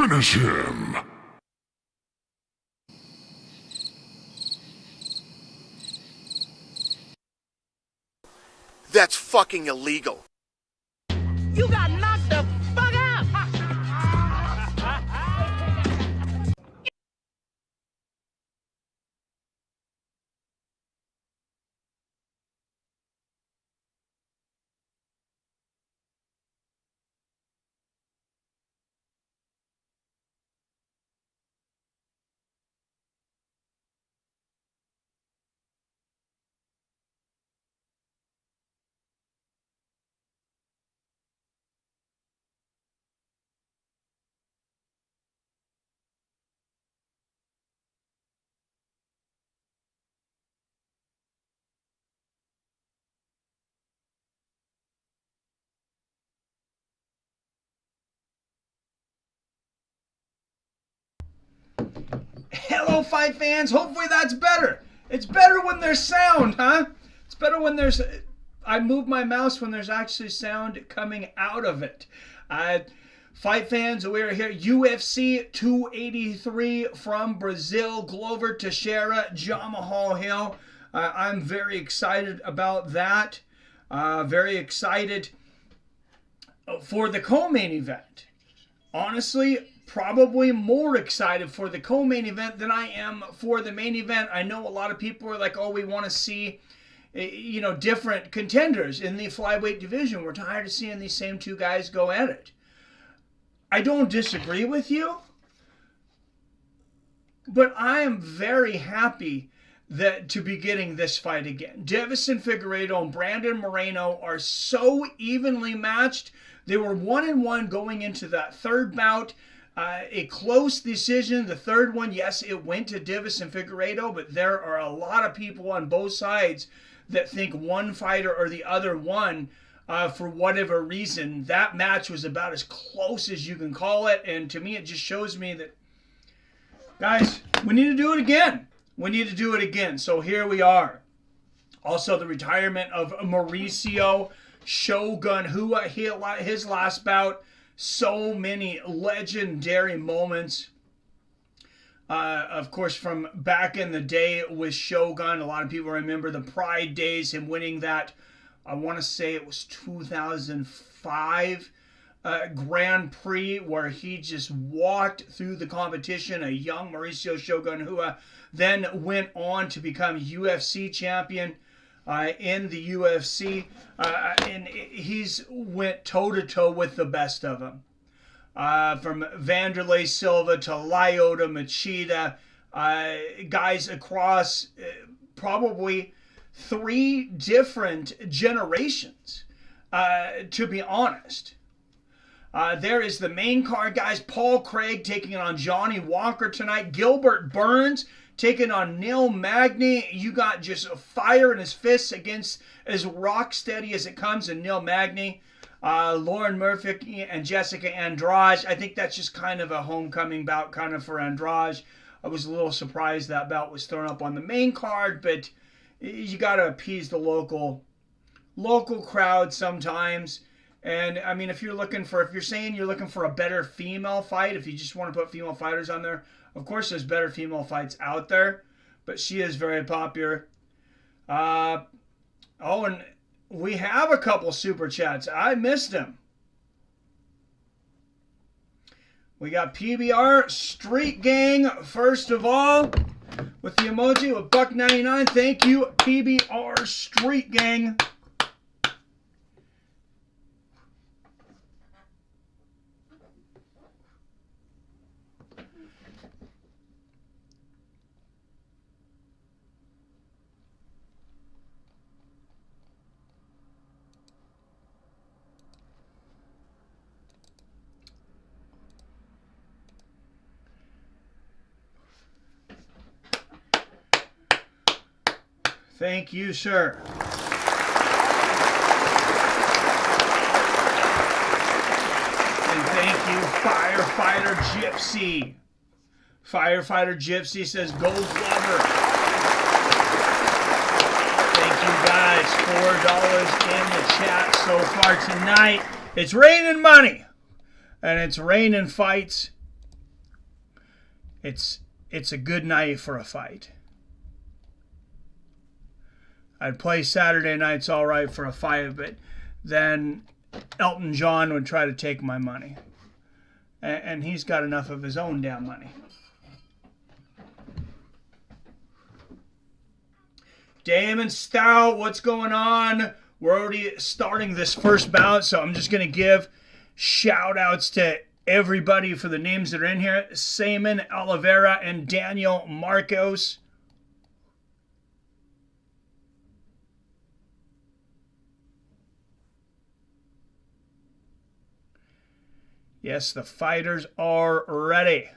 Finish him! That's fucking illegal. You got knocked the fuck out! Hello, fight fans. Hopefully that's better. It's better when there's sound, huh? It's better when there's... I move my mouse when there's actually sound coming out of it. Fight fans, we're here. UFC 283 from Brazil. Glover Texeira, Jamahal Hill. I'm very excited about that. Very excited for the co-main event. Honestly, probably more excited for the co-main event than I am for the main event. I know a lot of people are like, oh, we want to see, different contenders in the flyweight division. We're tired of seeing these same two guys go at it. I don't disagree with you, but I am very happy to be getting this fight again. Deiveson Figueiredo and Brandon Moreno are so evenly matched. They were 1-1 going into that third bout. A close decision. The third one, yes, it went to Deiveson Figueiredo, but there are a lot of people on both sides that think one fighter or the other won for whatever reason. That match was about as close as you can call it, and to me it just shows me that, guys, we need to do it again. We need to do it again. So here we are. Also, the retirement of Mauricio Shogun, who his last bout. So many legendary moments. Of course, from back in the day with Shogun, a lot of people remember the Pride days, him winning that, I want to say it was 2005 Grand Prix, where he just walked through the competition, a young Mauricio Shogun, who then went on to become UFC champion in the UFC, and he's went toe-to-toe with the best of them. From Vanderlei Silva to Lyoto Machida, guys across probably 3 different generations, to be honest. There is the main card, guys. Paul Craig taking on Johnny Walker tonight. Gilbert Burns taking on Neil Magny. You got just a fire in his fists against as rock steady as it comes in Neil Magny. Lauren Murphy and Jessica Andrade. I think that's just kind of a homecoming bout kind of for Andrade. I was a little surprised that bout was thrown up on the main card, but you got to appease the local crowd sometimes. And I mean, if you're saying you're looking for a better female fight, if you just want to put female fighters on there, of course there's better female fights out there, but she is very popular. And we have a couple super chats. I missed them. We got PBR Street Gang, first of all, with the emoji with $1.99. Thank you, PBR Street Gang. Thank you, sir. And thank you, Firefighter Gypsy. Firefighter Gypsy says, go Glover. Thank you guys. $4 in the chat so far tonight. It's raining money. And it's raining fights. it's a good night for a fight. I'd play Saturday nights all right for a fight, but then Elton John would try to take my money. And he's got enough of his own damn money. Damon Stout, what's going on? We're already starting this first bout, so I'm just going to give shout-outs to everybody for the names that are in here. Simon Oliveira and Daniel Marcos. Yes, the fighters are ready.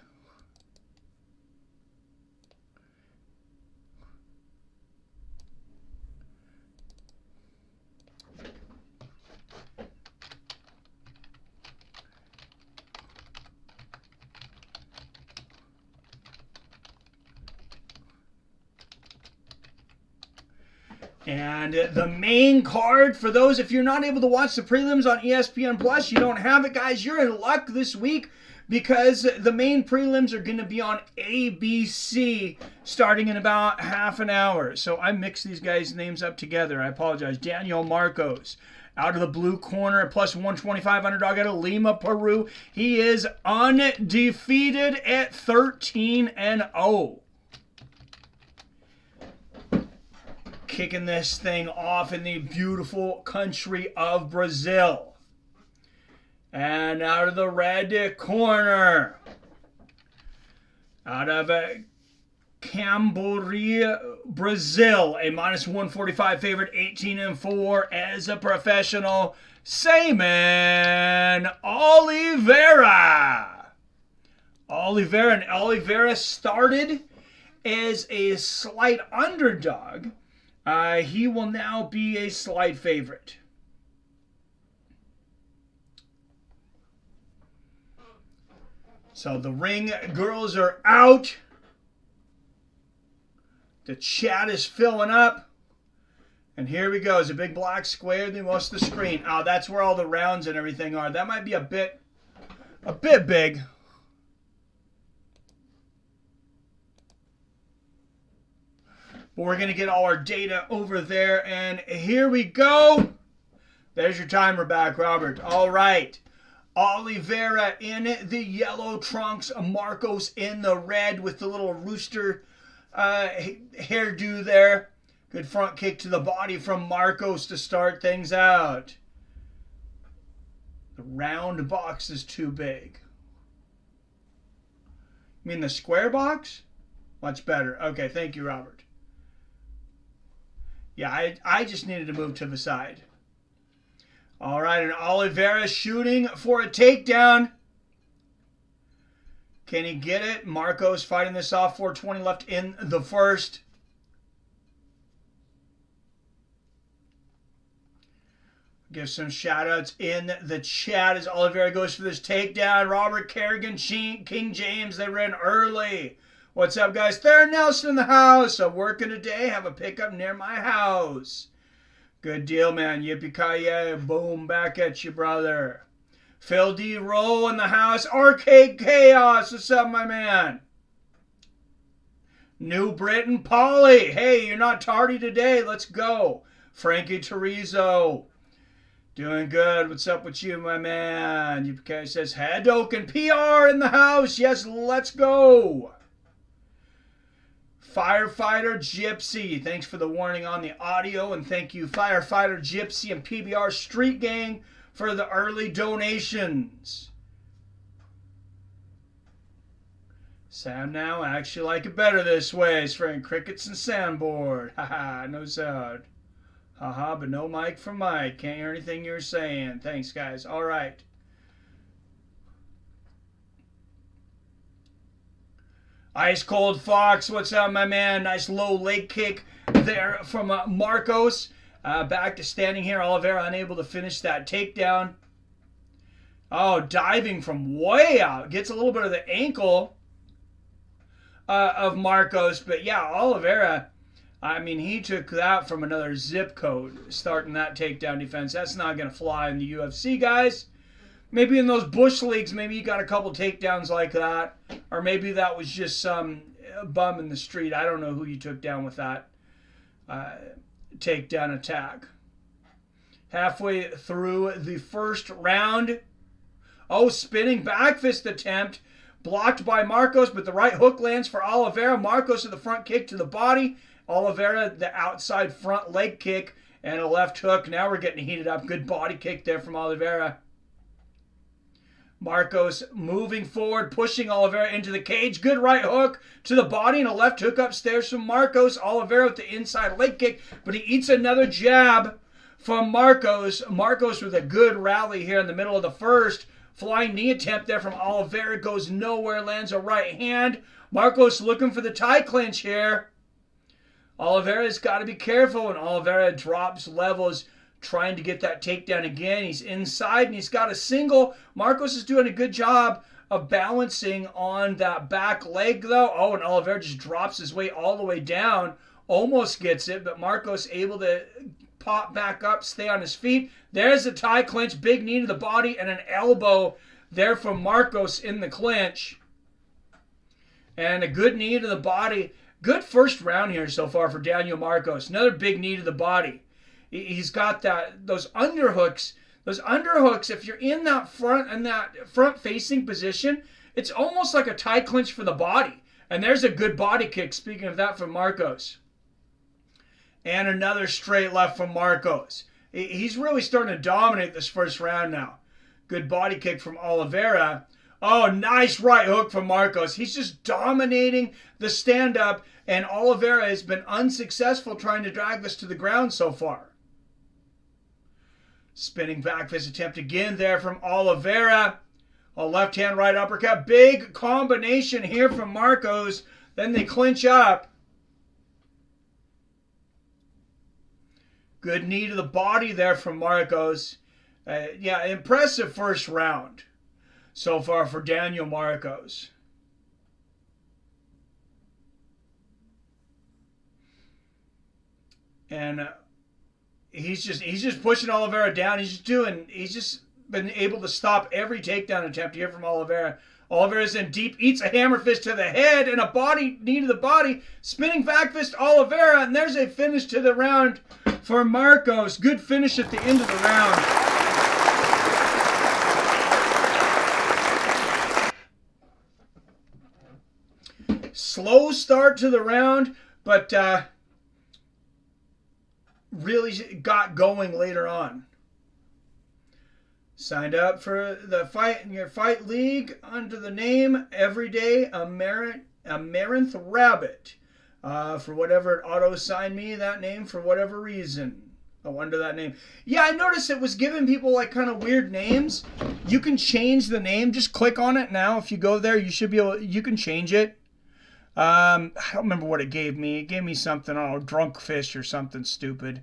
And the main card, for those, if you're not able to watch the prelims on ESPN Plus, you don't have it, guys, you're in luck this week because the main prelims are going to be on ABC starting in about half an hour. So I mixed these guys' names up together. I apologize. Daniel Marcos out of the blue corner, plus 125 underdog out of Lima, Peru. He is undefeated at 13-0. Kicking this thing off in the beautiful country of Brazil. And out of the red corner, out of Cambodia, Brazil, a minus 145 favorite, 18-4 as a professional, Simon Oliveira. Oliveira started as a slight underdog. He will now be a slight favorite. So the ring girls are out. The chat is filling up. And here we go. It's a big black square in most of the screen. Oh, that's where all the rounds and everything are. That might be a bit big. But we're going to get all our data over there. And here we go. There's your timer back, Robert. All right. Oliveira in the yellow trunks. Marcos in the red with the little rooster hairdo there. Good front kick to the body from Marcos to start things out. The round box is too big. You mean the square box? Much better. Okay, thank you, Robert. Yeah, I just needed to move to the side. All right, and Oliveira shooting for a takedown. Can he get it? Marcos fighting this off. 4:20 left in the first. Give some shout-outs in the chat as Oliveira goes for this takedown. Robert Kerrigan, King James, they ran early. What's up, guys? Theron Nelson in the house. I'm working today. Have a pickup near my house. Good deal, man. Yippee-ki-yay. Boom. Back at you, brother. Phil D. Rowe in the house. Arcade Chaos. What's up, my man? New Britain Polly. Hey, you're not tardy today. Let's go. Frankie Terizo. Doing good. What's up with you, my man? Yippee-ki says, Hadoken PR in the house. Yes, let's go. Firefighter Gypsy, thanks for the warning on the audio, and thank you Firefighter Gypsy and PBR Street Gang for the early donations. Sound now, I actually like it better this way. Spraying crickets and sandboard. Haha, no sound. Haha, but no mic from Mike. Can't hear anything you're saying. Thanks, guys. All right. Ice Cold Fox, what's up, my man? Nice low leg kick there from Marcos. Back to standing here. Oliveira unable to finish that takedown. Oh, diving from way out. Gets a little bit of the ankle of Marcos. But yeah, Oliveira, I mean, he took that from another zip code starting that takedown defense. That's not going to fly in the UFC, guys. maybe in those bush leagues, maybe you got a couple takedowns like that. Or maybe that was just some bum in the street. I don't know who you took down with that takedown attack. Halfway through the first round. Oh, spinning back fist attempt. Blocked by Marcos, but the right hook lands for Oliveira. Marcos with the front kick to the body. Oliveira, the outside front leg kick and a left hook. Now we're getting heated up. Good body kick there from Oliveira. Marcos moving forward, pushing Oliveira into the cage. Good right hook to the body and a left hook upstairs from Marcos. Oliveira with the inside leg kick, but he eats another jab from Marcos. Marcos with a good rally here in the middle of the first. Flying knee attempt there from Oliveira goes nowhere, lands a right hand. Marcos looking for the tie clinch here. Oliveira's got to be careful, and Oliveira drops levels, trying to get that takedown again. He's inside, and he's got a single. Marcos is doing a good job of balancing on that back leg, though. Oh, and Oliveira just drops his weight all the way down. Almost gets it, but Marcos able to pop back up, stay on his feet. There's a tie clinch, big knee to the body, and an elbow there from Marcos in the clinch. And a good knee to the body. Good first round here so far for Daniel Marcos. Another big knee to the body. He's got those underhooks. Those underhooks, if you're in that front facing position, it's almost like a tie clinch for the body. And there's a good body kick, speaking of that, from Marcos. And another straight left from Marcos. He's really starting to dominate this first round now. Good body kick from Oliveira. Oh, nice right hook from Marcos. He's just dominating the stand-up, and Oliveira has been unsuccessful trying to drag this to the ground so far. Spinning back fist attempt again there from Oliveira. A left-hand right uppercut. Big combination here from Marcos. Then they clinch up. Good knee to the body there from Marcos. Yeah, impressive first round so far for Daniel Marcos. And he's just pushing Oliveira down. He's just been able to stop every takedown attempt here from Oliveira. Oliveira's in deep, eats a hammer fist to the head and a body knee to the body. Spinning back fist Oliveira, and there's a finish to the round for Marcos. Good finish at the end of the round. Slow start to the round, but really got going later on. Signed up for the fight in your fight league under the name Everyday Amaranth Rabbit. For whatever it auto-signed me that name for whatever reason. Oh, under that name. Yeah, I noticed it was giving people like kind of weird names. You can change the name. Just click on it now. If you go there, you should be able. You can change it. I don't remember what it gave me. It gave me something, I don't know, drunk fish or something stupid.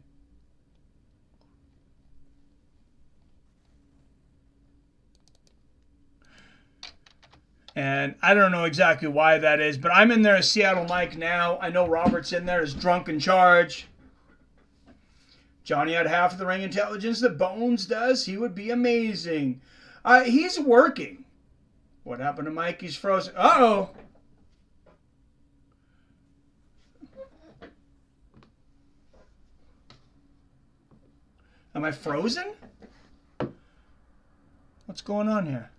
And I don't know exactly why that is, but I'm in there as Seattle Mike now. I know Robert's in there as Drunk in Charge. Johnny had half of the ring intelligence that Bones does. He would be amazing. He's working. What happened to Mike? He's frozen. Uh-oh. Am I frozen? What's going on here?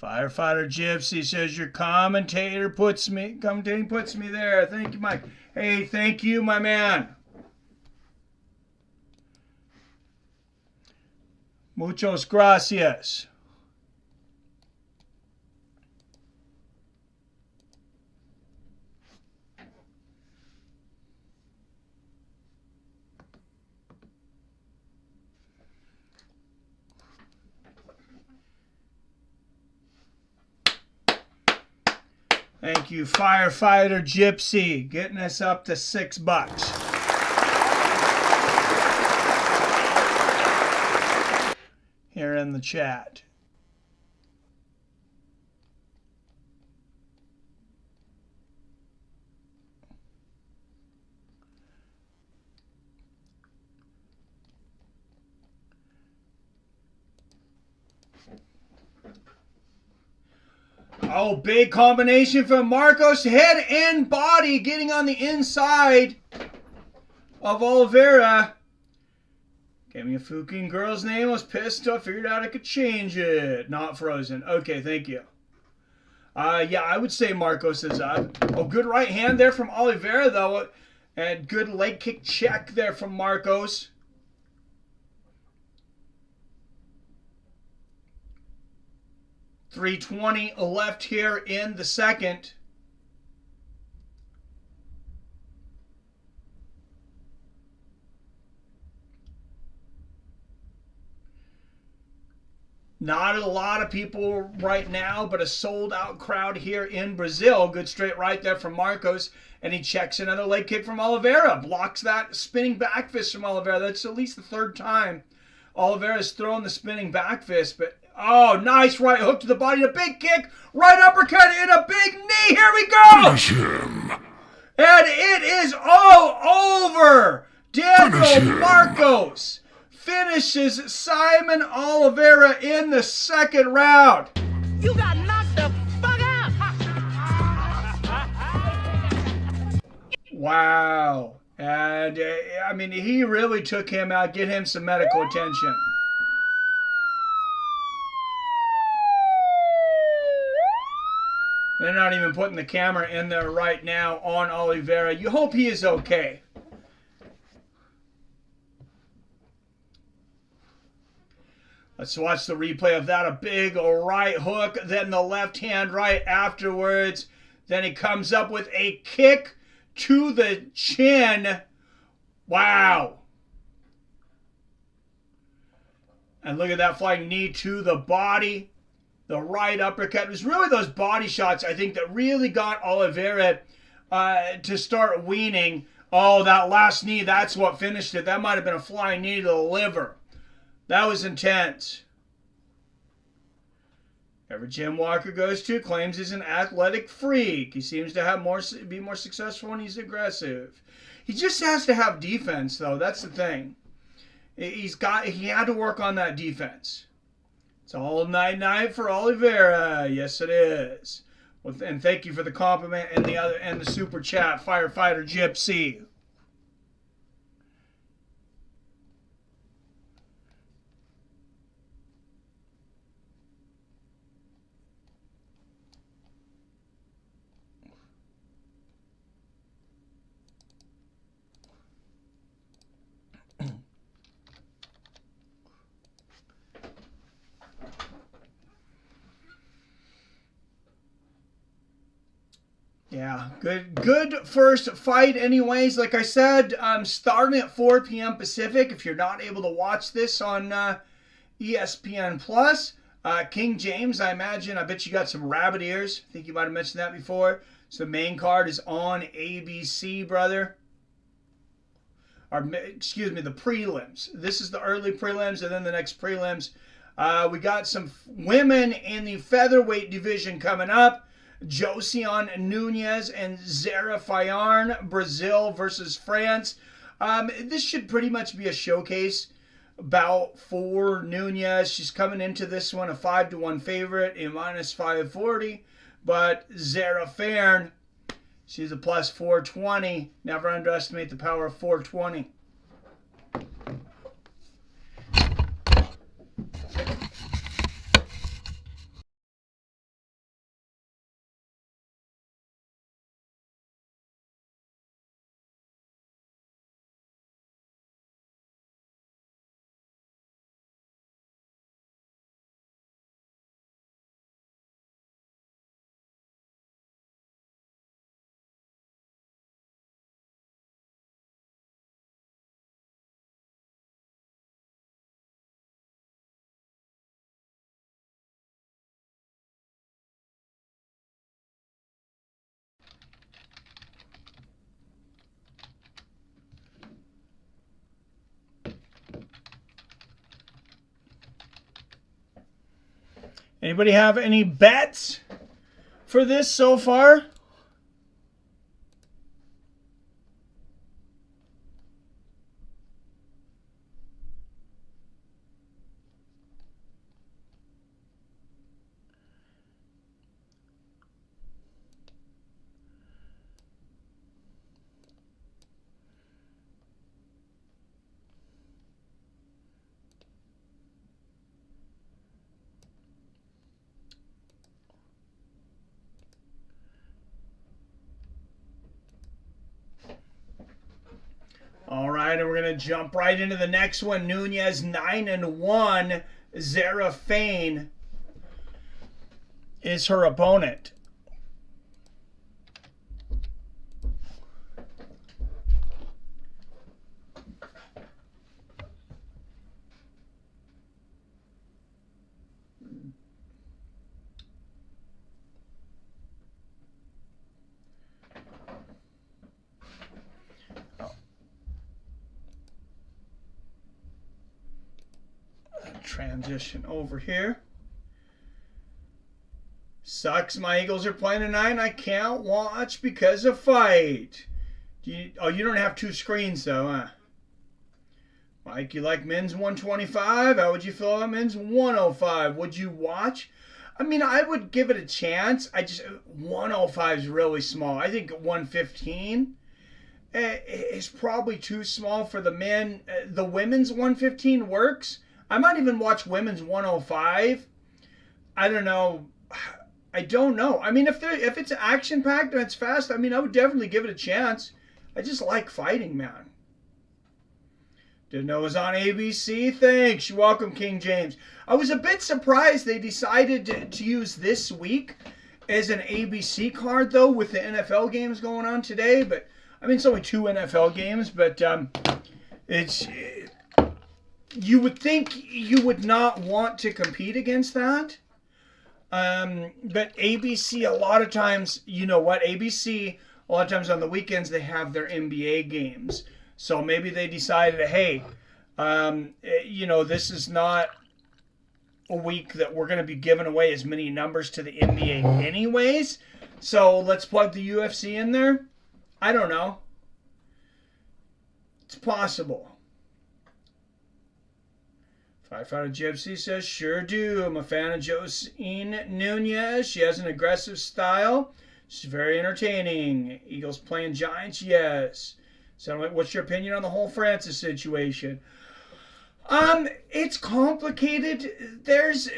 Firefighter Gypsy says your commentating puts me there. Thank you, Mike. Hey, thank you, my man. Muchos gracias. Thank you, Firefighter Gypsy, getting us up to $6 here in the chat. Oh, big combination from Marcos. Head and body getting on the inside of Oliveira. Gave me a fucking girl's name. I was pissed. I figured out I could change it. Not frozen. Okay, thank you. Yeah, I would say Marcos is up. Oh, good right hand there from Oliveira, though. And good leg kick check there from Marcos. .320 left here in the second. Not a lot of people right now, but a sold-out crowd here in Brazil. Good straight right there from Marcos. And he checks another leg kick from Oliveira. Blocks that spinning back fist from Oliveira. That's at least the third time Oliveira's thrown the spinning back fist. But, oh, nice right hook to the body. A big kick. Right uppercut and a big knee. Here we go. Finish him. And it is all over. Daniel Marcos finishes Simon Oliveira in the second round. You got knocked the fuck out. Wow. And, I mean, he really took him out. Get him some medical attention. They're not even putting the camera in there right now on Oliveira. You hope he is okay. Let's watch the replay of that. A big right hook, then the left hand right afterwards. Then he comes up with a kick to the chin. Wow. And look at that flying knee to the body. The right uppercut. It was really those body shots, I think, that really got Oliveira to start weaning. Oh, that last knee, that's what finished it. That might have been a flying knee to the liver. That was intense. Wherever Jim Walker goes to, claims he's an athletic freak. He seems to have be more successful when he's aggressive. He just has to have defense, though. That's the thing. He had to work on that defense. It's all night for Oliveira. Yes, it is. Well, and thank you for the compliment and the super chat, Firefighter Gypsy. Yeah, good first fight anyways. Like I said, starting at 4 p.m. Pacific. If you're not able to watch this on ESPN Plus, King James, I bet you got some rabbit ears. I think you might have mentioned that before. So the main card is on ABC, brother. Or, excuse me, the prelims. This is the early prelims and then the next prelims. We got some women in the featherweight division coming up. Josiane Nunez and Zara Fayarn, Brazil versus France. This should pretty much be a showcase bout for Nunez. She's coming into this one a 5-1 favorite, a -540. But Zara Fayarn, she's a +420. Never underestimate the power of 420. Anybody have any bets for this so far? right, and we're going to jump right into the next one. Nunes 9-1. Zarafane is her opponent. Transition over here. Sucks my Eagles are playing tonight and I can't watch because of fight. You don't have two screens though, huh? Mike, you like men's 125? How would you feel about men's 105? Would you watch? I mean, I would give it a chance. 105 is really small. I think 115 is probably too small for the men. The women's 115 works. I might even watch women's 105. I don't know. I don't know. I mean, if it's action-packed and it's fast, I mean, I would definitely give it a chance. I just like fighting, man. Didn't know it was on ABC. Thanks. You're welcome, King James. I was a bit surprised they decided to use this week as an ABC card, though, with the NFL games going on today. But, I mean, it's only 2 NFL games, but it's... You would think you would not want to compete against that. But ABC, a lot of times, you know what? ABC, a lot of times on the weekends, they have their NBA games. So maybe they decided, hey, this is not a week that we're going to be giving away as many numbers to the NBA anyways. So let's plug the UFC in there. I don't know. It's possible. Firefighter GFC says, sure do. I'm a fan of Josine Nunez. She has an aggressive style. She's very entertaining. Eagles playing Giants, yes. So what's your opinion on the whole Francis situation? It's complicated. There's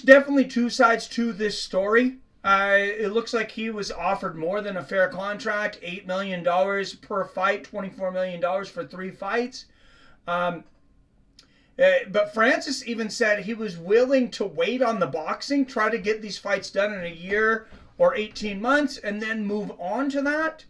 definitely 2 sides to this story. It looks like he was offered more than a fair contract, $8 million per fight, $24 million for 3 fights. But Francis even said he was willing to wait on the boxing, try to get these fights done in a year or 18 months, and then move on to that.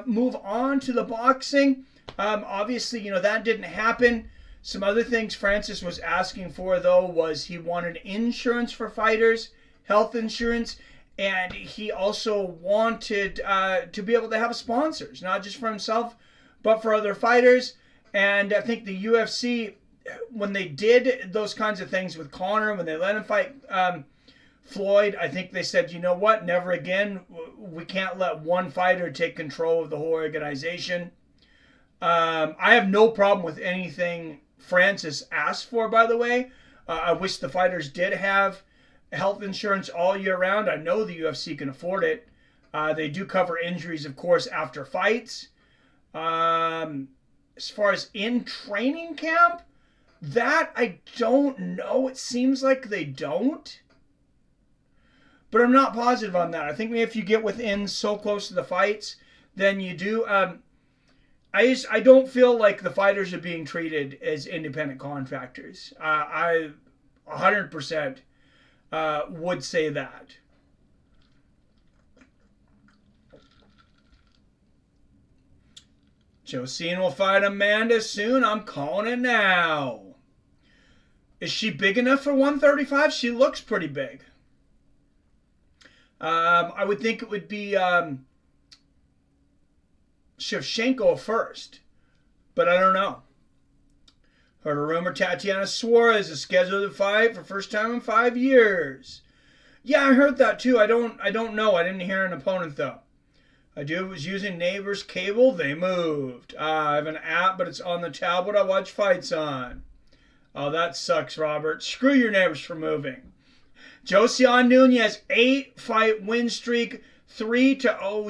Move on to the boxing. Obviously, that didn't happen. Some other things Francis was asking for, though, was he wanted insurance for fighters, health insurance, and he also wanted to be able to have sponsors, not just for himself, but for other fighters. And I think the UFC... when they did those kinds of things with Conor, when they let him fight Floyd, I think they said, you know what, never again. We can't let one fighter take control of the whole organization. I have no problem with anything Francis asked for, by the way. I wish the fighters did have health insurance all year round. I know the UFC can afford it. They do cover injuries, of course, after fights. As far as in training camp, that I don't know. It seems like they don't. But I'm not positive on that. I think maybe if you get within so close to the fights, then you do. I don't feel like the fighters are being treated as independent contractors. I 100% would say that. Josine will fight Amanda soon. I'm calling it now. Is she big enough for 135? She looks pretty big. I would think it would be Shevchenko first, but I don't know. Heard a rumor Tatiana Suarez is scheduled to fight for first time in 5 years. Yeah, I heard that too. I don't know. I didn't hear an opponent though. I was using neighbor's cable. They moved. I have an app, but it's on the tablet I watch fights on. Oh, that sucks, Robert. Screw your neighbors for moving. Josiane Nunez, 8-fight win streak, 3-0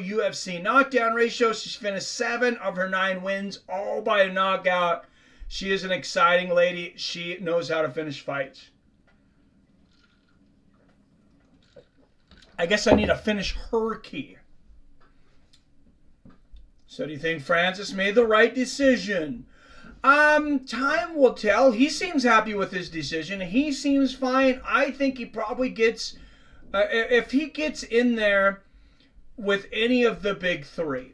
UFC knockdown ratio. She's finished 7 of her 9 wins, all by a knockout. She is an exciting lady. She knows how to finish fights. I guess I need to finish her key. So do you think Francis made the right decision? Time will tell. He seems happy with his decision. He seems fine. I think he probably gets, if he gets in there with any of the big three,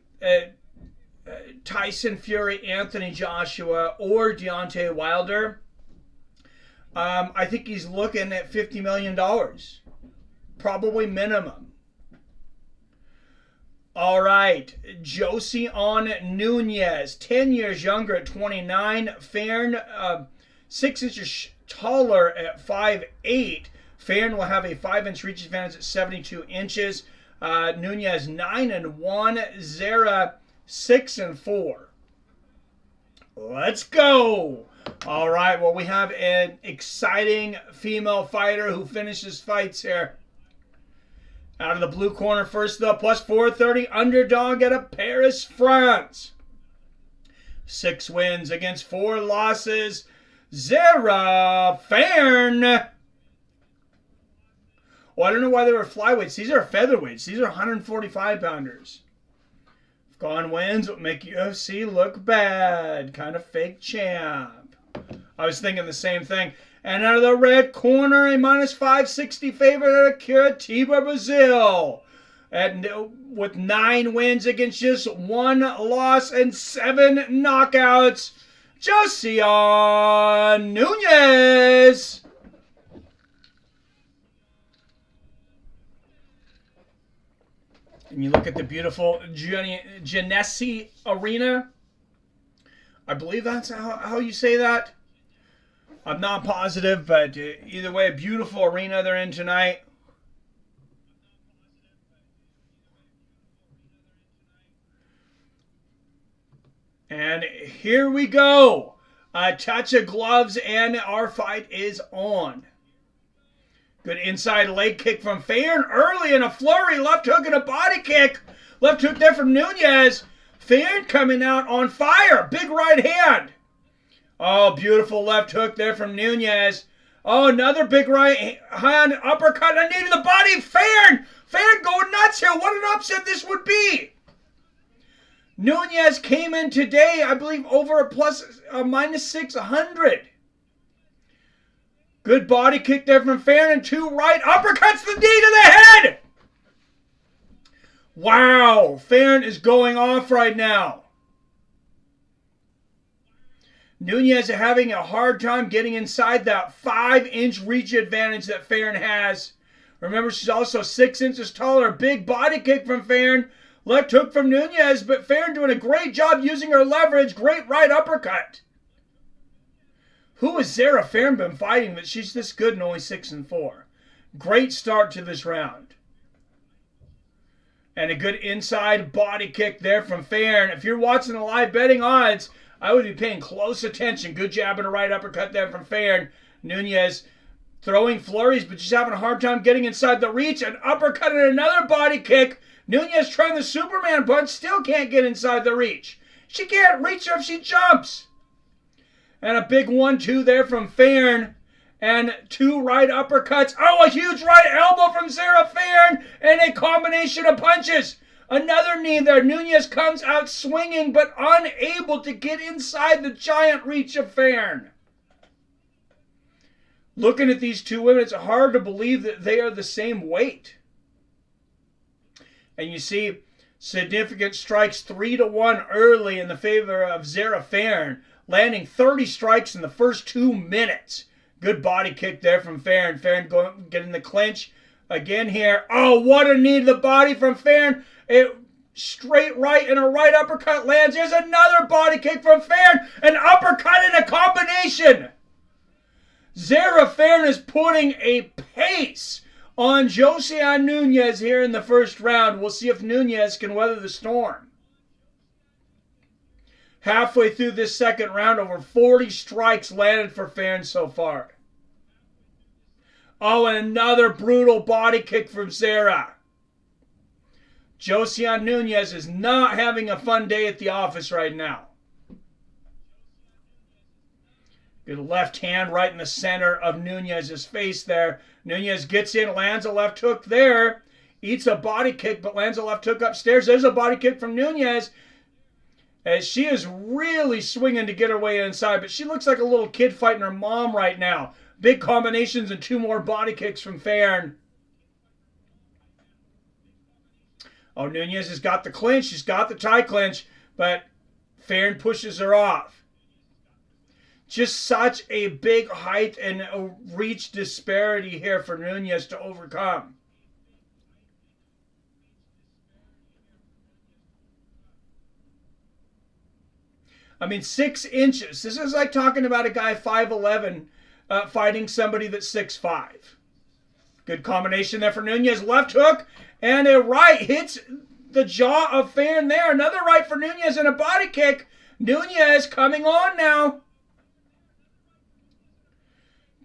Tyson Fury, Anthony Joshua, or Deontay Wilder, I think he's looking at $50 million. Probably minimum. All right, Josiane Nunes, 10 years younger at 29. Farron, 6 inches taller at 5'8". Farron will have a 5-inch reach advantage at 72 inches. Nunes 9-1. Zera 6-4. Let's go. All right, well, we have an exciting female fighter who finishes fights here. Out of the blue corner first, though, plus 430, underdog out of Paris, France. 6 wins against 4 losses. Zera Farron. Well, I don't know why they were flyweights. These are featherweights. These are 145-pounders. Gone wins would make UFC look bad. Kind of fake champ. I was thinking the same thing. And out of the red corner, a minus 560 favorite out of Curitiba, Brazil. And with 9 wins against just 1 loss and 7 knockouts, Josiane Nunes. And you look at the beautiful Genesee Arena. I believe that's how you say that. I'm not positive, but either way, a beautiful arena they're in tonight. And here we go. A touch of gloves and our fight is on. Good inside leg kick from Farron early in a flurry. Left hook and a body kick. Left hook there from Nunes. Farron coming out on fire. Big right hand. Oh, beautiful left hook there from Nunes. Oh, another big right hand uppercut underneath the body. Farron going nuts here. What an upset this would be. Nunes came in today, I believe, over a minus 600. Good body kick there from Farron. 2 right uppercuts, the knee to the head. Wow, Farron is going off right now. Nunes having a hard time getting inside that 5-inch reach advantage that Farron has. Remember, she's also 6 inches taller. Big body kick from Farron. Left hook from Nunes, but Farron doing a great job using her leverage. Great right uppercut. Who has Zera Farron been fighting that she's this good and only 6-4? Great start to this round. And a good inside body kick there from Farron. If you're watching the live betting odds, I would be paying close attention. Good jab and a right uppercut there from Farron. Nunes throwing flurries, but she's having a hard time getting inside the reach. An uppercut and another body kick. Nunes trying the Superman punch, still can't get inside the reach. She can't reach her if she jumps. And a big 1-2 there from Farron. And 2 right uppercuts. Oh, a huge right elbow from Zera Farron. And a combination of punches. Another knee there. Nunes comes out swinging, but unable to get inside the giant reach of Farron. Looking at these two women, it's hard to believe that they are the same weight. And you see significant strikes 3-1 early in the favor of Zera Farron, landing 30 strikes in the first 2 minutes. Good body kick there from Farron. Farron getting the clinch again here. Oh, what a knee to the body from Farron. Straight right and a right uppercut lands. There's another body kick from Farron. An uppercut and a combination. Zera Farron is putting a pace on Josiane Nunes here in the first round. We'll see if Nunes can weather the storm. Halfway through this second round, over 40 strikes landed for Farron so far. Oh, and another brutal body kick from Zera. Josiane Nunes is not having a fun day at the office right now. Good left hand right in the center of Nunes' face there. Nunes gets in, lands a left hook there. Eats a body kick, but lands a left hook upstairs. There's a body kick from Nunes. She is really swinging to get her way inside, but she looks like a little kid fighting her mom right now. Big combinations and 2 more body kicks from Ferreira. Oh, Nunes has got the clinch. She's got the tie clinch, but Ferreira pushes her off. Just such a big height and a reach disparity here for Nunes to overcome. I mean, 6 inches. This is like talking about a guy 5'11", fighting somebody that's 6'5". Good combination there for Nunes. Left hook and a right hits the jaw of Ferreira there. Another right for Nunes and a body kick. Nunes coming on now.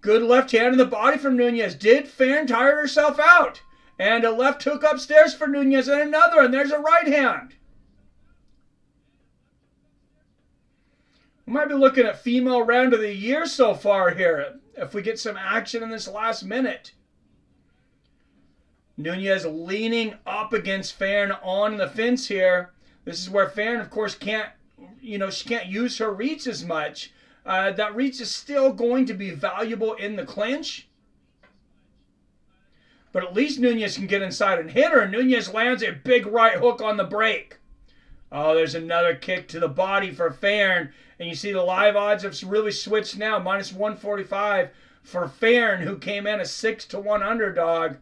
Good left hand in the body from Nunes. Did Ferreira tire herself out? And a left hook upstairs for Nunes and another. And there's a right hand. We might be looking at female round of the year so far here if we get some action in this last minute. Nunes leaning up against Ferreira on the fence here. This is where Ferreira, of course, can't, she can't use her reach as much. That reach is still going to be valuable in the clinch. But at least Nunes can get inside and hit her. And Nunes lands a big right hook on the break. Oh, there's another kick to the body for Ferreira. And you see the live odds have really switched now. Minus 145 for Ferreira, who came in a 6-1 underdog.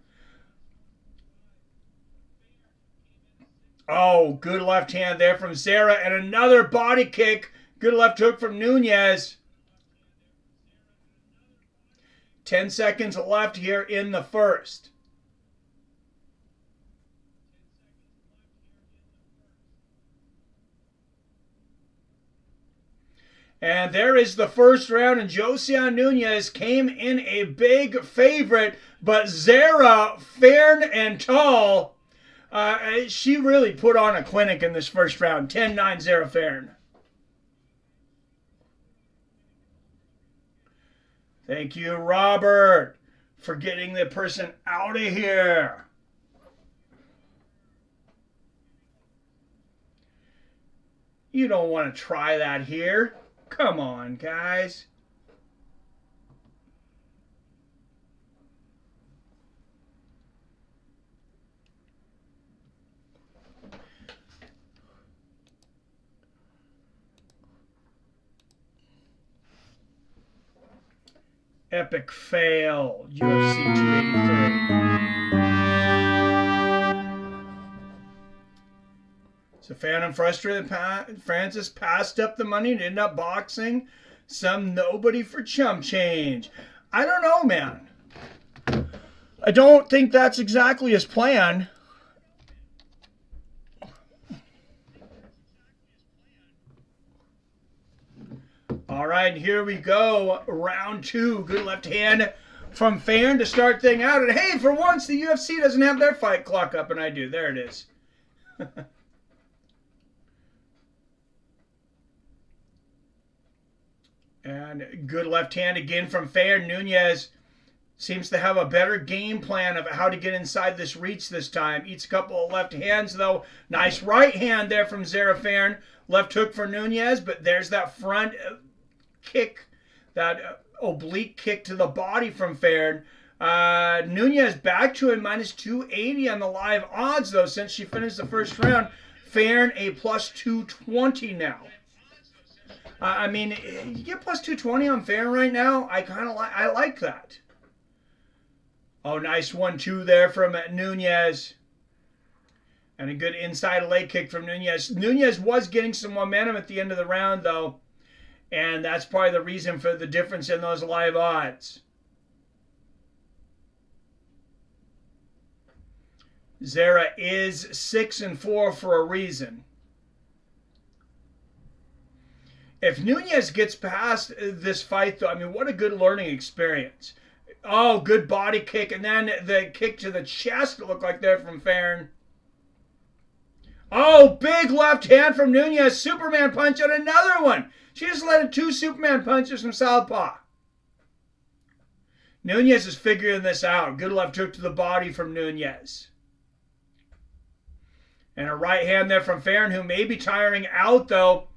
Oh, good left hand there from Zara. And another body kick. Good left hook from Nunes. 10 seconds left here in the first. And there is the first round, and Josiane Nunes came in a big favorite, but Zara, Ferreira, and Tall, she really put on a clinic in this first round. 10-9 Zara Ferreira. Thank you, Robert, for getting the person out of here. You don't want to try that here. Come on, guys. Epic fail, UFC 283. So Phantom frustrated. Francis passed up the money and ended up boxing some nobody for chump change. I don't know, man. I don't think that's exactly his plan. All right, here we go. Round 2. Good left hand from Ferreira to start thing out. And hey, for once, the UFC doesn't have their fight clock up, and I do. There it is. And good left hand again from Ferreira. Nunes seems to have a better game plan of how to get inside this reach this time. Eats a couple of left hands, though. Nice right hand there from Zara Ferreira. Left hook for Nunes, but there's that front kick, that oblique kick to the body from Ferreira. Nunes back to a minus 280 on the live odds, though, since she finished the first round. Ferreira a plus 220 now. I mean, you get plus 220 on Ferreira right now. I like that. Oh, nice 1-2 there from Nunes. And a good inside leg kick from Nunes. Nunes was getting some momentum at the end of the round, though. And that's probably the reason for the difference in those live odds. Zara is 6-4 for a reason. If Nunes gets past this fight, though, I mean, what a good learning experience. Oh, good body kick. And then the kick to the chest, it looked like there from Ferreira. Oh, big left hand from Nunes. Superman punch and another one. She just landed 2 Superman punches from southpaw. Nunes is figuring this out. Good left hook to the body from Nunes. And a right hand there from Ferreira, who may be tiring out, though.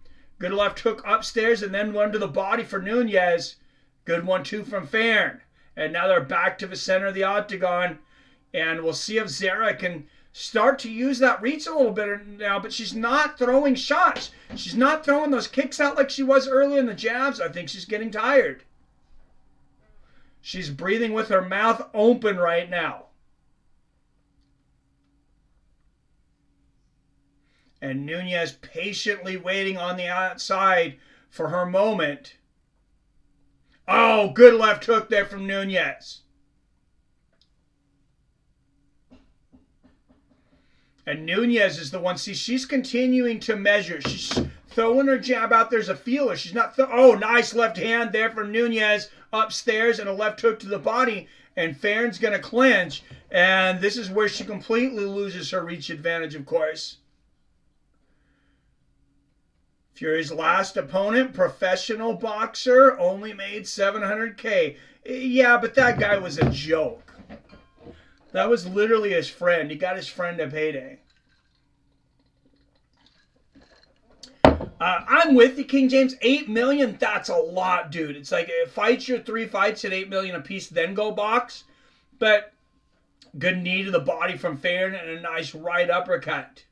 Good left hook upstairs and then one to the body for Nunes. Good 1-2 from Farron. And now they're back to the center of the octagon. And we'll see if Zara can start to use that reach a little bit now, but she's not throwing shots. She's not throwing those kicks out like she was early in the jabs. I think she's getting tired. She's breathing with her mouth open right now. And Nunes patiently waiting on the outside for her moment. Oh, good left hook there from Nunes. And Nunes is the one, see, she's continuing to measure. She's throwing her jab out there as a feeler. She's not, oh, nice left hand there from Nunes upstairs and a left hook to the body. And Farron's going to clinch. And this is where she completely loses her reach advantage, of course. Fury's last opponent, professional boxer, only made $700K. Yeah, but that guy was a joke. That was literally his friend. He got his friend a payday. I'm with you, King James. $8 million, that's a lot, dude. It's like, fight your 3 fights at $8 million a piece, then go box. But good knee to the body from Farron and a nice right uppercut.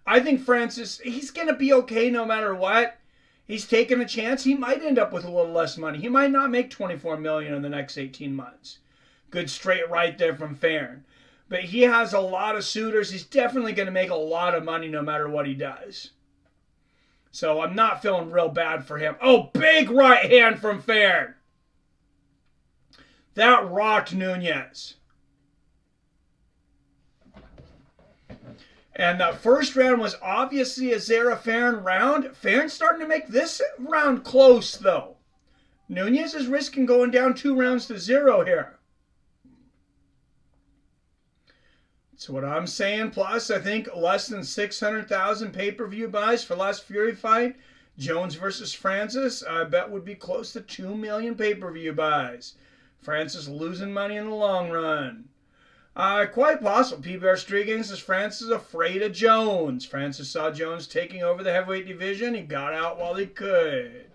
I think Francis, he's going to be okay no matter what. He's taking a chance. He might end up with a little less money. He might not make $24 million in the next 18 months. Good straight right there from Farron. But he has a lot of suitors. He's definitely going to make a lot of money no matter what he does. So I'm not feeling real bad for him. Oh, big right hand from Farron. That rocked Nunes. And the first round was obviously a Zara-Farron round. Farron's starting to make this round close, though. Nunes is risking going down 2-0 here. That's what I'm saying. Plus, I think less than 600,000 pay-per-view buys for last Fury fight. Jones versus Francis, I bet would be close to 2 million pay-per-view buys. Francis losing money in the long run. Quite possible. PBR Striggins says Francis is afraid of Jones. Francis saw Jones taking over the heavyweight division. He got out while he could.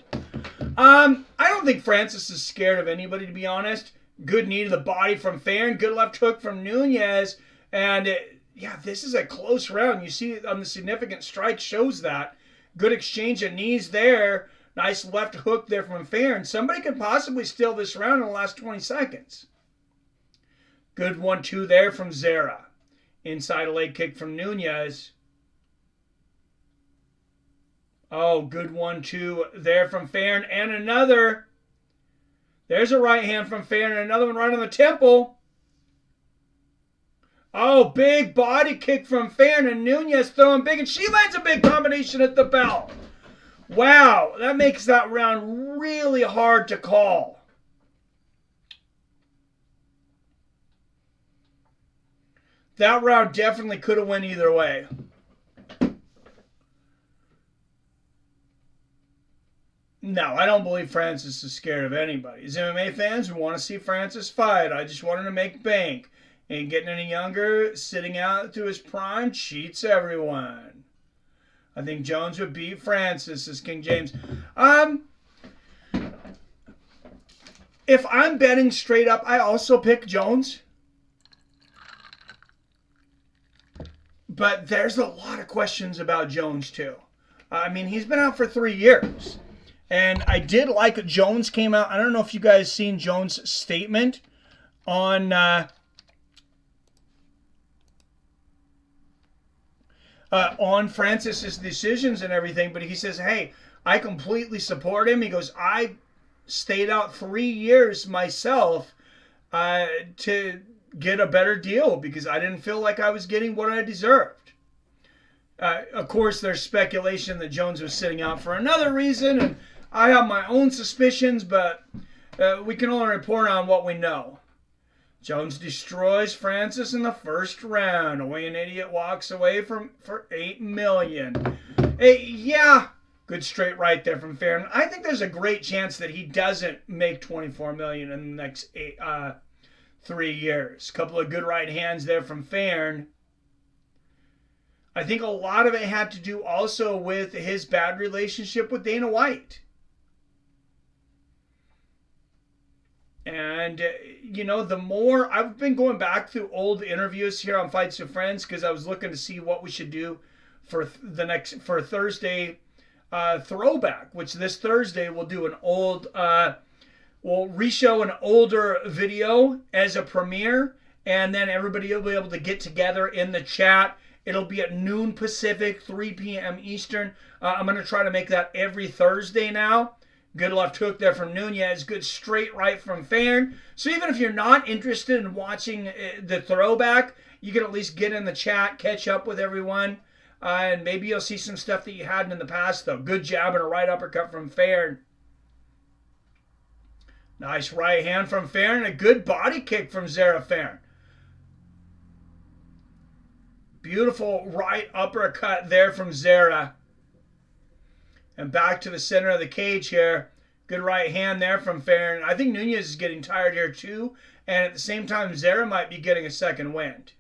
I don't think Francis is scared of anybody, to be honest. Good knee to the body from Farron. Good left hook from Nunes. And, yeah, this is a close round. You see on the significant strike shows that. Good exchange of knees there. Nice left hook there from Farron. Somebody could possibly steal this round in the last 20 seconds. Good 1-2 there from Zara. Inside a leg kick from Nunes. Oh, good 1-2 there from Farron. And another. There's a right hand from Farron. And another one right on the temple. Oh, big body kick from Farron. And Nunes throwing big. And she lands a big combination at the bell. Wow, that makes that round really hard to call. That round definitely could have went either way. No, I don't believe Francis is scared of anybody. As MMA fans, we want to see Francis fight. I just want him to make bank. Ain't getting any younger. Sitting out through his prime cheats everyone. I think Jones would beat Francis, says King James. If I'm betting straight up, I also pick Jones. But there's a lot of questions about Jones, too. I mean, he's been out for 3 years. And I did like Jones came out. I don't know if you guys seen Jones' statement on Francis's decisions and everything. But he says, hey, I completely support him. He goes, I stayed out 3 years myself to get a better deal because I didn't feel like I was getting what I deserved. Of course, there's speculation that Jones was sitting out for another reason, and I have my own suspicions, but we can only report on what we know. Jones destroys Francis in the first round. Away an idiot walks away for $8 million. Yeah, good straight right there from Farron. I think there's a great chance that he doesn't make $24 million in the next 3 years. Couple of good right hands there from Farron. I think a lot of it had to do also with his bad relationship with Dana White. And, you know, the more I've been going back through old interviews here on Fights with Friends because I was looking to see what we should do for Thursday throwback, which this Thursday we'll do an old, we'll reshow an older video as a premiere, and then everybody will be able to get together in the chat. It'll be at noon Pacific, 3 p.m. Eastern. I'm going to try to make that every Thursday now. Good left hook there from Nunes. Good straight right from Farron. So even if you're not interested in watching the throwback, you can at least get in the chat, catch up with everyone. And maybe you'll see some stuff that you hadn't in the past, though. Good jab and a right uppercut from Farron. Nice right hand from Farron. A good body kick from Zara Farron. Beautiful right uppercut there from Zara. And back to the center of the cage here. Good right hand there from Farron. I think Nunes is getting tired here too. And at the same time, Zara might be getting a second wind.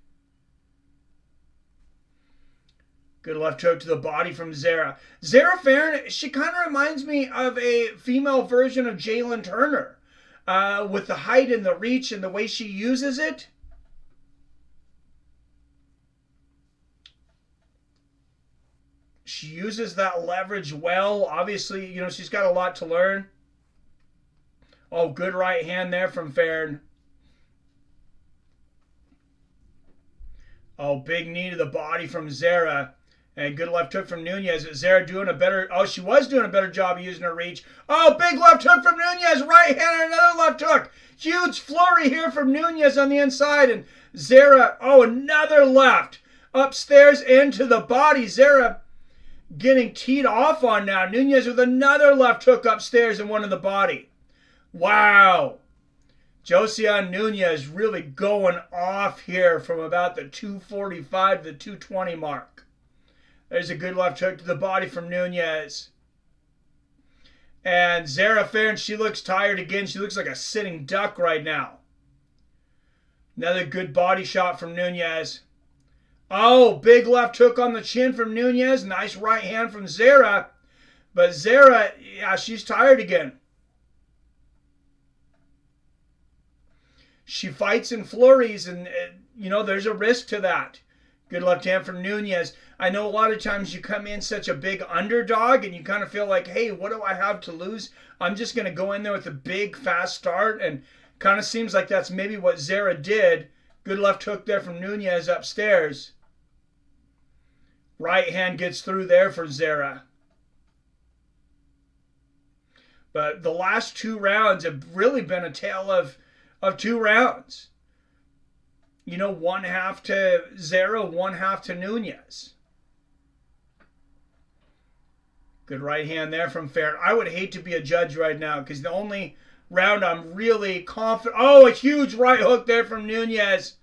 Good left hook to the body from Zara. Zara Farron, she kind of reminds me of a female version of Jailton Turner. With the height and the reach and the way she uses it. She uses that leverage well. Obviously, you know, she's got a lot to learn. Oh, good right hand there from Farron. Oh, big knee to the body from Zara. And good left hook from Nunes. Zara doing a better... Oh, she was doing a better job using her reach. Oh, big left hook from Nunes. Right hand and another left hook. Huge flurry here from Nunes on the inside. And Zara, oh, another left. Upstairs into the body. Zara getting teed off on now. Nunes with another left hook upstairs and one in the body. Wow. Josian Nunes really going off here from about the 245 to the 220 mark. There's a good left hook to the body from Nunes. And Zara Farron, she looks tired again. She looks like a sitting duck right now. Another good body shot from Nunes. Oh, big left hook on the chin from Nunes. Nice right hand from Zara. But Zara, yeah, she's tired again. She fights in flurries, and, you know, there's a risk to that. Good left hand from Nunes. I know a lot of times you come in such a big underdog, and you kind of feel like, hey, what do I have to lose? I'm just going to go in there with a big, fast start, and kind of seems like that's maybe what Zara did. Good left hook there from Nunes upstairs. Right hand gets through there for Zara. But the last two rounds have really been a tale of two rounds. You know, one half to Zara, one half to Nunes. Good right hand there from Farron. I would hate to be a judge right now because the only round I'm really confident... Oh, a huge right hook there from Nunes.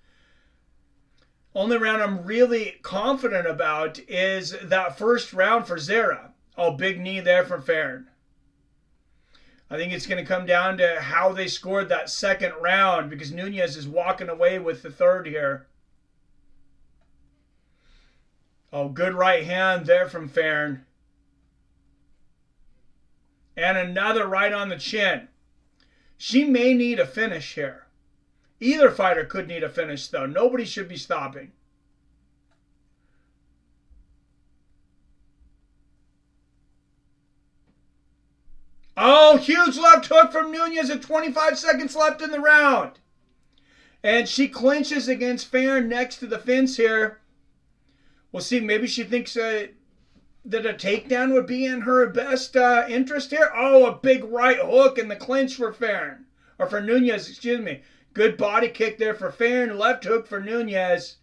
Only round I'm really confident about is that first round for Zara. Oh, big knee there from Farron. I think it's going to come down to how they scored that second round because Nunes is walking away with the third here. Oh, good right hand there from Farron. And another right on the chin. She may need a finish here. Either fighter could need a finish, though. Nobody should be stopping. Oh, huge left hook from Nunes at 25 seconds left in the round. And she clinches against Farron next to the fence here. We'll see. Maybe she thinks that a takedown would be in her best interest here. Oh, a big right hook in the clinch for Farron. Or for Nunes, excuse me. Good body kick there for Farron. Left hook for Nunes.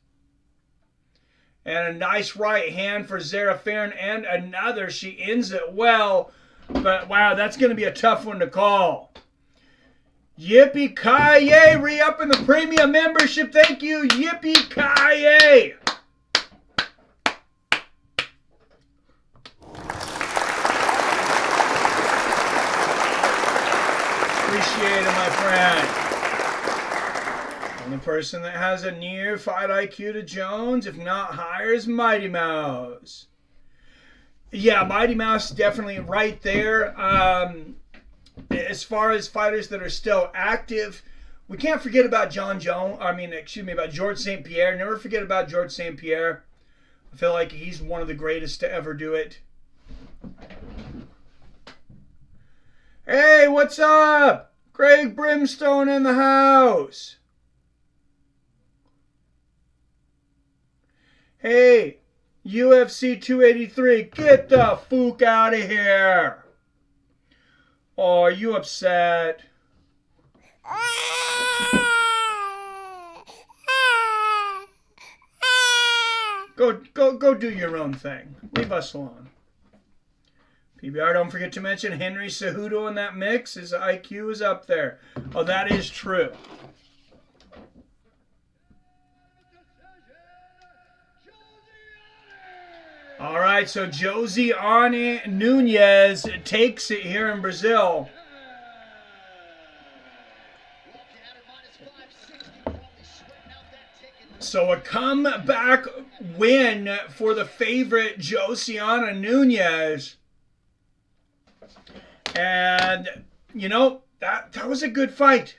And a nice right hand for Zara Farron. And another. She ends it well. But, wow, that's going to be a tough one to call. Yippee-ki-yay. Re-upping the premium membership. Thank you. Yippee-ki-yay. Appreciate it, my friend. only person that has a near fight IQ to Jones, if not higher, is Mighty Mouse. Yeah, Mighty Mouse definitely right there. As far as fighters that are still active, we can't forget about about George St. Pierre. Never forget about George St. Pierre. I feel like he's one of the greatest to ever do it. Hey, what's up? Greg Brimstone in the house. Hey, UFC 283, get the fook out of here. Oh, are you upset? Go do your own thing. Leave us alone. PBR, don't forget to mention Henry Cejudo in that mix. His IQ is up there. Oh, that is true. All right, so Josiane Nunez takes it here in Brazil. So a comeback win for the favorite Josiane Nunez. And, you know, that was a good fight.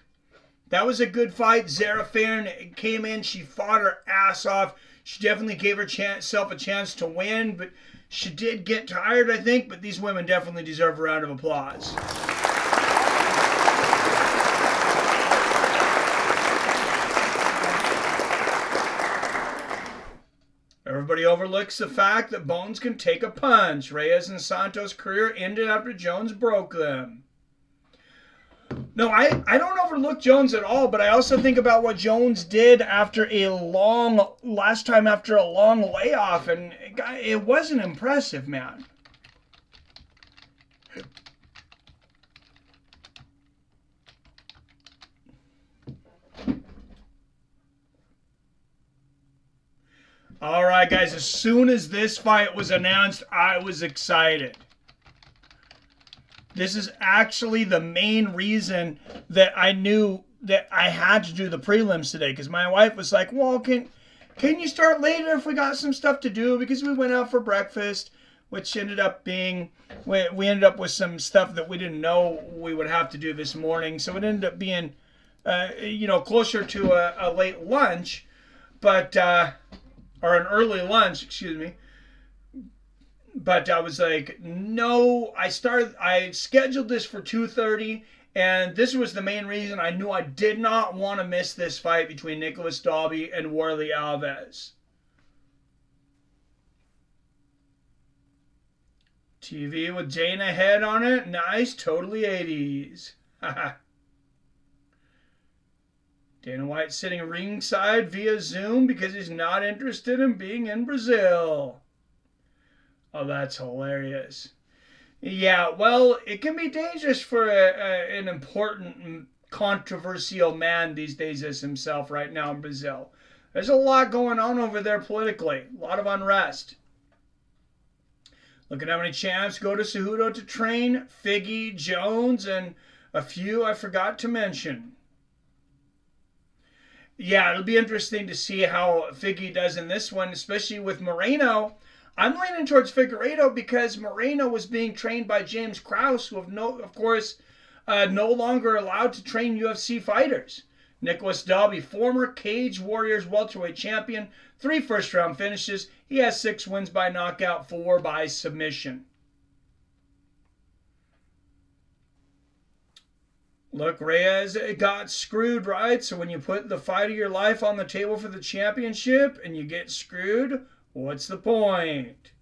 That was a good fight. Zarafin came in. She fought her ass off. She definitely gave herself a chance to win, but she did get tired, I think. But these women definitely deserve a round of applause. Everybody overlooks the fact that Bones can take a punch. Reyes and Santos' career ended after Jones broke them. No, I don't overlook Jones at all, but I also think about what Jones did after last time after a long layoff, and it wasn't impressive, man. All right, guys, as soon as this fight was announced, I was excited. This is actually the main reason that I knew that I had to do the prelims today, because my wife was like, well, can you start later if we got some stuff to do? Because we went out for breakfast, which ended up being, we ended up with some stuff that we didn't know we would have to do this morning. So it ended up being, closer to a late lunch, but, or an early lunch, excuse me. But I was like, no, I scheduled this for 2:30, and this was the main reason I knew I did not want to miss this fight between Nicolas Dalby and Warlley Alves. TV with Dana Head on it. Nice, totally 80s. Dana White sitting ringside via Zoom because he's not interested in being in Brazil. Oh, that's hilarious. Yeah, well, it can be dangerous for an important, controversial man these days as himself right now in Brazil. There's a lot going on over there politically. A lot of unrest. Look at how many champs go to Cejudo to train. Figgy, Jones, and a few I forgot to mention. Yeah, it'll be interesting to see how Figgy does in this one, especially with Moreno. I'm leaning towards Figeiredo because Moreno was being trained by James Krause, who of course no longer allowed to train UFC fighters. Nicolas Dalby, former Cage Warriors welterweight champion, 3 first-round finishes. He has 6 wins by knockout, 4 by submission. Look, Reyes got screwed, right? So when you put the fight of your life on the table for the championship and you get screwed, what's the point?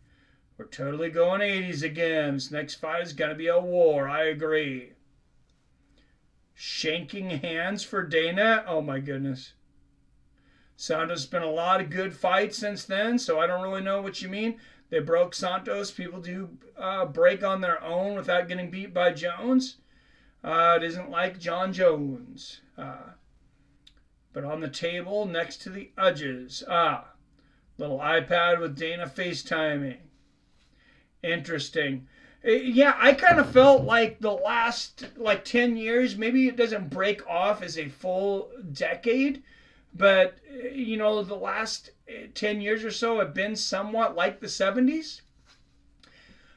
We're totally going 80s again. This next fight is going to be a war. I agree. Shanking hands for Dana. Oh, my goodness. Santos been a lot of good fights since then, so I don't really know what you mean. They broke Santos. People do break on their own without getting beat by Jones. It isn't like John Jones. But on the table next to the edges. Little iPad with Dana FaceTiming. Interesting. Yeah, I kind of felt like the last 10 years, maybe it doesn't break off as a full decade. But, the last 10 years or so have been somewhat like the 70s.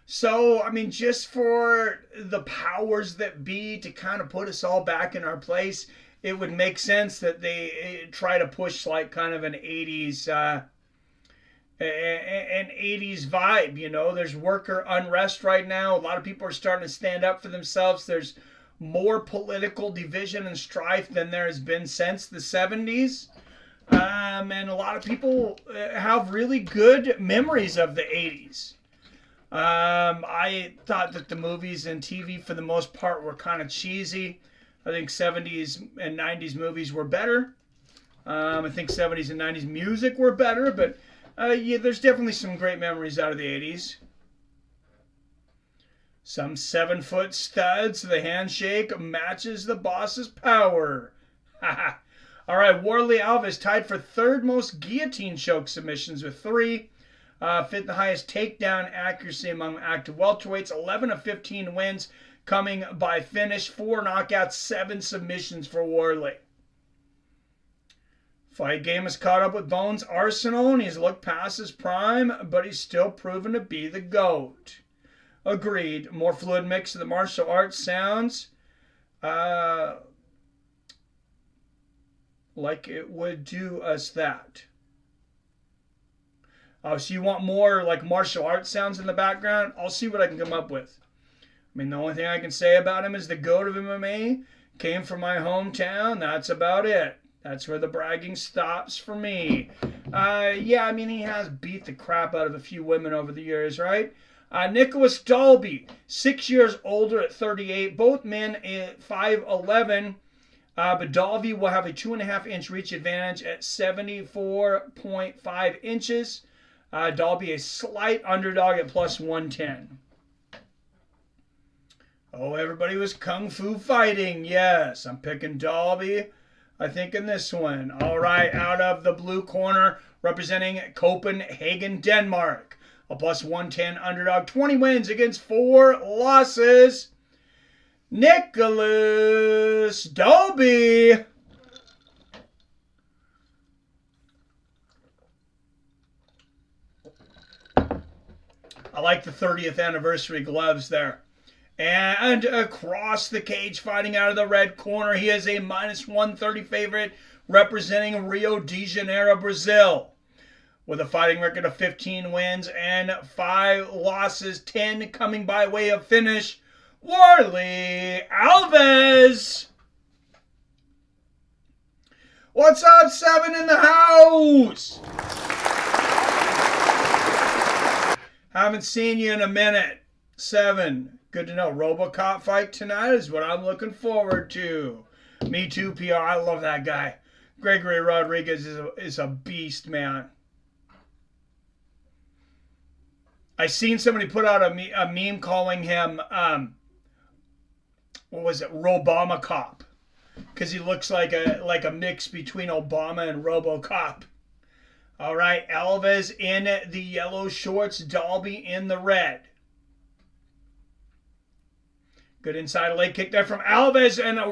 So, I mean, just for the powers that be to kind of put us all back in our place, it would make sense that they try to push like kind of an 80s vibe. There's worker unrest right now. A lot of people are starting to stand up for themselves. There's more political division and strife than there has been since the 70s. And a lot of people have really good memories of the 80s. I thought that the movies and TV for the most part were kind of cheesy. I think 70s and 90s movies were better. I think 70s and 90s music were better, but yeah, there's definitely some great memories out of the 80s. Some 7-foot studs. The handshake matches the boss's power. All right, Warley Alves tied for third most guillotine choke submissions with 3. Fifth the highest takedown accuracy among active welterweights. 11 of 15 wins coming by finish. 4 knockouts, 7 submissions for Warley. Fight game has caught up with Bones' arsenal, and he's looked past his prime, but he's still proven to be the GOAT. Agreed. More fluid mix of the martial arts sounds like it would do us that. Oh, so you want more like martial arts sounds in the background? I'll see what I can come up with. I mean, the only thing I can say about him is the GOAT of MMA came from my hometown. That's about it. That's where the bragging stops for me. Yeah, I mean, he has beat the crap out of a few women over the years, right? Nicholas Dalby, 6 years older at 38. Both men at 5'11". But Dalby will have a 2.5-inch reach advantage at 74.5 inches. Dalby a slight underdog at plus 110. Oh, everybody was kung fu fighting. Yes, I'm picking Dalby. I think in this one. All right, out of the blue corner, representing Copenhagen, Denmark. A plus 110 underdog. 20 wins against 4 losses. Nicholas Dalby. I like the 30th anniversary gloves there. And across the cage, fighting out of the red corner, he is a minus 130 favorite representing Rio de Janeiro, Brazil. With a fighting record of 15 wins and 5 losses, 10 coming by way of finish, Warley Alves. What's up, 7 in the house? Haven't seen you in a minute. 7. Good to know. RoboCop fight tonight is what I'm looking forward to. Me too, PR. I love that guy. Gregory Rodrigues is a beast, man. I seen somebody put out a meme calling him, what was it, Robama Cop. Because he looks like a mix between Obama and RoboCop. All right, Alves in the yellow shorts, Dalby in the red. Good inside leg kick there from Alves and a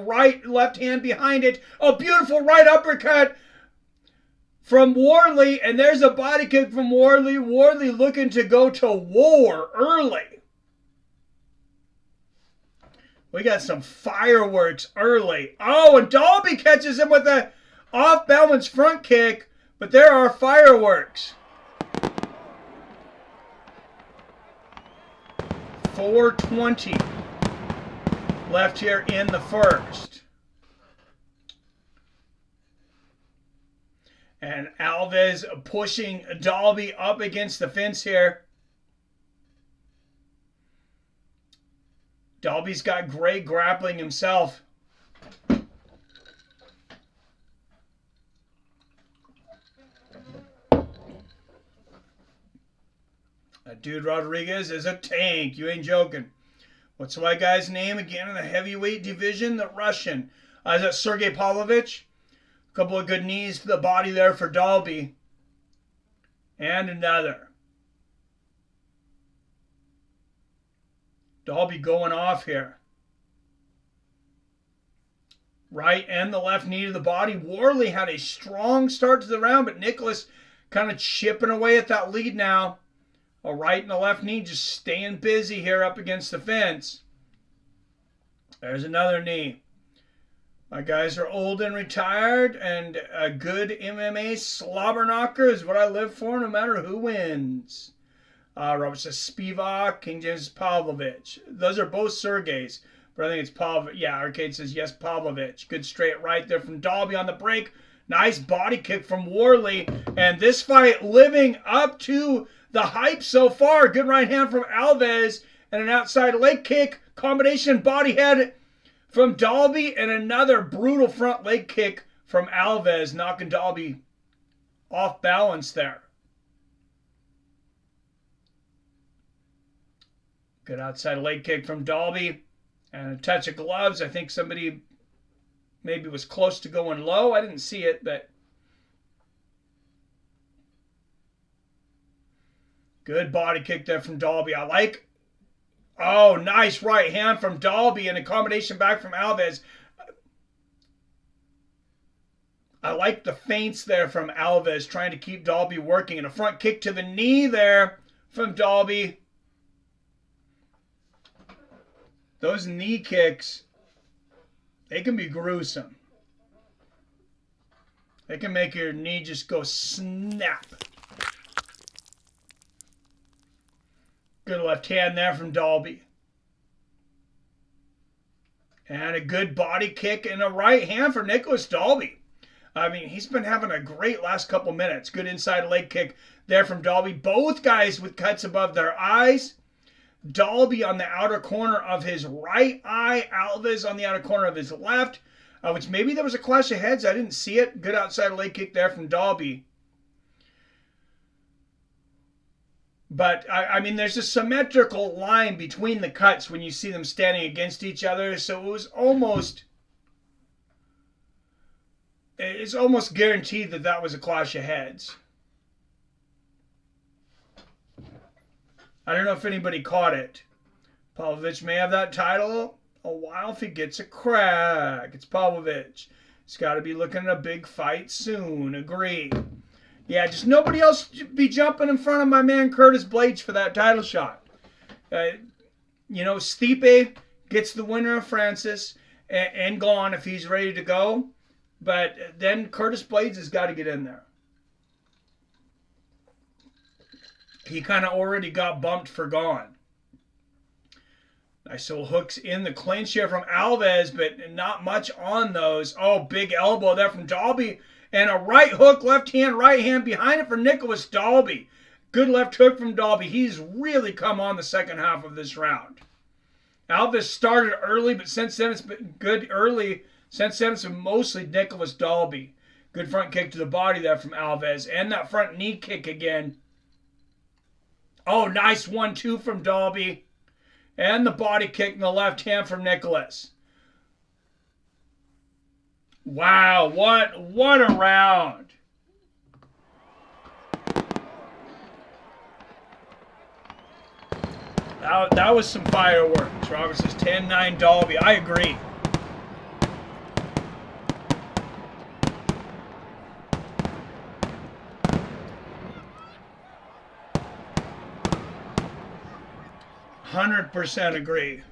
left hand behind it. A beautiful right uppercut from Warley, and there's a body kick from Warley. Warley looking to go to war early. We got some fireworks early. Oh, and Dalby catches him with a off-balance front kick, but there are fireworks. 4:20 left here in the first. And Alves pushing Dalby up against the fence here. Dalby's got great grappling himself. That dude Rodrigues is a tank. You ain't joking. What's the white guy's name again in the heavyweight division? The Russian. Is that Sergey Pavlovich? A couple of good knees to the body there for Dalby. And another. Dalby going off here. Right and the left knee to the body. Worley had a strong start to the round, but Nicholas kind of chipping away at that lead now. A right and a left knee just staying busy here up against the fence. There's another knee. My guys are old and retired, and a good MMA slobber knocker is what I live for no matter who wins. Robert says Spivak, King James Pavlovich. Those are both Sergeys. But I think it's Pavlovich. Yeah, Arcade says yes, Pavlovich. Good straight right there from Dalby on the break. Nice body kick from Worley. And this fight living up to the hype so far. Good right hand from Alves. And an outside leg kick. Combination body head from Dalby. And another brutal front leg kick from Alves. Knocking Dalby off balance there. Good outside leg kick from Dalby. And a touch of gloves. I think somebody maybe was close to going low. I didn't see it, but good body kick there from Dalby. I like. Oh, nice right hand from Dalby and a combination back from Alves. I like the feints there from Alves trying to keep Dalby working. And a front kick to the knee there from Dalby. Those knee kicks, they can be gruesome. They can make your knee just go snap. Good left hand there from Dalby. And a good body kick and a right hand for Nicholas Dalby. I mean, he's been having a great last couple minutes. Good inside leg kick there from Dalby. Both guys with cuts above their eyes. Dalby on the outer corner of his right eye. Alves on the outer corner of his left. Which maybe there was a clash of heads. I didn't see it. Good outside leg kick there from Dalby. But, I mean, there's a symmetrical line between the cuts when you see them standing against each other. So it was almost... It's almost guaranteed that that was a clash of heads. I don't know if anybody caught it. Pavlovich may have that title a while if he gets a crack. It's Pavlovich. He's got to be looking at a big fight soon. Agree. Yeah, just nobody else be jumping in front of my man Curtis Blades for that title shot. You know, Stipe gets the winner of Francis and gone if he's ready to go. But then Curtis Blades has got to get in there. He kind of already got bumped for gone. Nice little hooks in the clinch here from Alves, but not much on those. Oh, big elbow there from Dalby. And a right hook, left hand behind it for Nicholas Dalby. Good left hook from Dalby. He's really come on the second half of this round. Alves started early, but since then it's been good early. Since then it's been mostly Nicholas Dalby. Good front kick to the body there from Alves. And that front knee kick again. Oh, nice 1-2 from Dalby. And the body kick in the left hand from Nicholas. Wow, what a round. That was some fireworks. Robert says 10-9 Dalby. I agree. %, agree.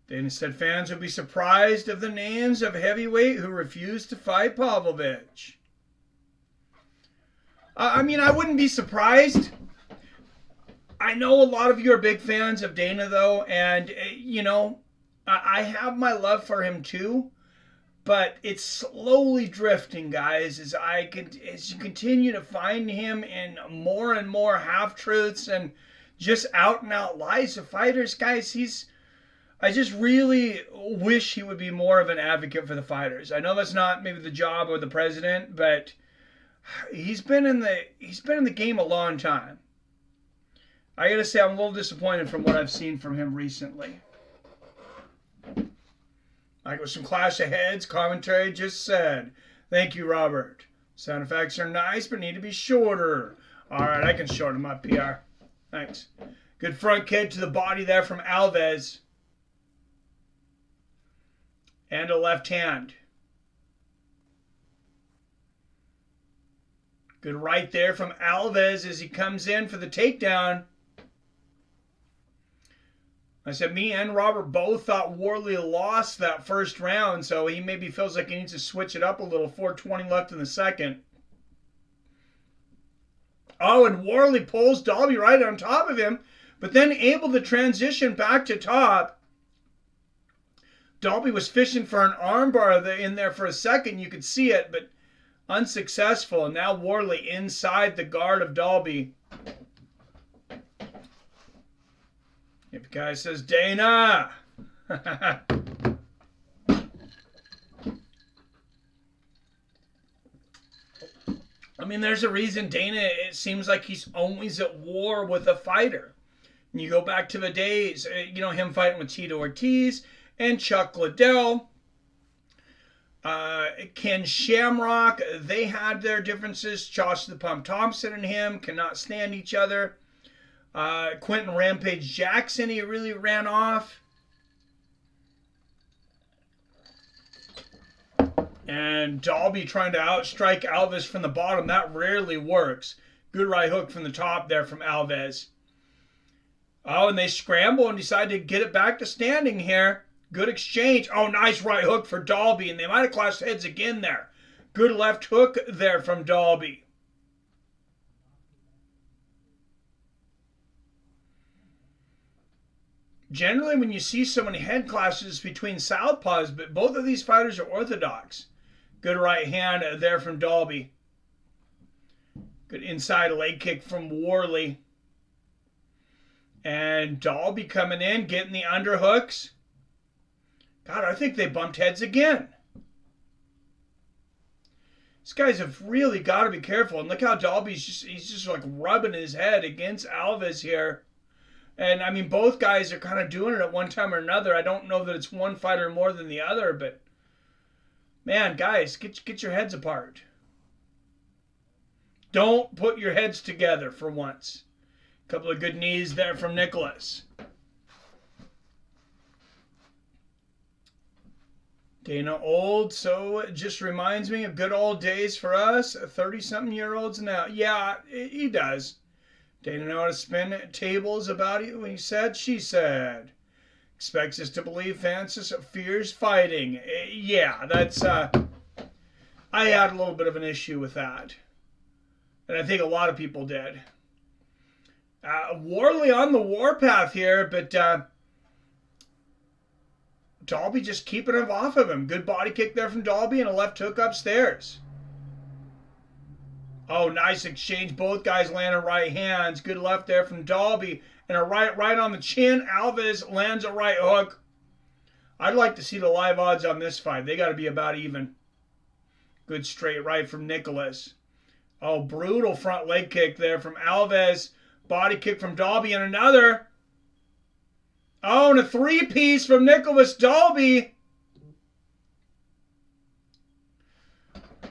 Dana said fans would be surprised of the names of heavyweight who refused to fight Pavlovich. I mean, I wouldn't be surprised. I know a lot of you are big fans of Dana, though, and, you know, I have my love for him, too. But it's slowly drifting, guys, as you continue to find him in more and more half-truths and just out-and-out lies of fighters. Guys, I just really wish he would be more of an advocate for the fighters. I know that's not maybe the job of the president, but he's been in the game a long time. I gotta say, I'm a little disappointed from what I've seen from him recently. Like with some clash of heads, commentary just said. Thank you, Robert. Sound effects are nice, but need to be shorter. All right, I can shorten them up, PR. Thanks. Good front kick to the body there from Lazzez. And a left hand. Good right there from Lazzez as he comes in for the takedown. I said me and Robert both thought Worley lost that first round, so he maybe feels like he needs to switch it up a little. 4:20 left in the second. Oh, and Worley pulls Dalby right on top of him, but then able to transition back to top. Dalby was fishing for an armbar in there for a second. You could see it, but unsuccessful. And now Worley inside the guard of Dalby. If the guy says, Dana. I mean, there's a reason Dana, it seems like he's always at war with a fighter. And you go back to the days, you know, him fighting with Tito Ortiz and Chuck Liddell. Ken Shamrock, they had their differences. Josh the Pump Thompson and him cannot stand each other. Quentin Rampage Jackson, he really ran off. And Dalby trying to outstrike Alves from the bottom. That rarely works. Good right hook from the top there from Alves. Oh, and they scramble and decide to get it back to standing here. Good exchange. Oh, nice right hook for Dalby. And they might have clashed heads again there. Good left hook there from Dalby. Generally, when you see so many head clashes between southpaws, but both of these fighters are orthodox. Good right hand there from Dalby. Good inside leg kick from Worley. And Dalby coming in, getting the underhooks. God, I think they bumped heads again. These guys have really got to be careful. And look how Dalby's he's just like rubbing his head against Alves here. And I mean, both guys are kind of doing it at one time or another. I don't know that it's one fighter more than the other, but man, guys, get your heads apart. Don't put your heads together for once. A couple of good knees there from Nicholas. Dana old, so it just reminds me of good old days for us, 30-something-year-olds now. Yeah, he does. Dana know how to spin tables about it when he said, she said. Expects us to believe Francis fears fighting. Yeah, that's, I had a little bit of an issue with that. And I think a lot of people did. Worley on the warpath here, but Dalby just keeping him off of him. Good body kick there from Dalby and a left hook upstairs. Oh, nice exchange. Both guys landing right hands. Good left there from Dalby. And a right on the chin. Alves lands a right hook. I'd like to see the live odds on this fight. They got to be about even. Good straight right from Nicholas. Oh, brutal front leg kick there from Alves. Body kick from Dalby and another. Oh, and a three-piece from Nicholas Dalby.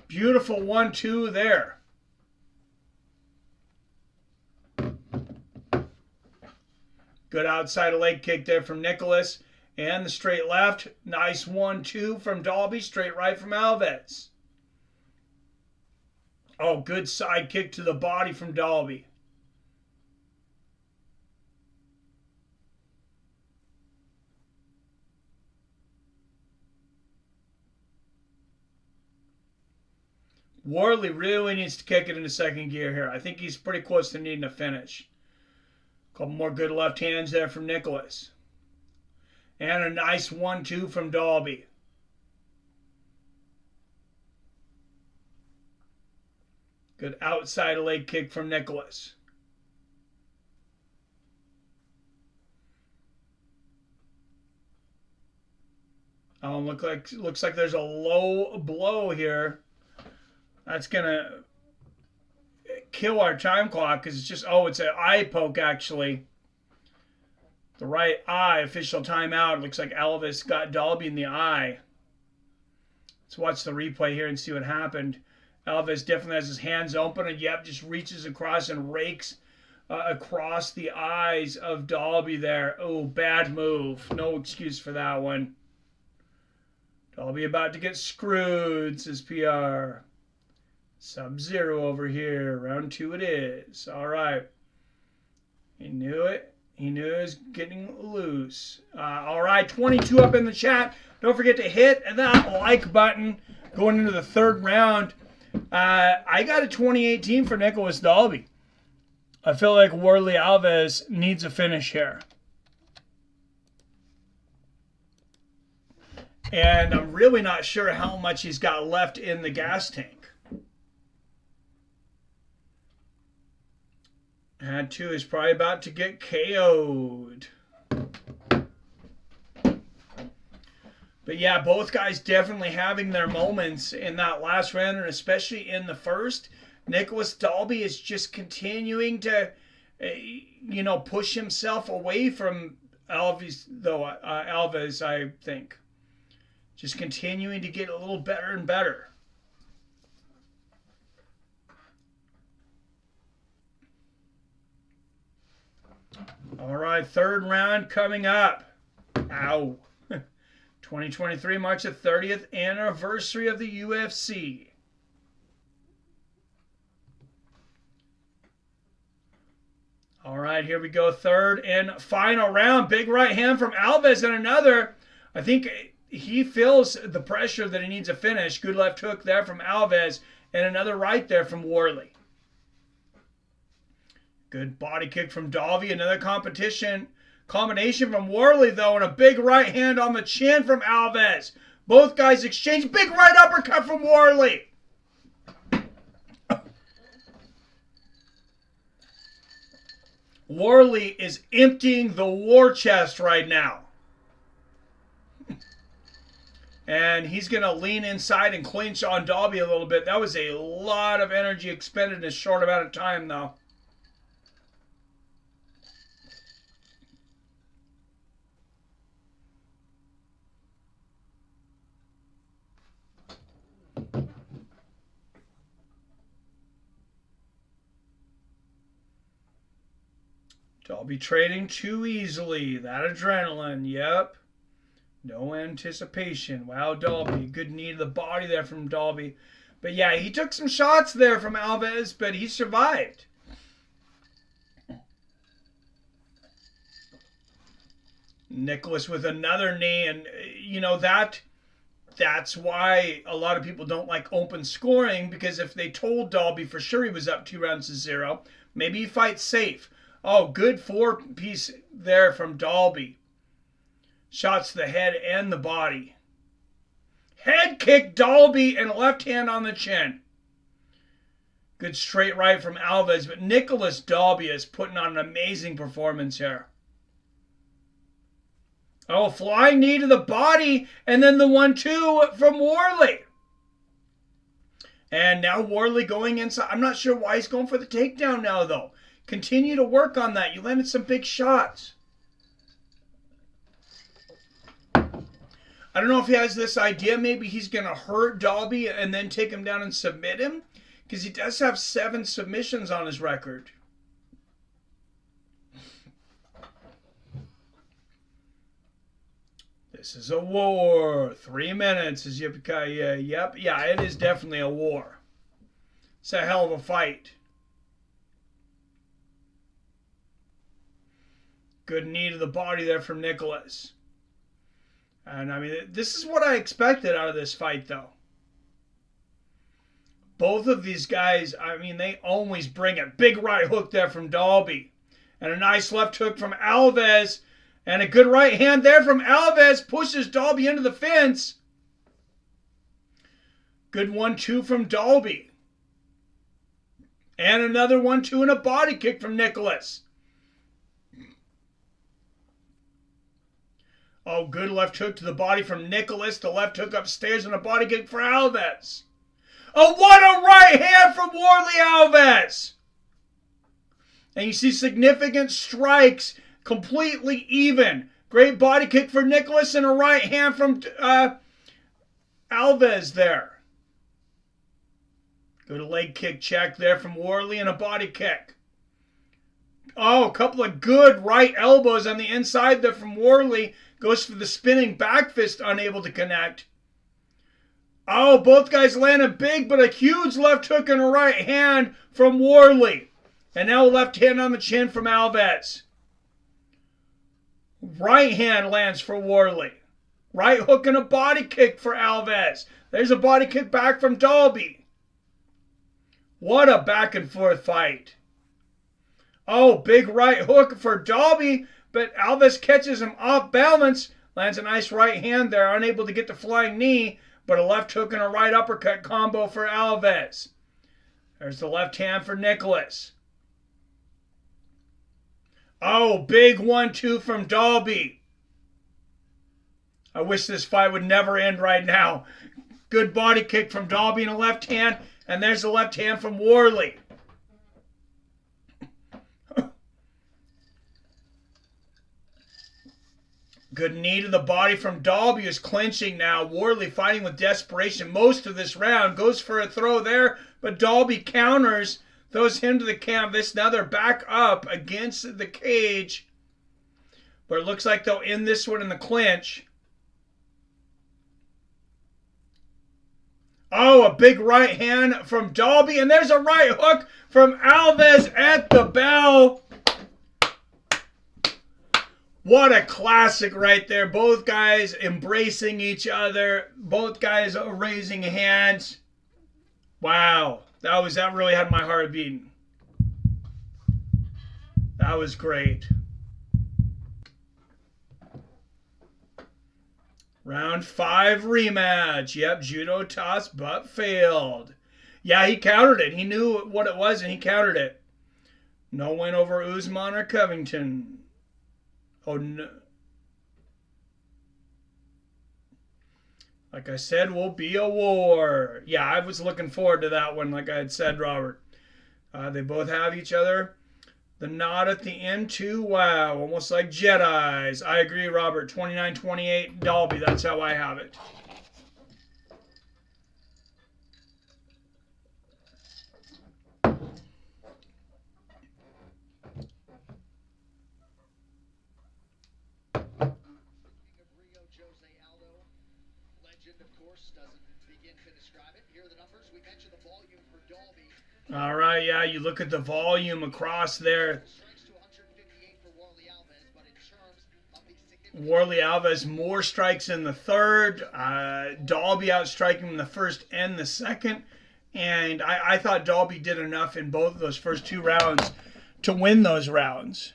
Beautiful 1-2 there. Good outside leg kick there from Nicholas. And the straight left. Nice 1-2 from Dalby. Straight right from Alves. Oh, good side kick to the body from Dalby. Worley really needs to kick it into second gear here. I think he's pretty close to needing a finish. Couple more good left hands there from Nicholas. And a nice 1-2 from Dalby. Good outside leg kick from Nicholas. Oh, looks like there's a low blow here. That's going to kill our time clock because it's just, oh, it's an eye poke actually. The right eye, official timeout. Looks like Alves got Dalby in the eye. Let's watch the replay here and see what happened. Alves definitely has his hands open and, yep, just reaches across and rakes across the eyes of Dalby there. Oh, bad move. No excuse for that one. Dalby about to get screwed, says PR. Sub-0 over here. Round 2 it is. All right. He knew it. He knew it was getting loose. All right, 22 up in the chat. Don't forget to hit that like button going into the third round. I got a 2018 for Nicholas Dalby. I feel like Warley Alves needs a finish here. And I'm really not sure how much he's got left in the gas tank. And 2 is probably about to get KO'd. But yeah, both guys definitely having their moments in that last round, and especially in the first. Nicholas Dalby is just continuing to, push himself away from Alves, Alves, I think. Just continuing to get a little better and better. All right, third round coming up. Ow. 2023 marks the 30th anniversary of the UFC. All right, here we go. Third and final round. Big right hand from Alves and another. I think he feels the pressure that he needs a finish. Good left hook there from Alves and another right there from Warley. Good body kick from Dalby. Another combination from Warley, though, and a big right hand on the chin from Alves. Both guys exchange. Big right uppercut from Warley. Warley is emptying the war chest right now. And he's going to lean inside and clinch on Dalby a little bit. That was a lot of energy expended in a short amount of time, though. Dalby trading too easily. That adrenaline, yep. No anticipation. Wow, Dalby. Good knee to the body there from Dalby. But yeah, he took some shots there from Alves, but he survived. Nicholas with another knee, and that's why a lot of people don't like open scoring, because if they told Dalby for sure he was up 2-0, maybe he fights safe. Oh, good 4-piece there from Dalby. Shots to the head and the body. Head kick Dalby and left hand on the chin. Good straight right from Alves, but Nicholas Dalby is putting on an amazing performance here. Oh, flying knee to the body, and then the 1-2 from Warley. And now Warley going inside. I'm not sure why he's going for the takedown now, though. Continue to work on that. You landed some big shots. I don't know if he has this idea. Maybe he's going to hurt Dalby and then take him down and submit him, because he does have 7 submissions on his record. This is a war. 3 minutes is Yippee-ki-yay. Yep. Yeah, it is definitely a war. It's a hell of a fight. Good knee to the body there from Nicholas. And, I mean, this is what I expected out of this fight, though. Both of these guys, I mean, they always bring it. Big right hook there from Dalby. And a nice left hook from Alves. And a good right hand there from Alves. Pushes Dalby into the fence. Good 1-2 from Dalby. And another 1-2 and a body kick from Nicholas. Oh, good left hook to the body from Nicholas. The left hook upstairs and a body kick for Alves. Oh, what a right hand from Warley Alves. And you see significant strikes, completely even. Great body kick for Nicholas and a right hand from Alves there. Good leg kick check there from Warley and a body kick. Oh, a couple of good right elbows on the inside there from Worley. Goes for the spinning back fist, unable to connect. Oh, both guys landed big, but a huge left hook and a right hand from Worley. And now a left hand on the chin from Alves. Right hand lands for Worley. Right hook and a body kick for Alves. There's a body kick back from Dalby. What a back and forth fight. Oh, big right hook for Dalby, but Alves catches him off balance. Lands a nice right hand there, unable to get the flying knee, but a left hook and a right uppercut combo for Alves. There's the left hand for Nicholas. Oh, big 1-2 from Dalby. I wish this fight would never end right now. Good body kick from Dalby in a left hand, and there's the left hand from Worley. Good knee to the body from Dalby, who's clinching now. Worley fighting with desperation most of this round. Goes for a throw there, but Dalby counters. Throws him to the canvas. Now they're back up against the cage. But it looks like they'll end this one in the clinch. Oh, a big right hand from Dalby. And there's a right hook from Alves at the bell. What a classic right there. Both guys embracing each other. Both guys raising hands. Wow. That really had my heart beating. That was great. Round 5 rematch. Yep, judo toss, but failed. Yeah, he countered it. He knew what it was, and he countered it. No win over Usman or Covington. Oh, no. Like I said, will be a war. Yeah, I was looking forward to that one, like I had said, Robert. They both have each other. The nod at the end, too. Wow, almost like Jedis. I agree, Robert. 29-28, Dalby. That's how I have it. All right, yeah, you look at the volume across there. Warlley Alves, more strikes in the third. Dalby outstriking him in the first and the second. And I thought Dalby did enough in both of those first 2 rounds to win those rounds.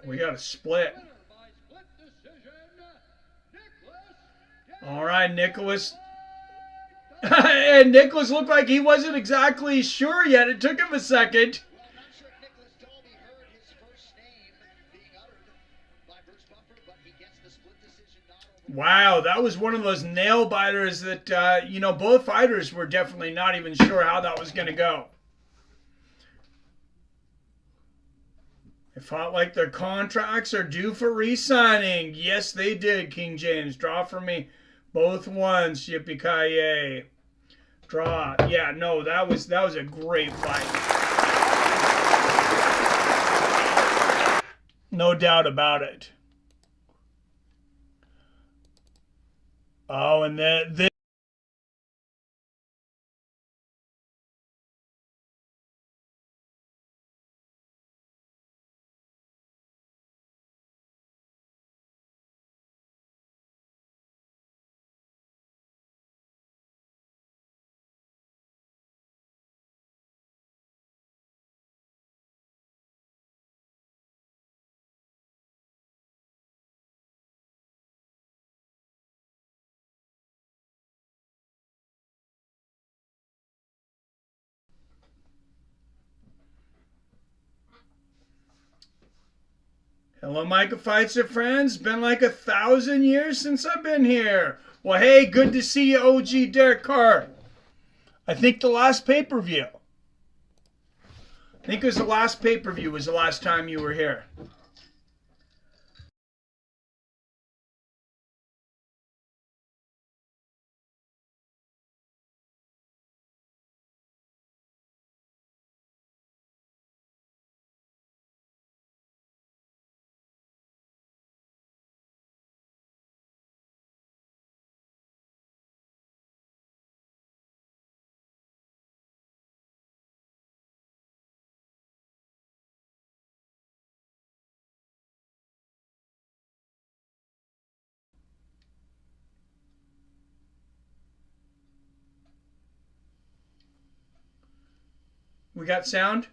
We got a split. All right, Nicholas. And Nicholas looked like he wasn't exactly sure yet. It took him a second. Wow, that was one of those nail biters that, you know, both fighters were definitely not even sure how that was going to go. It felt like their contracts are due for re-signing. Yes, they did, King James. Draw for me. Both ones, Yippee-ki-yay. Draw. Yeah, no, that was a great fight. No doubt about it. Oh, and then hello, Micah Fighter friends. Been like 1,000 years since I've been here. Well, hey, good to see you, OG Derek Carr. I think the last pay-per-view. I think it was the last pay-per-view was the last time you were here. We got sound?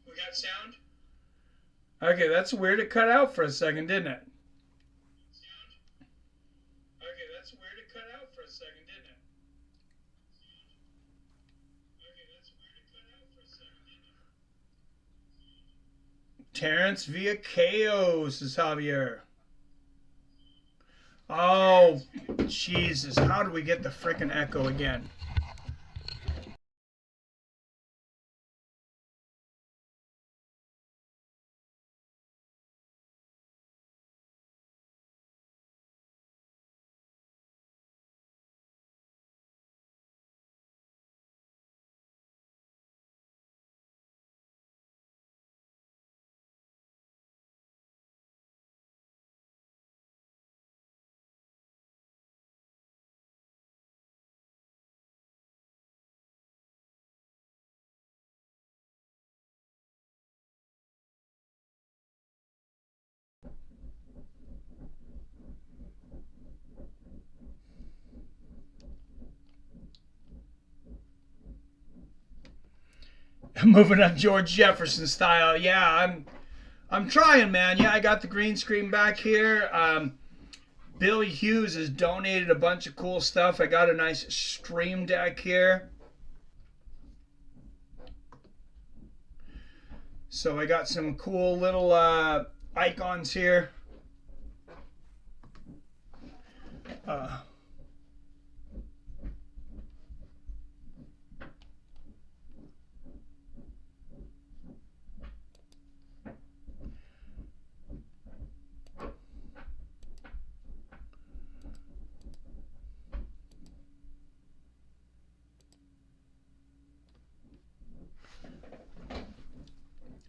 We got sound? Okay, that's weird. It cut out for a second, didn't it? Okay, that's weird. It cut out for a second, didn't it? Okay, that's weird. It cut out for a second, didn't it? Terrence via Chaos is Javier. Oh, Jesus. How do we get the frickin' echo again? Moving up George Jefferson style. Yeah, I'm trying, man. Yeah, I got the green screen back here. Billy Hughes has donated a bunch of cool stuff. I got a nice stream deck here. So I got some cool little icons here.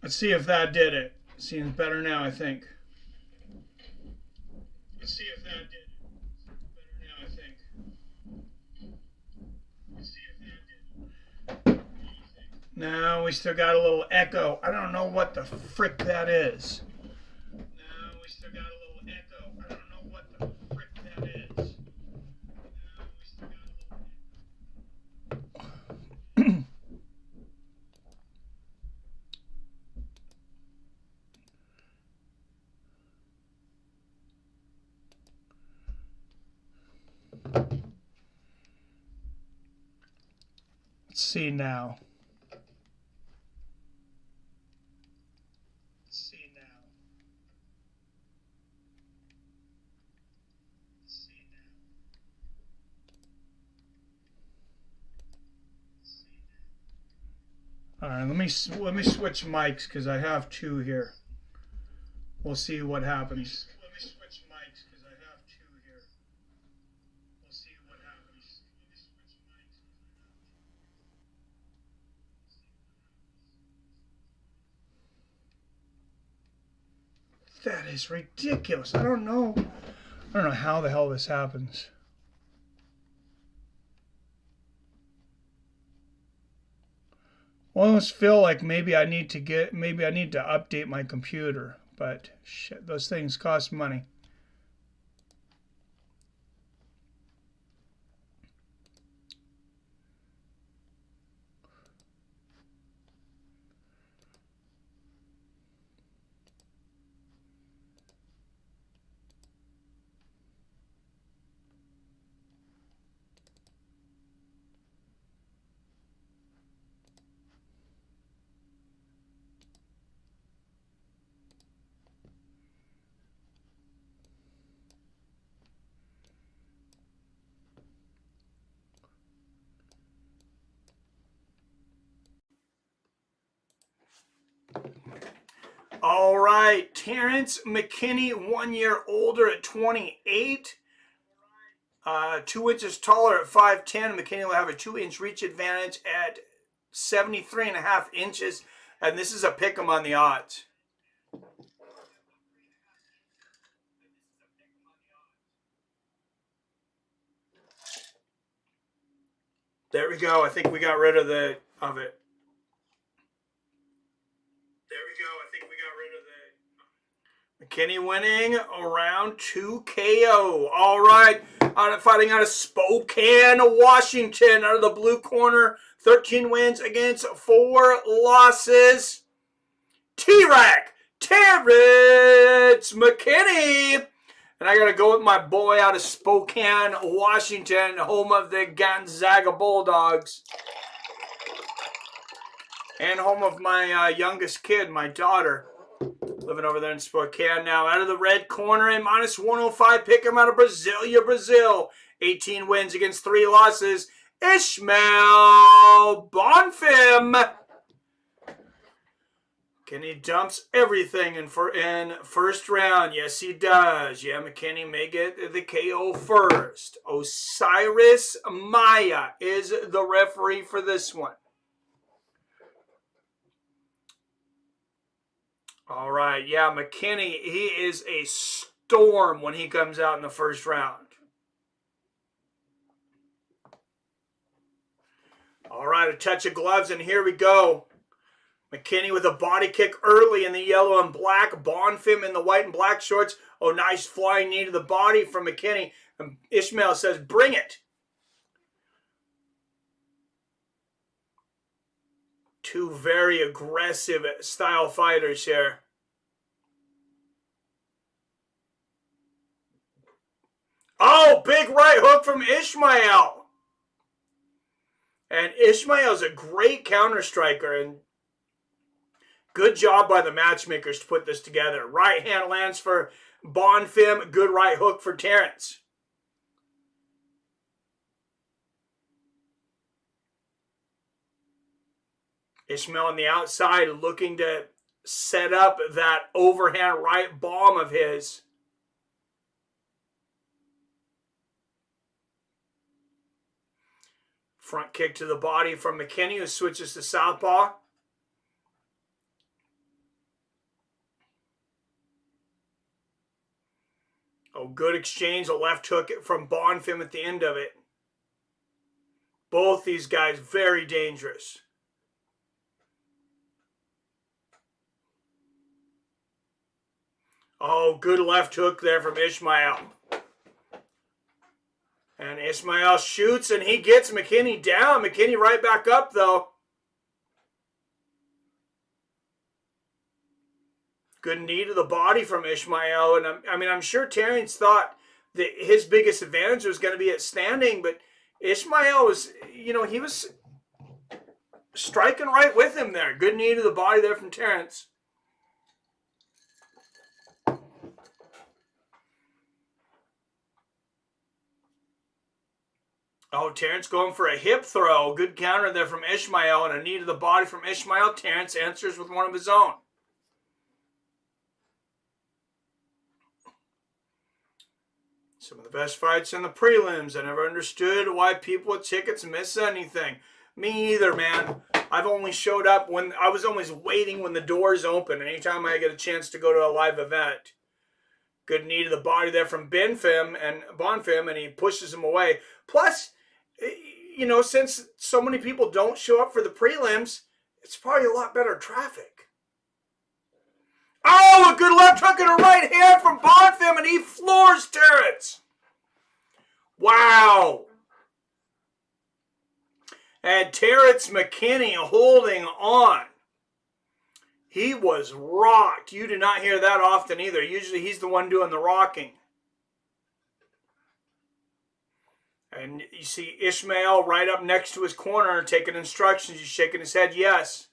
Let's see if that did it. Seems better now, I think. Let's see if that did it. Better now, I think. Let's see if that did it. No, we still got a little echo. I don't know what the frick that is. No, we still got a little echo. I don't know what the frick that is. No, we still got a little echo. Let's see now. Let's see now. Let's see now. Let's see now. All right, let me switch mics because I have two here. We'll see what happens. Let me switch mics because I have two here. We'll see what happens. Let me switch mics. That is ridiculous. I don't know how the hell this happens. I almost feel like maybe I need to update my computer, but shit, those things cost money. All right, Terrence McKinney, 1 year older at 28. 2 inches taller at 5'10". McKinney will have a 2-inch reach advantage at 73.5 inches. And this is a pick 'em on the odds. There we go. I think we got rid of it. There we go. I think we got rid of it. McKinney winning around 2 KO. All right. Fighting out of Spokane, Washington. Out of the blue corner. 13 wins against 4 losses. T-Rack, Terrence McKinney. And I got to go with my boy out of Spokane, Washington, home of the Gonzaga Bulldogs. And home of my youngest kid, my daughter, living over there in Spokane now. Out of the red corner, a minus 105 pick him out of Brasilia, Brazil. 18 wins against 3 losses. Ishmael Bonfim. McKinney dumps everything in first round. Yes, he does. Yeah, McKinney may get the KO first. Osiris Maya is the referee for this one. All right, yeah, McKinney, he is a storm when he comes out in the first round. All right, a touch of gloves, and here we go. McKinney with a body kick early in the yellow and black. Bonfim in the white and black shorts. Oh, nice flying knee to the body from McKinney. And Ishmael says, bring it. Two very aggressive style fighters here. Oh, big right hook from Ishmael. And Ishmael's a great counter striker, and good job by the matchmakers to put this together. Right hand lands for Bonfim. Good right hook for Terrence. Ishmael on the outside looking to set up that overhand right bomb of his. Front kick to the body from McKinney, who switches to southpaw. Oh, good exchange. A left hook from Bonfim at the end of it. Both these guys very dangerous. Oh, good left hook there from Ishmael. And Ishmael shoots, and he gets McKinney down. McKinney right back up, though. Good knee to the body from Ishmael. And I'm sure Terrence thought that his biggest advantage was going to be at standing, but Ishmael was, he was striking right with him there. Good knee to the body there from Terrence. Oh, Terrence going for a hip throw. Good counter there from Ishmael, and a knee to the body from Ishmael. Terrence answers with one of his own. Some of the best fights in the prelims. I never understood why people with tickets miss anything. Me either, man. I've only showed up when I was always waiting when the doors open. Anytime I get a chance to go to a live event. Good knee to the body there from Bonfim, and he pushes him away. Plus, since so many people don't show up for the prelims, it's probably a lot better traffic. Oh, a good left hook and a right hand from Bonfim, and he floors Terrence. Wow. And Terrence McKinney holding on. He was rocked. You do not hear that often either. Usually he's the one doing the rocking. And you see Ishmael right up next to his corner taking instructions. He's shaking his head yes.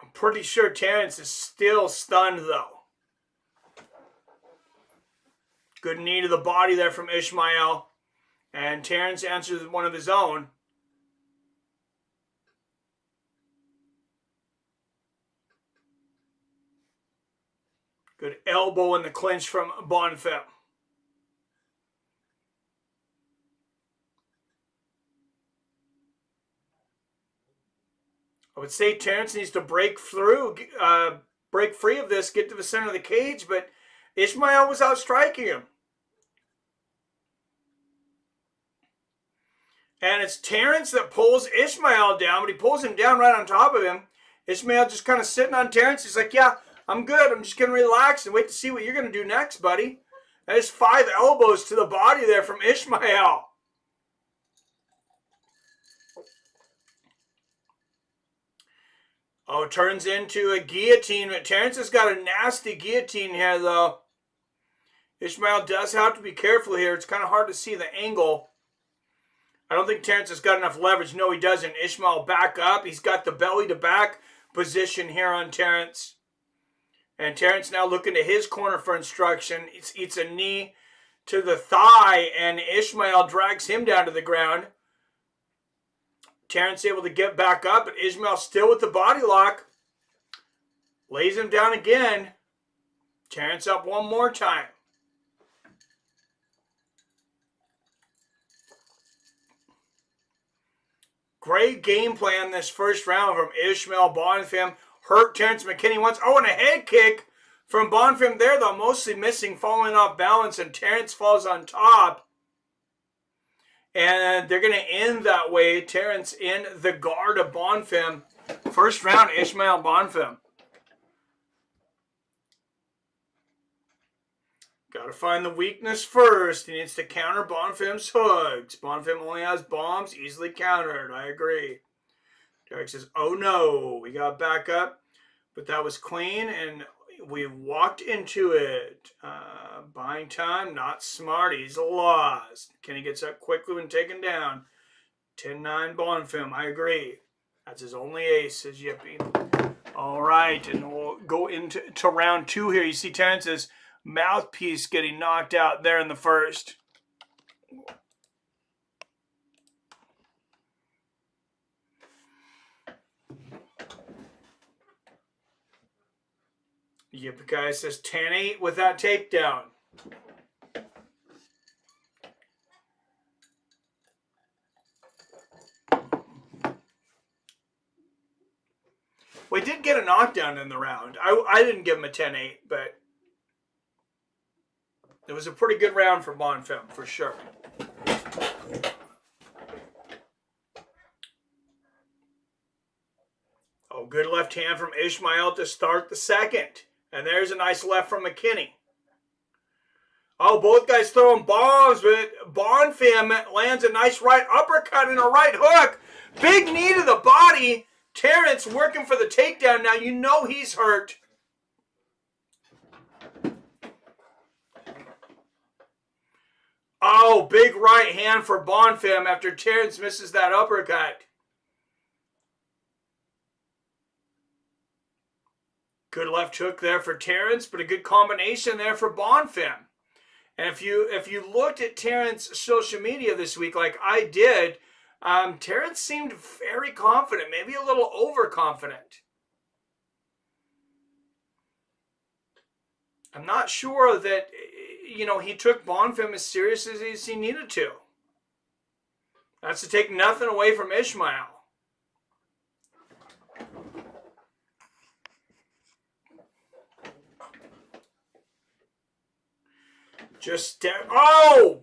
I'm pretty sure Terrence is still stunned though. Good knee to the body there from Ishmael. And Terrence answers with one of his own. Good elbow in the clinch from Bonfim. I would say Terrence needs to break through, break free of this, get to the center of the cage, but Ishmael was outstriking him. And it's Terrence that pulls Ishmael down, but he pulls him down right on top of him. Ishmael just kind of sitting on Terrence. He's like, yeah, I'm good. I'm just going to relax and wait to see what you're going to do next, buddy. There's 5 elbows to the body there from Ishmael. Oh, turns into a guillotine. But Terrence has got a nasty guillotine here, though. Ishmael does have to be careful here. It's kind of hard to see the angle. I don't think Terrence has got enough leverage. No, he doesn't. Ishmael back up. He's got the belly to back position here on Terrence. And Terrence now looking to his corner for instruction. Eats a knee to the thigh, and Ishmael drags him down to the ground. Terrence able to get back up, but Ishmael still with the body lock. Lays him down again. Terrence up one more time. Great game plan this first round from Ishmael Bonfim. Hurt Terrence McKinney once. Oh, and a head kick from Bonfim there, though. Mostly missing, falling off balance, and Terrence falls on top. And they're going to end that way. Terrence in the guard of Bonfim. First round, Ishmael Bonfim. Got to find the weakness first. He needs to counter Bonfim's hooks. Bonfim only has bombs, easily countered. I agree. Derek says, oh no, we got back up. But that was clean, and we walked into it. Buying time, not smart. He's lost. Kenny gets up quickly when taken down. 10-9 Bonfim, I agree. That's his only ace, says Yippee. All right, and we'll go into round 2 here. You see Terrence's mouthpiece getting knocked out there in the first. Yippee guy says 10-8 with that takedown. We did get a knockdown in the round. I didn't give him a 10-8, but it was a pretty good round for Bonfim, for sure. Oh, good left hand from Ishmael to start the second. And there's a nice left from McKinney. Oh, both guys throwing bombs, but Bonfim lands a nice right uppercut and a right hook. Big knee to the body. Terrence working for the takedown. Now you know he's hurt. Oh, big right hand for Bonfim after Terrence misses that uppercut. Good left hook there for Terrence, but a good combination there for Bonfim. And if you looked at Terrence's social media this week like I did, Terrence seemed very confident, maybe a little overconfident. I'm not sure that, he took Bonfim as serious as he needed to. That's to take nothing away from Ishmael.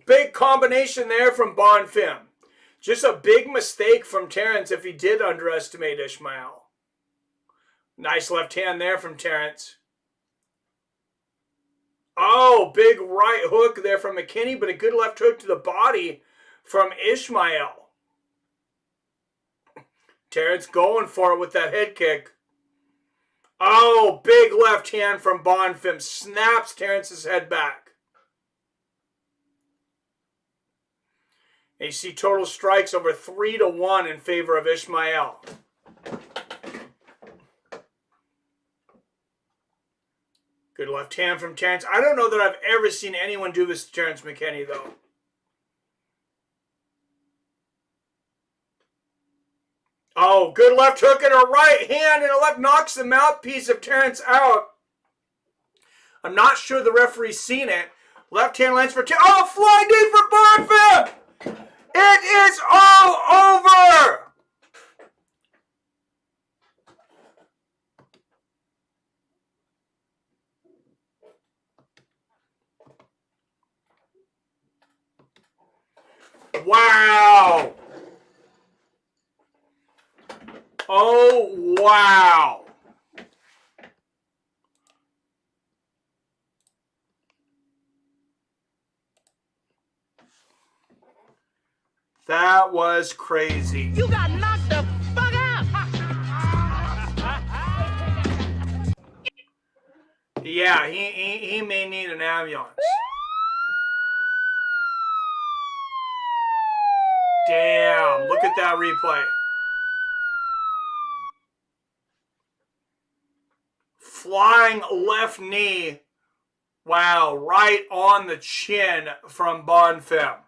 Big combination there from Bonfim. Just a big mistake from Terrence if he did underestimate Ishmael. Nice left hand there from Terrence. Oh, big right hook there from McKinney, but a good left hook to the body from Ishmael. Terrence going for it with that head kick. Oh, big left hand from Bonfim. Snaps Terrence's head back. And you see total strikes over 3-1 in favor of Ishmael. Good left hand from Terrence. I don't know that I've ever seen anyone do this to Terrence McKinney, though. Oh, good left hook and a right hand, and a left knocks the mouthpiece of Terrence out. I'm not sure the referee's seen it. Left hand lands for two. Oh, flying knee for Bonfim! It is all over! Wow! Oh, wow! That was crazy. You got knocked the fuck out! Yeah, he may need an ambulance. Damn, look at that replay. Flying left knee. Wow, right on the chin from Bonfim.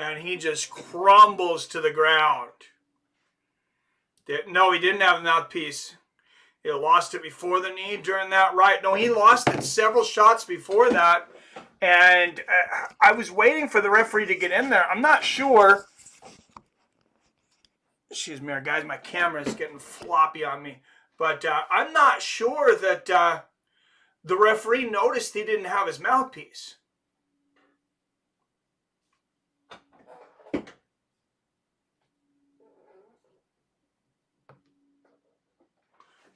And he just crumbles to the ground. No, he didn't have a mouthpiece. He lost it before the knee during that right. No, he lost it several shots before that. And I was waiting for the referee to get in there. I'm not sure. Excuse me, guys, my camera is getting floppy on me. But I'm not sure that the referee noticed he didn't have his mouthpiece.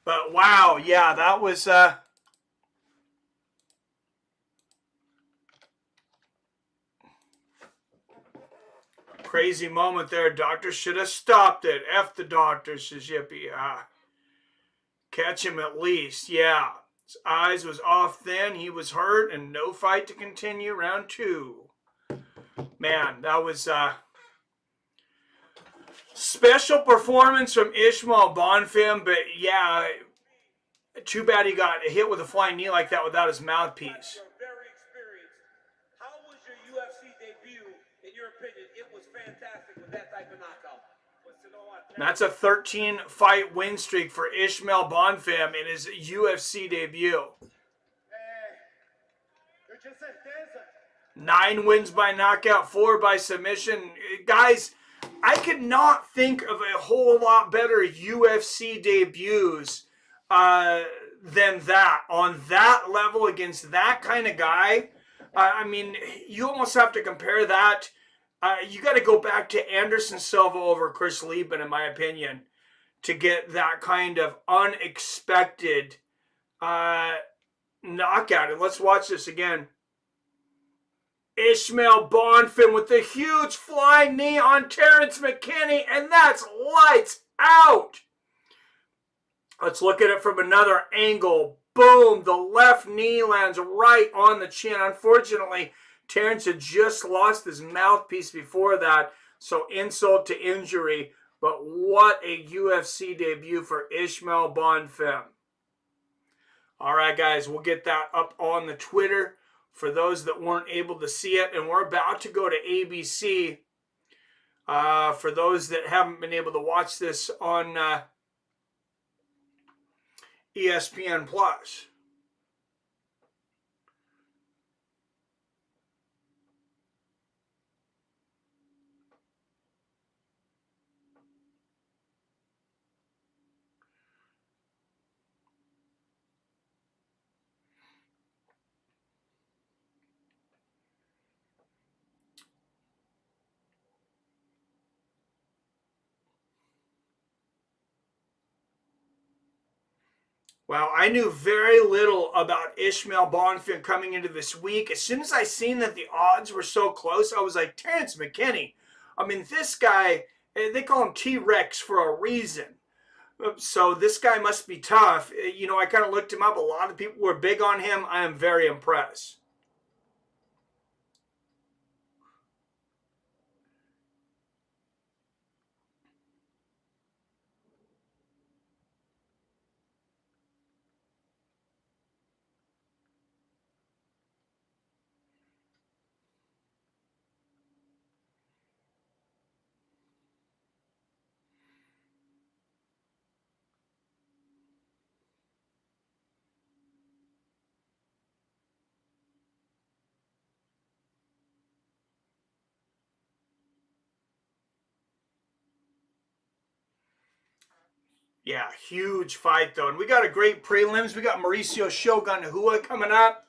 But wow, yeah, that was crazy moment there. Doctor should have stopped it. F the doctor, says Yippee. Catch him at least, yeah. His eyes was off then. He was hurt and no fight to continue. Round 2. Man, that was special performance from Ismail Bonfim, but yeah, too bad he got hit with a flying knee like that without his mouthpiece. You're very experienced. How was your UFC debut? In your opinion, it was fantastic with that type of knockout. That's a 13-fight win streak for Ismail Bonfim in his UFC debut. 9 wins by knockout, 4 by submission. Guys, I could not think of a whole lot better UFC debuts than that. On that level against that kind of guy, I mean, you almost have to compare that. You got to go back to Anderson Silva over Chris Lieben, in my opinion, to get that kind of unexpected knockout. And let's watch this again. Ismail Bonfim with the huge flying knee on Terrence McKinney, and that's lights out. Let's look at it from another angle. Boom, the left knee lands right on the chin. Unfortunately, Terrence had just lost his mouthpiece before that, so insult to injury. But what a UFC debut for Ismail Bonfim. All right, guys, we'll get that up on the Twitter for those that weren't able to see it. And we're about to go to ABC. For those that haven't been able to watch this on ESPN+. Well, I knew very little about Ismail Bonfim coming into this week. As soon as I seen that the odds were so close, I was like, Terrence McKinney. I mean, this guy, they call him T-Rex for a reason. So this guy must be tough. You know, I kind of looked him up. A lot of people were big on him. I am very impressed. Yeah, huge fight, though. And we got a great prelims. We got Mauricio Shogun Ihor coming up.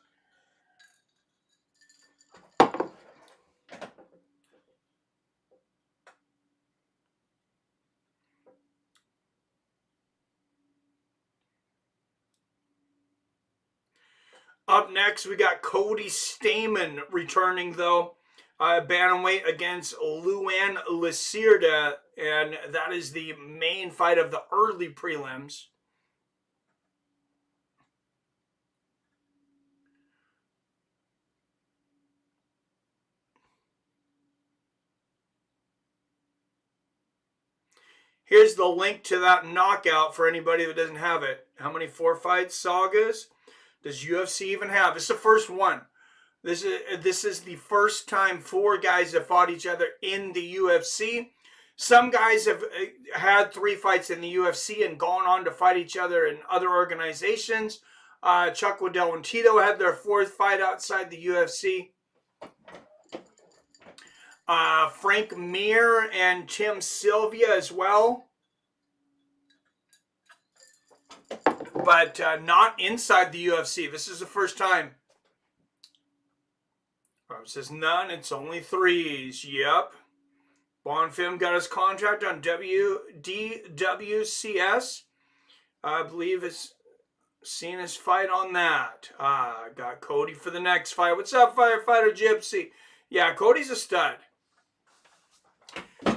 Up next, we got Cody Stamann returning, though. Bantamweight against Luan Lacerda. And that is the main fight of the early prelims. Here's the link to that knockout for anybody that doesn't have it. How many 4-fight sagas does UFC even have? It's the first one. This is the first time 4 guys have fought each other in the UFC. Some guys have had 3 fights in the UFC and gone on to fight each other in other organizations. Chuck Liddell and Tito had their 4th fight outside the UFC. Frank Mir and Tim Sylvia as well. But not inside the UFC. This is the first time. It says none. It's only 3s. Yep. Bonfim got his contract on DWCS. I believe it's seen his fight on that. Got Cody for the next fight. What's up, Firefighter Gypsy? Yeah, Cody's a stud.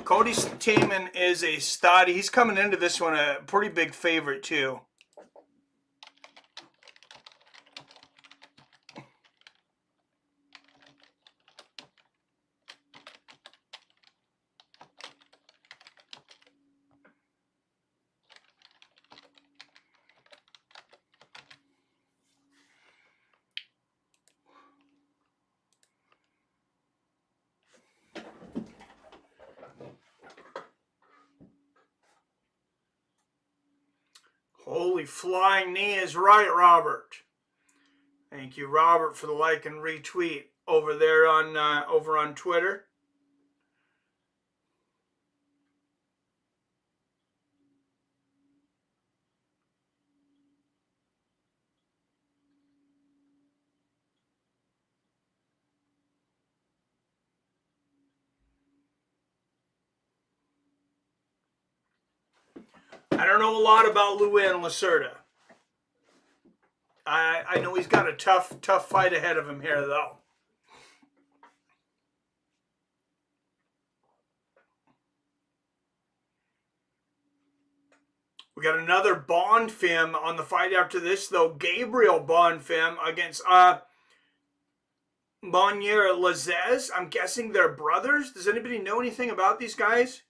Cody Stamann is a stud. He's coming into this one a pretty big favorite, too. Holy flying knee is right, Robert. Thank you, Robert, for the like and retweet over there on Twitter. I don't know a lot about Luan Lacerda. I know he's got a tough fight ahead of him here, though. We got another Bonfim on the fight after this, though. Gabriel Bonfim against Mounir Lazzez. I'm guessing they're brothers. Does anybody know anything about these guys?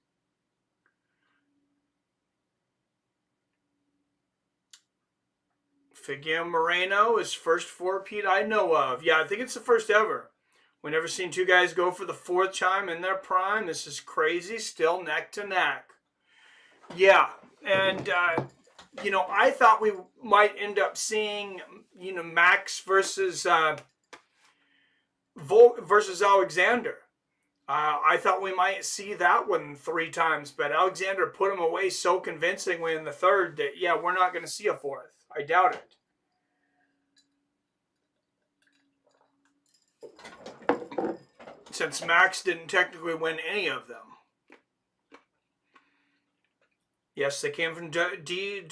Figueiredo Moreno is first 4-peat I know of. Yeah, I think it's the first ever. We never seen 2 guys go for the 4th time in their prime. This is crazy. Still neck to neck. Yeah, and I thought we might end up seeing Max versus versus Alexander. I thought we might see that one 3 times, but Alexander put him away so convincingly in the 3rd that, yeah, we're not going to see a 4th. I doubt it. Since Max didn't technically win any of them. Yes, they came from DWCS.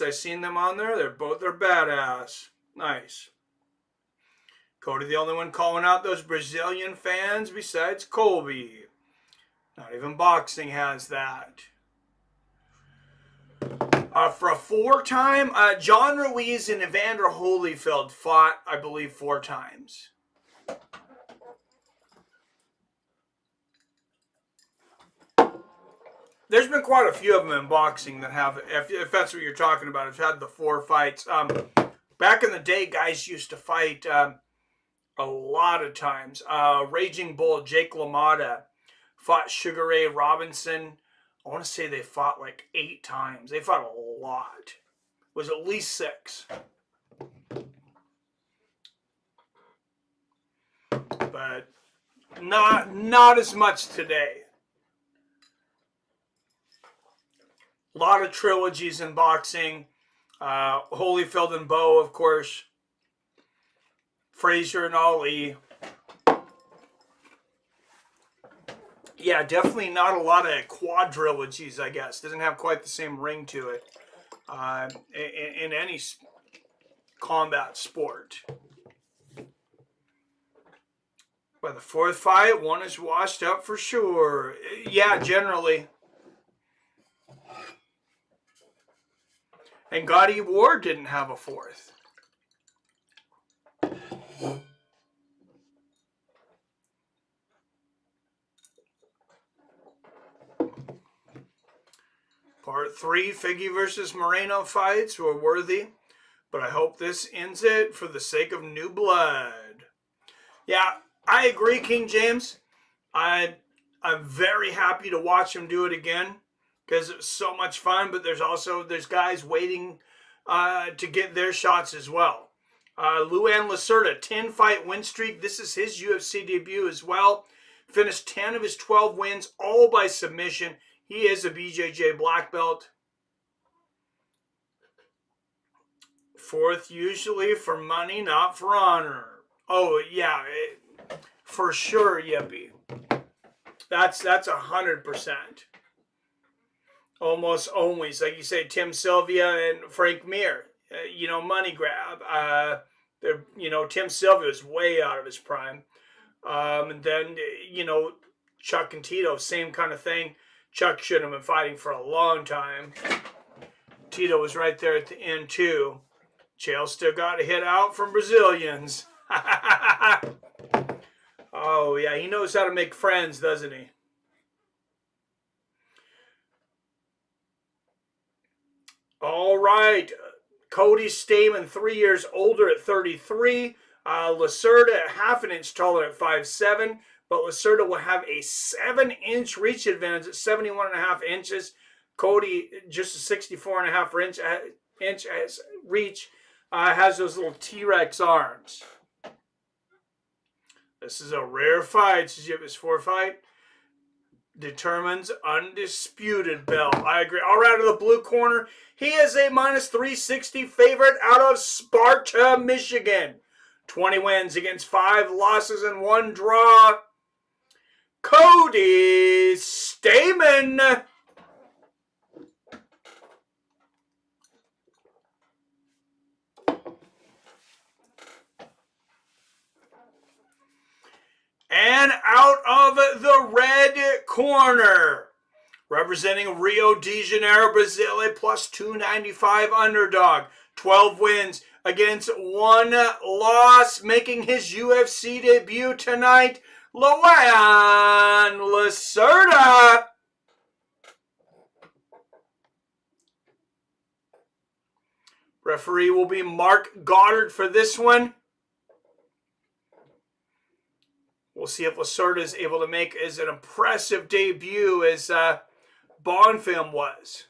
I've seen them on there. They're badass. Nice. Cody, the only one calling out those Brazilian fans besides Colby. Not even boxing has that. For a 4-time, John Ruiz and Evander Holyfield fought, I believe, 4 times. There's been quite a few of them in boxing that have, if that's what you're talking about, have had the 4 fights. Back in the day, guys used to fight a lot of times. Raging Bull, Jake LaMotta, fought Sugar Ray Robinson. I want to say they fought like 8 times. They fought a lot. It was at least 6. But not as much today. A lot of trilogies in boxing. Holyfield and Bowe, of course. Frazier and Ali. Yeah, definitely not a lot of quadrilogies, I guess. Doesn't have quite the same ring to it in any combat sport. By the fourth fight, one is washed up for sure. Yeah, generally. And Ihor didn't have a fourth. Part 3, Figgy versus Moreno fights were worthy, but I hope this ends it for the sake of new blood. Yeah, I agree, King James. I'm very happy to watch him do it again because it was so much fun, but there's guys waiting to get their shots as well. Luan Lacerda, 10-fight win streak. This is his UFC debut as well. Finished 10 of his 12 wins, all by submission. He is a BJJ black belt. Fourth usually for money, not for honor. Oh, yeah, for sure, Yippee. That's 100%. Almost always, like you say, Tim Sylvia and Frank Mir. Money grab. Tim Sylvia is way out of his prime. And then, Chuck and Tito, same kind of thing. Chuck should have been fighting for a long time. Tito was right there at the end, too. Chael still got a hit out from Brazilians. Oh, yeah, he knows how to make friends, doesn't he? All right. Cody Stamen, 3 years older at 33. Lacerda, half an inch taller at 5'7". But Lacerda will have a 7-inch reach advantage at 71.5 inches. Cody, just a 64.5 inch reach, has those little T-Rex arms. This is a rare fight. His 4th fight determines undisputed belt. I agree. All right, out of the blue corner, he is a -360 favorite out of Sparta, Michigan. 20 wins against 5 losses and 1 draw. Cody Stamen. And out of the red corner, representing Rio de Janeiro, Brazil, a +295 underdog. 12 wins against 1 loss, making his UFC debut tonight, Luan Lacerda. Referee will be Mark Goddard for this one. We'll see if Lacerda is able to make as an impressive debut as Bonfim was.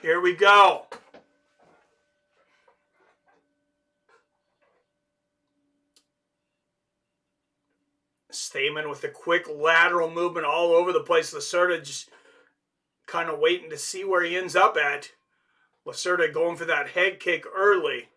Here we go. Stamen with a quick lateral movement all over the place. Lacerda just kind of waiting to see where he ends up at. Lacerda going for that head kick early.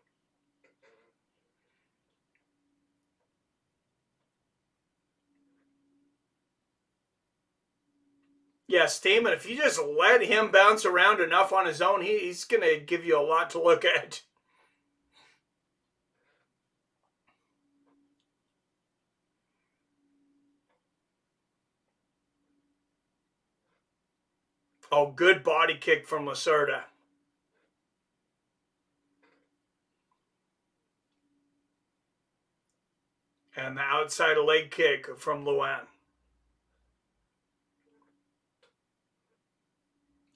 Yeah, Stamen, if you just let him bounce around enough on his own, he's going to give you a lot to look at. Oh, good body kick from Lacerda. And the outside leg kick from Luan.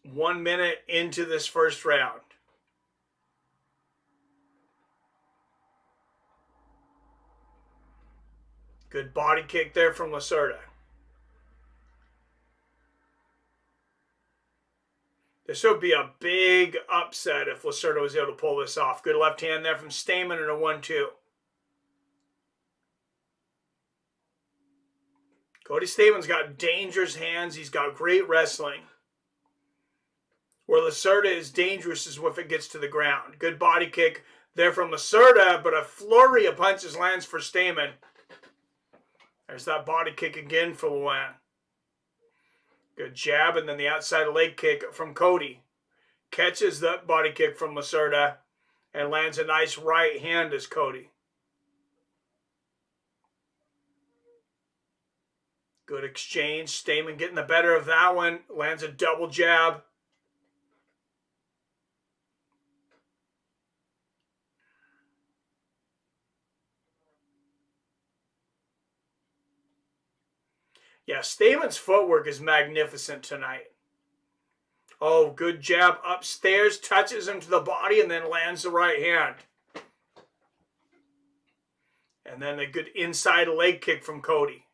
1 minute into this first round. Good body kick there from Lacerda. This would be a big upset if Lacerda was able to pull this off. Good left hand there from Stamen and a 1-2. Cody Staman's got dangerous hands. He's got great wrestling. Where Lacerda is dangerous is if it gets to the ground. Good body kick there from Lacerda, but a flurry of punches lands for Staman. There's that body kick again for Luan. Good jab, and then the outside leg kick from Cody. Catches that body kick from Lacerda and lands a nice right hand as Cody. Good exchange. Staman getting the better of that one. Lands a double jab. Yeah, Staman's footwork is magnificent tonight. Oh, good jab upstairs. Touches him to the body and then lands the right hand. And then a good inside leg kick from Cody.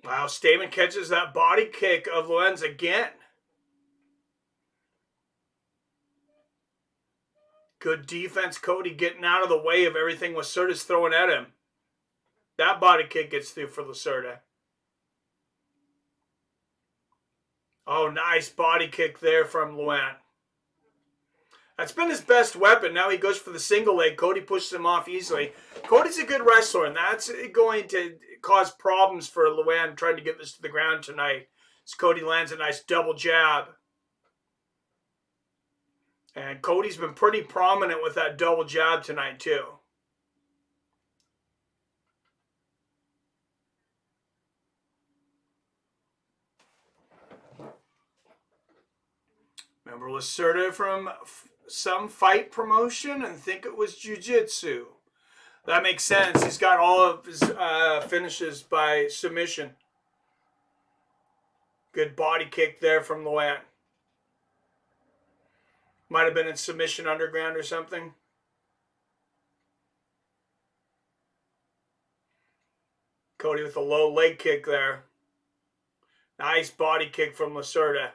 Wow, Staman catches that body kick of Luan's again. Good defense, Cody getting out of the way of everything Lacerda's throwing at him. That body kick gets through for Lacerda. Oh, nice body kick there from Luan. That's been his best weapon. Now he goes for the single leg. Cody pushes him off easily. Cody's a good wrestler, and that's going to cause problems for Luan trying to get this to the ground tonight. As Cody lands a nice double jab. And Cody's been pretty prominent with that double jab tonight, too. Remember Lacerda from some fight promotion and think it was jiu-jitsu. That makes sense. He's got all of his finishes by submission. Good body kick there from Luan. Might have been in submission underground or something. Cody with a low leg kick there. Nice body kick from Lacerda.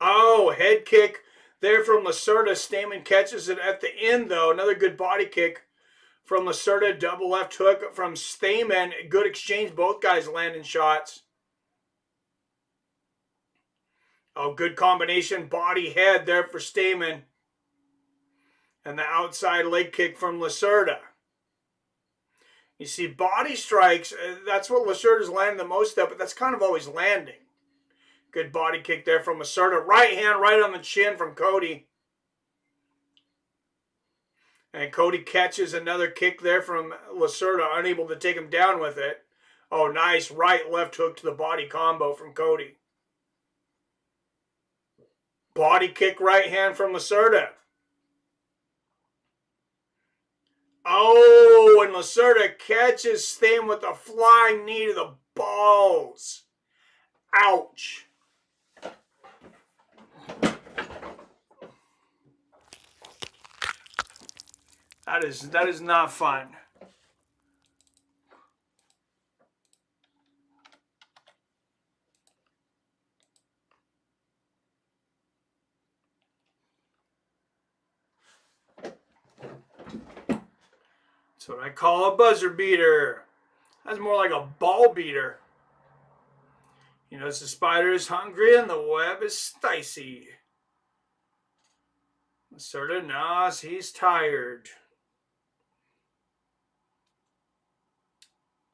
Oh, head kick there from Lacerda. Staman catches it at the end, though. Another good body kick from Lacerda. Double left hook from Staman. Good exchange. Both guys landing shots. Oh, good combination. Body head there for Staman. And the outside leg kick from Lacerda. You see, body strikes, that's what Lacerda's landing the most of, but that's kind of always landing. Good body kick there from Lacerda. Right hand right on the chin from Cody. And Cody catches another kick there from Lacerda, unable to take him down with it. Oh, nice right left hook to the body combo from Cody. Body kick right hand from Lacerda. Oh, and Lacerda catches Staman with a flying knee to the balls. Ouch. That is not fun. That's what I call a buzzer beater. That's more like a ball beater. You know, the spider is hungry and the web is spicy. Lacerda knows he's tired.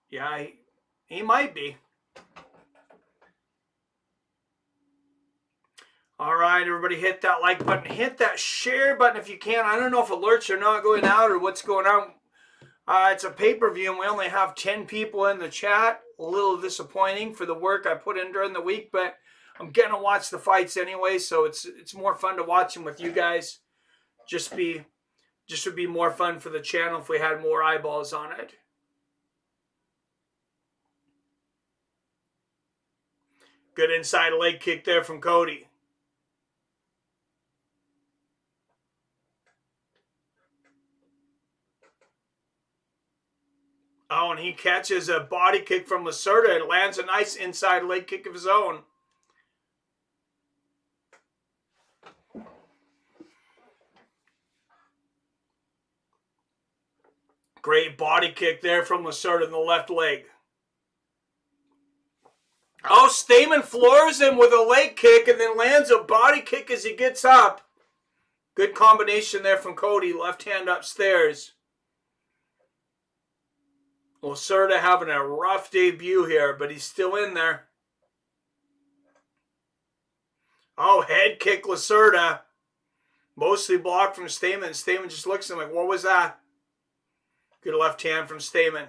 Yeah, he might be. All right, everybody hit that like button. Hit that share button if you can. I don't know if alerts are not going out or what's going on. It's a pay-per-view and we only have 10 people in the chat. A little disappointing for the work I put in during the week, but I'm getting to watch the fights anyway, so it's more fun to watch them with you guys. Just would be more fun for the channel if we had more eyeballs on it. Good inside leg kick there from Cody. Oh, and he catches a body kick from Lacerda and lands a nice inside leg kick of his own. Great body kick there from Lacerda in the left leg. Oh, Stamen floors him with a leg kick and then lands a body kick as he gets up. Good combination there from Cody. Left hand upstairs. Lacerda having a rough debut here, but he's still in there. Oh, head kick Lacerda. Mostly blocked from Stamen. Stamen just looks at him like, what was that? Good left hand from Stamen.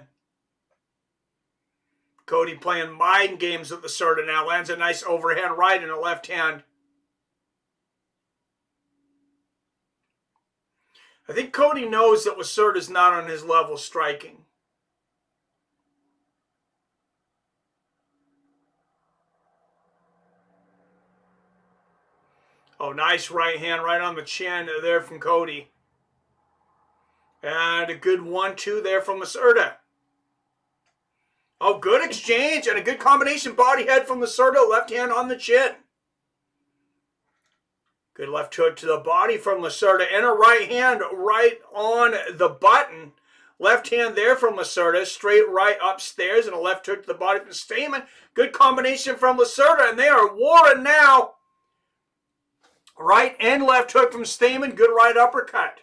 Cody playing mind games with Lacerda now. Lands a nice overhand right in the left hand. I think Cody knows that Lacerda's not on his level striking. Oh, nice right hand right on the chin there from Cody. And a good 1-2 there from Lacerda. Oh, good exchange and a good combination body head from Lacerda. Left hand on the chin. Good left hook to the body from Lacerda and a right hand right on the button. Left hand there from Lacerda. Straight right upstairs and a left hook to the body from Stamen. Good combination from Lacerda and they are warring now. Right and left hook from Stamen. Good right uppercut.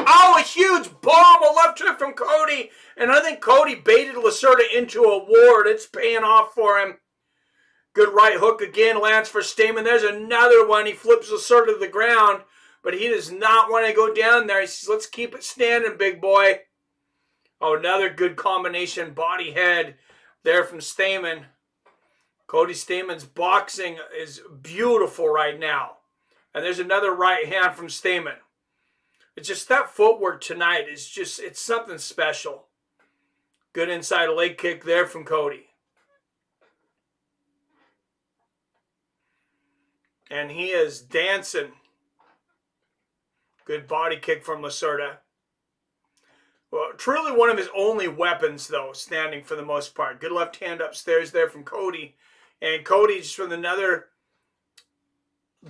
Oh, a huge bomb. A left hook from Cody. And I think Cody baited Lacerda into a ward. It's paying off for him. Good right hook again. Lands for Stamen. There's another one. He flips Lacerda to the ground. But he does not want to go down there. He says, let's keep it standing, big boy. Oh, another good combination body head there from Stamen. Cody Stamen's boxing is beautiful right now. And there's another right hand from Stamen. It's just that footwork tonight is just, it's something special. Good inside leg kick there from Cody. And he is dancing. Good body kick from Lacerda. Well, truly one of his only weapons, though, standing for the most part. Good left hand upstairs there from Cody. And Cody just with another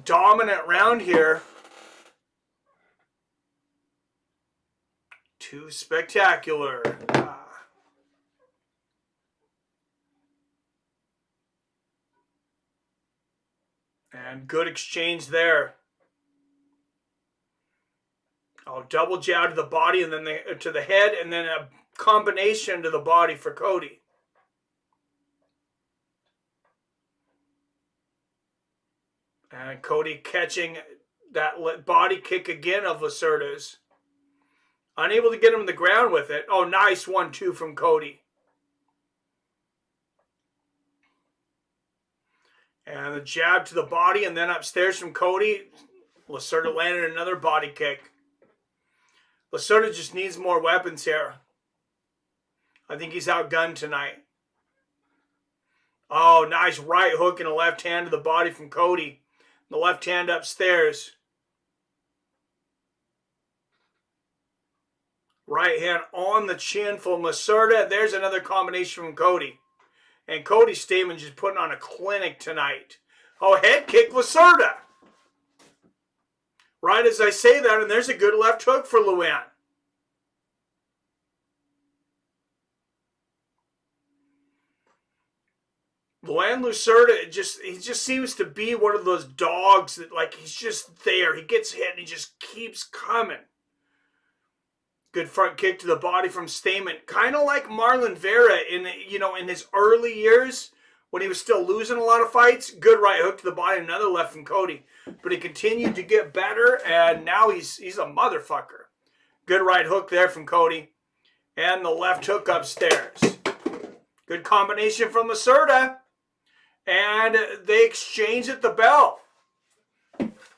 dominant round here. Too spectacular. And good exchange there. Oh, double jab to the body and then to the head and then a combination to the body for Cody. And Cody catching that body kick again of Lacerda's. Unable to get him on the ground with it. Oh, nice 1-2 from Cody. And the jab to the body and then upstairs from Cody. Lacerda landed another body kick. Lacerda just needs more weapons here. I think he's outgunned tonight. Oh, nice right hook and a left hand to the body from Cody. The left hand upstairs. Right hand on the chin from Lacerda. There's another combination from Cody. And Cody Stamen just putting on a clinic tonight. Oh, head kick Lacerda. Right as I say that, and there's a good left hook for Luan. Luan Lacerda, he just seems to be one of those dogs that, like, he's just there. He gets hit and he just keeps coming. Good front kick to the body from Stamen. Kind of like Marlon Vera in his early years when he was still losing a lot of fights. Good right hook to the body, another left from Cody. But he continued to get better, and now he's a motherfucker. Good right hook there from Cody. And the left hook upstairs. Good combination from Lacerda. And they exchange at the bell.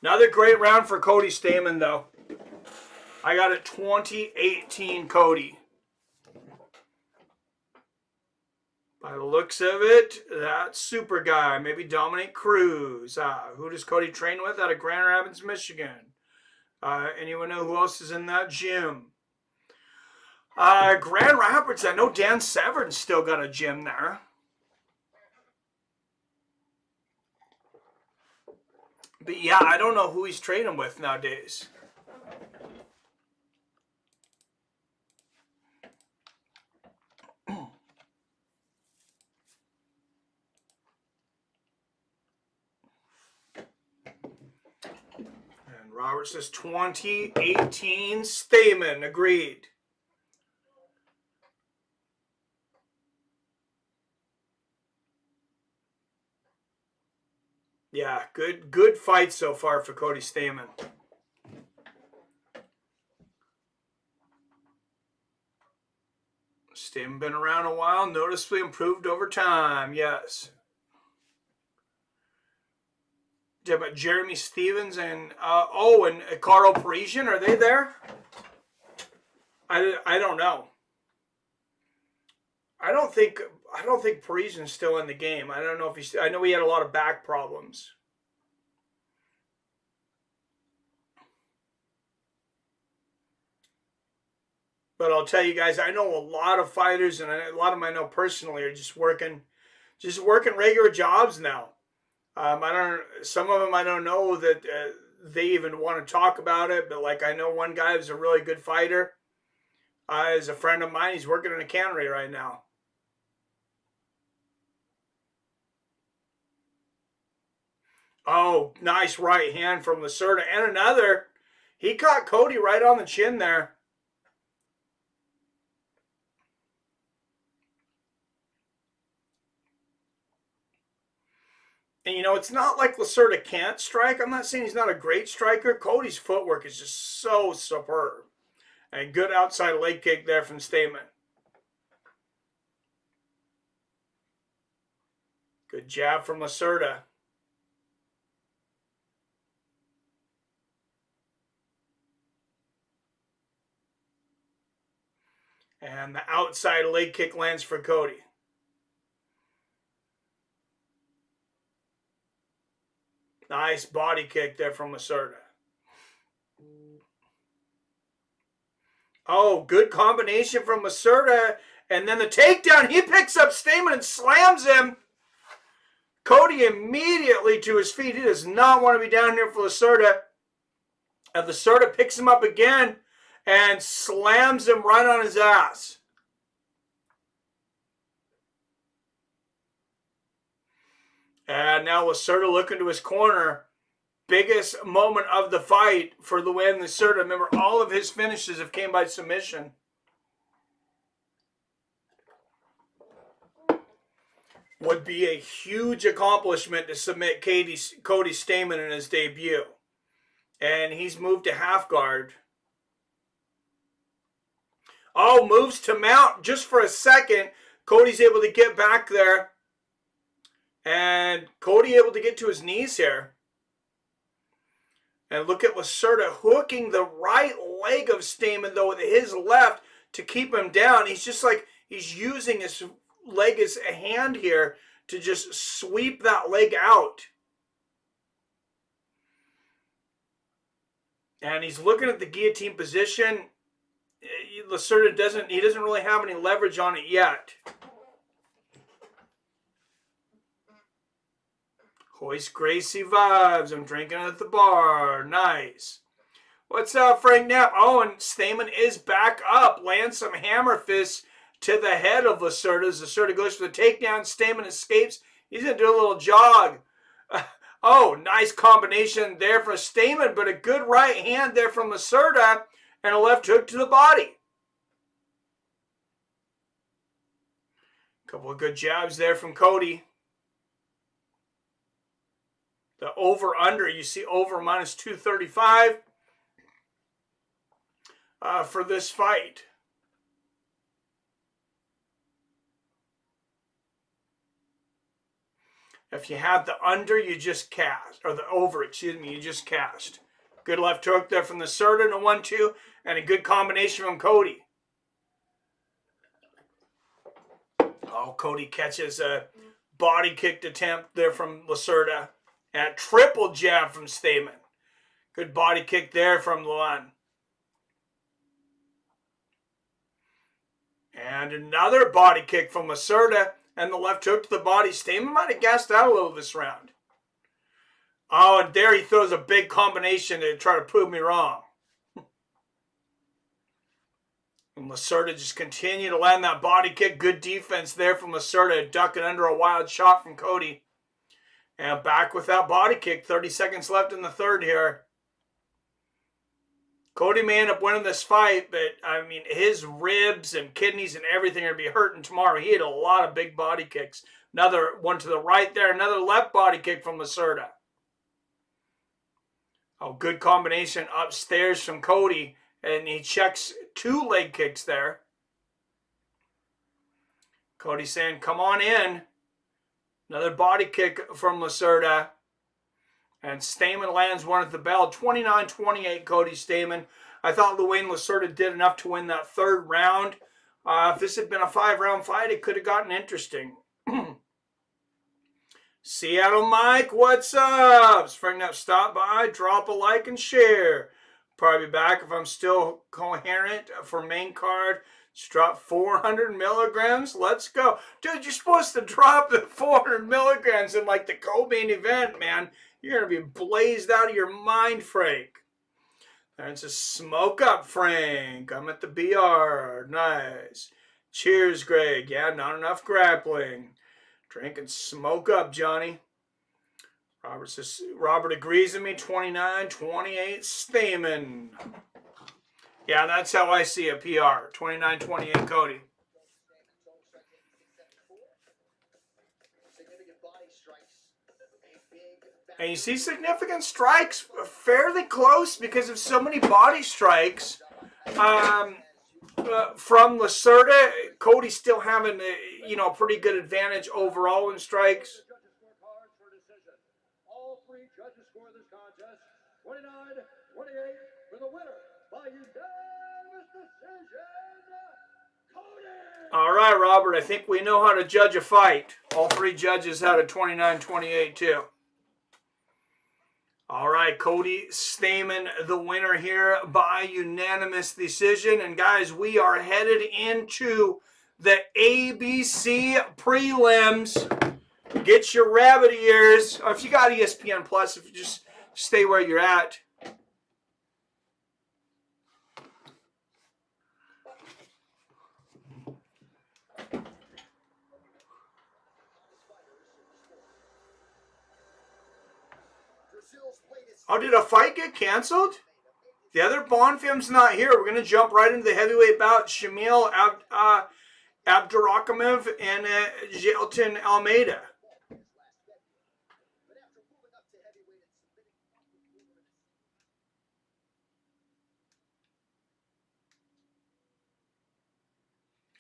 Another great round for Cody Stamen, though. I got it 2018 Cody. By the looks of it, that super guy, maybe Dominic Cruz. Who does Cody train with out of Grand Rapids, Michigan? Anyone know who else is in that gym? Grand Rapids, I know Dan Severn's still got a gym there. But yeah, I don't know who he's training with nowadays. And Robert says 2018 Stamen, agreed. Yeah, good fight so far for Cody Stamen. Stamen been around a while, noticeably improved over time, yes. Yeah, but Jeremy Stevens and and Carl Parisian, are they there? I don't know. I don't think Parisian's still in the game. I don't know if I know he had a lot of back problems. But I'll tell you guys, I know a lot of fighters, and a lot of them I know personally are just working regular jobs now. Some of them I don't know that they even want to talk about it, but like I know one guy who's a really good fighter, is a friend of mine. He's working in a cannery right now. Oh, nice right hand from Lacerda. And another. He caught Cody right on the chin there. And, you know, it's not like Lacerda can't strike. I'm not saying he's not a great striker. Cody's footwork is just so superb. And good outside leg kick there from Stamen. Good jab from Lacerda. And the outside leg kick lands for Cody. Nice body kick there from Lacerda. Oh, good combination from Lacerda. And then the takedown. He picks up Stamen and slams him. Cody immediately to his feet. He does not want to be down here for Lacerda. And Lacerda picks him up again and slams him right on his ass. And now Lacerda looking to his corner. Biggest moment of the fight for the win. Lacerda, remember, all of his finishes have came by submission. Would be a huge accomplishment to submit Cody Stamen in his debut. And he's moved to half guard. Oh, moves to mount just for a second. Cody's able to get back there. And Cody able to get to his knees here. And look at Lacerda hooking the right leg of Stamen, though, with his left to keep him down. He's just like, he's using his leg as a hand here to just sweep that leg out. And he's looking at the guillotine position. Lacerda doesn't really have any leverage on it yet. Hoist Gracie vibes. I'm drinking at the bar. Nice. What's up, Frank Knapp? Oh, and Stamen is back up. Lands some hammer fists to the head of Lacerda. Lacerda goes for the takedown. Stamen escapes. He's going to do a little jog. Oh, nice combination there for Stamen, but a good right hand there from Lacerda and a left hook to the body. Couple of good jabs there from Cody. The over-under, you see over minus 235 for this fight. If you have the under, you just cast. Or the over, excuse me, you just cast. Good left hook there from the Lacerda and a 1-2. And a good combination from Cody. Oh, Cody catches a body kicked attempt there from Lacerda. And a triple jab from Stamen. Good body kick there from Luan. And another body kick from Lacerda. And the left hook to the body. Stamen might have gassed out a little this round. Oh, and there he throws a big combination to try to prove me wrong. And Lacerda just continued to land that body kick. Good defense there from Lacerda, ducking under a wild shot from Cody. And back with that body kick. 30 seconds left in the third here. Cody may end up winning this fight, but, I mean, his ribs and kidneys and everything are going to be hurting tomorrow. He had a lot of big body kicks. Another one to the right there. Another left body kick from Lacerda. Oh, good combination upstairs from Cody. And he checks 2 leg kicks there. Cody saying, come on in. Another body kick from Lacerda. And Stamen lands one at the bell. 29-28, Cody Stamen. I thought Luane Lacerda did enough to win that third round. If this had been a 5-round fight, it could have gotten interesting. Seattle Mike, what's up? Spring up, stop by, drop a like and share. Probably be back if I'm still coherent for main card. Just drop 400 milligrams. Let's go. Dude, you're supposed to drop the 400 milligrams in like the co-main event, man. You're going to be blazed out of your mind, Frank. There's a smoke up, Frank. I'm at the BR. Nice. Cheers, Greg. Yeah, not enough grappling. Drink and smoke up, Johnny. Robert agrees with me. 29-28 Stamen. Yeah, that's how I see a PR. 29-28 Cody. And you see significant strikes fairly close because of so many body strikes. From Lacerda, Cody's still having a pretty good advantage overall in strikes. All 3 judges score this contest 29-28 for the winner by unanimous decision, Cody. All right, Robert, I think we know how to judge a fight. All 3 judges had a 29-28 too. All right, Cody Stamen, the winner here by unanimous decision. And guys, we are headed into the ABC prelims. Get your rabbit ears. If you got ESPN Plus, if you just stay where you're at. Oh, did a fight get canceled? The other Bonfim's not here. We're going to jump right into the heavyweight bout. Shamil, Abdurakhimov, and Jailton Almeida.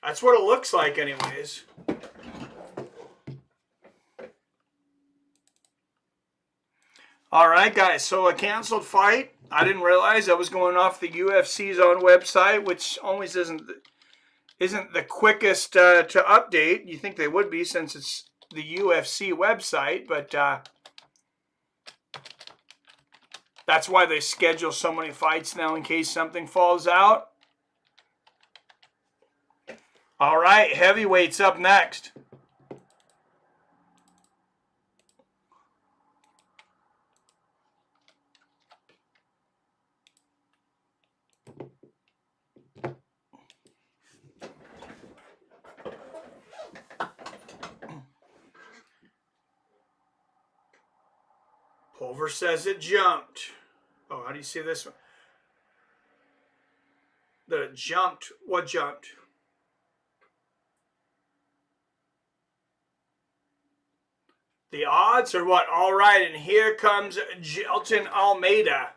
That's what it looks like anyways. All right, guys, so a canceled fight. I didn't realize I was going off the UFC's own website, which always isn't the quickest to update. You think they would be since it's the UFC website, but that's why they schedule so many fights now in case something falls out. All right, heavyweights up next. Pulver says it jumped. Oh, how do you see this one? That it jumped. What jumped? The odds or what? All right, and here comes Jailton Almeida.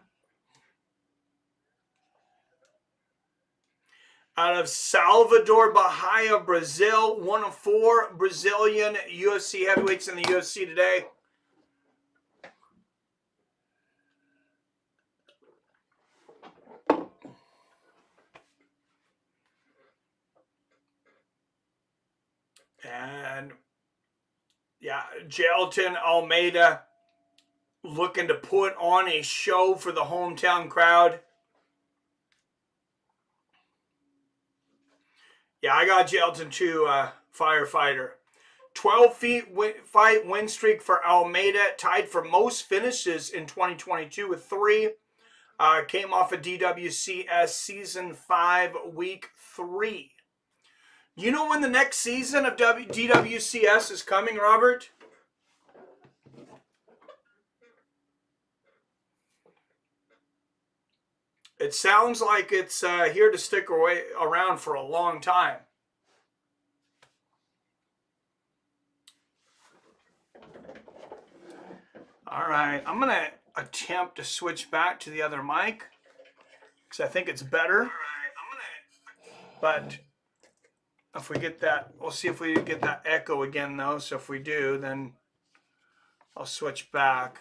Out of Salvador Bahia, Brazil. 1 of 4 Brazilian UFC heavyweights in the UFC today. And yeah, Jailton, Almeida looking to put on a show for the hometown crowd. Yeah, I got Jailton too, firefighter. 12-fight win streak for Almeida, tied for most finishes in 2022 with 3. Came off of DWCS Season 5, Week 3. You know when the next season of DWCS is coming, Robert? It sounds like it's here to stick around for a long time. All right, I'm going to attempt to switch back to the other mic because I think it's better. But if we get that, we'll see if we get that echo again though. So if we do, then I'll switch back.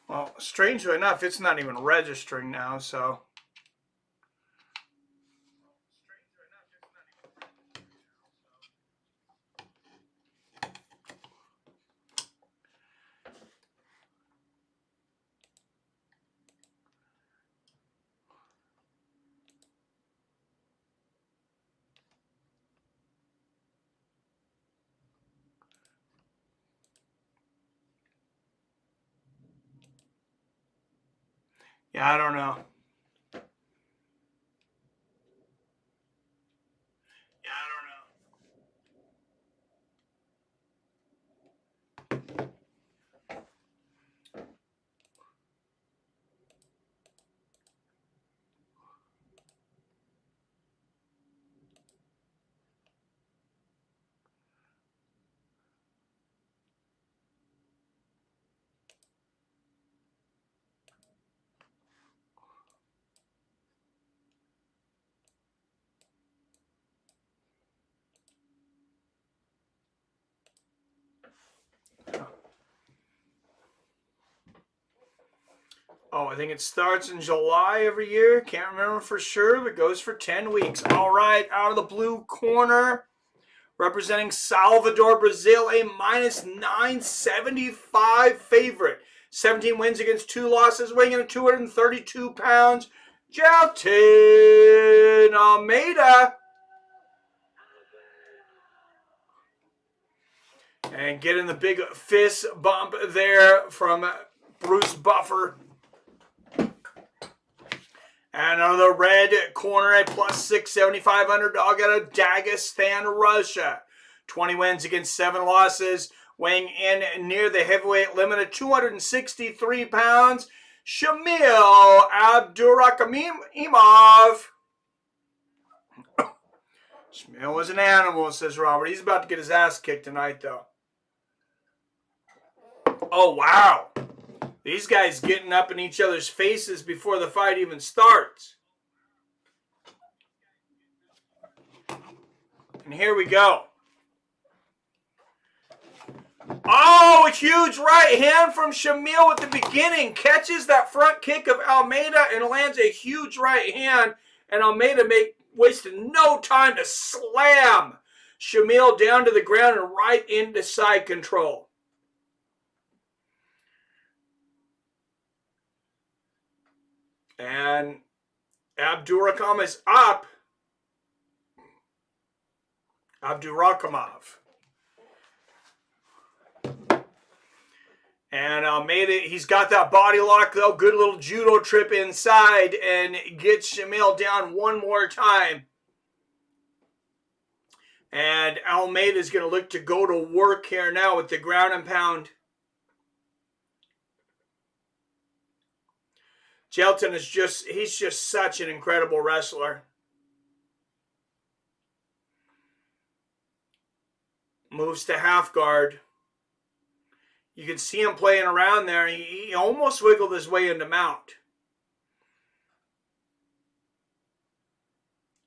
Well, strangely enough, it's not even registering now, so. Yeah, I don't know. Oh, I think it starts in July every year. Can't remember for sure, but goes for 10 weeks. All right, out of the blue corner, representing Salvador, Brazil, a -975 favorite. 17 wins against 2 losses, weighing in at 232 pounds. Jailton Almeida. And getting the big fist bump there from Bruce Buffer. And on the red corner, a +675 underdog out of Dagestan, Russia. 20 wins against 7 losses, weighing in near the heavyweight limit at 263 pounds. Shamil Abdurakhimov. Shamil was an animal, says Robert. He's about to get his ass kicked tonight, though. Oh, wow. These guys getting up in each other's faces before the fight even starts. And here we go. Oh, a huge right hand from Shamil at the beginning. Catches that front kick of Almeida and lands a huge right hand. And Almeida wasted no time to slam Shamil down to the ground and right into side control. And Abdurakhimov is up. Abdurakhimov. And Almeida, he's got that body lock, though. Good little judo trip inside and gets Shamil down one more time. And Almeida's going to look to go to work here now with the ground and pound. Jailton is he's just such an incredible wrestler. Moves to half guard. You can see him playing around there. He almost wiggled his way into mount.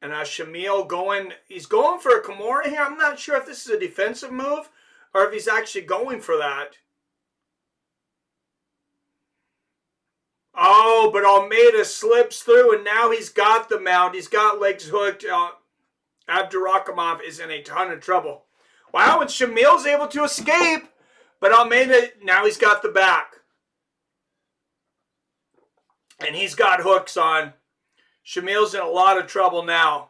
And Shamil he's going for a Kimura here. I'm not sure if this is a defensive move or if he's actually going for that. Oh, but Almeida slips through, and now he's got the mount. He's got legs hooked. Abdurakhimov is in a ton of trouble. Wow, and Shamil's able to escape, but Almeida, now he's got the back. And he's got hooks on. Shamil's in a lot of trouble now.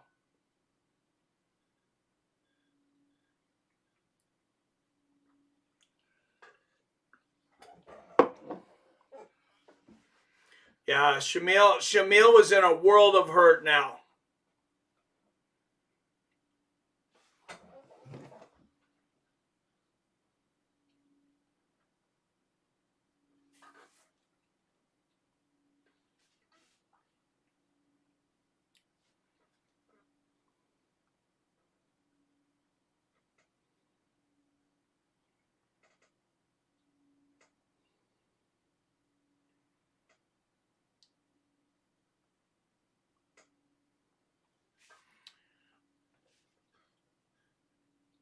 Yeah, Shamil was in a world of hurt now.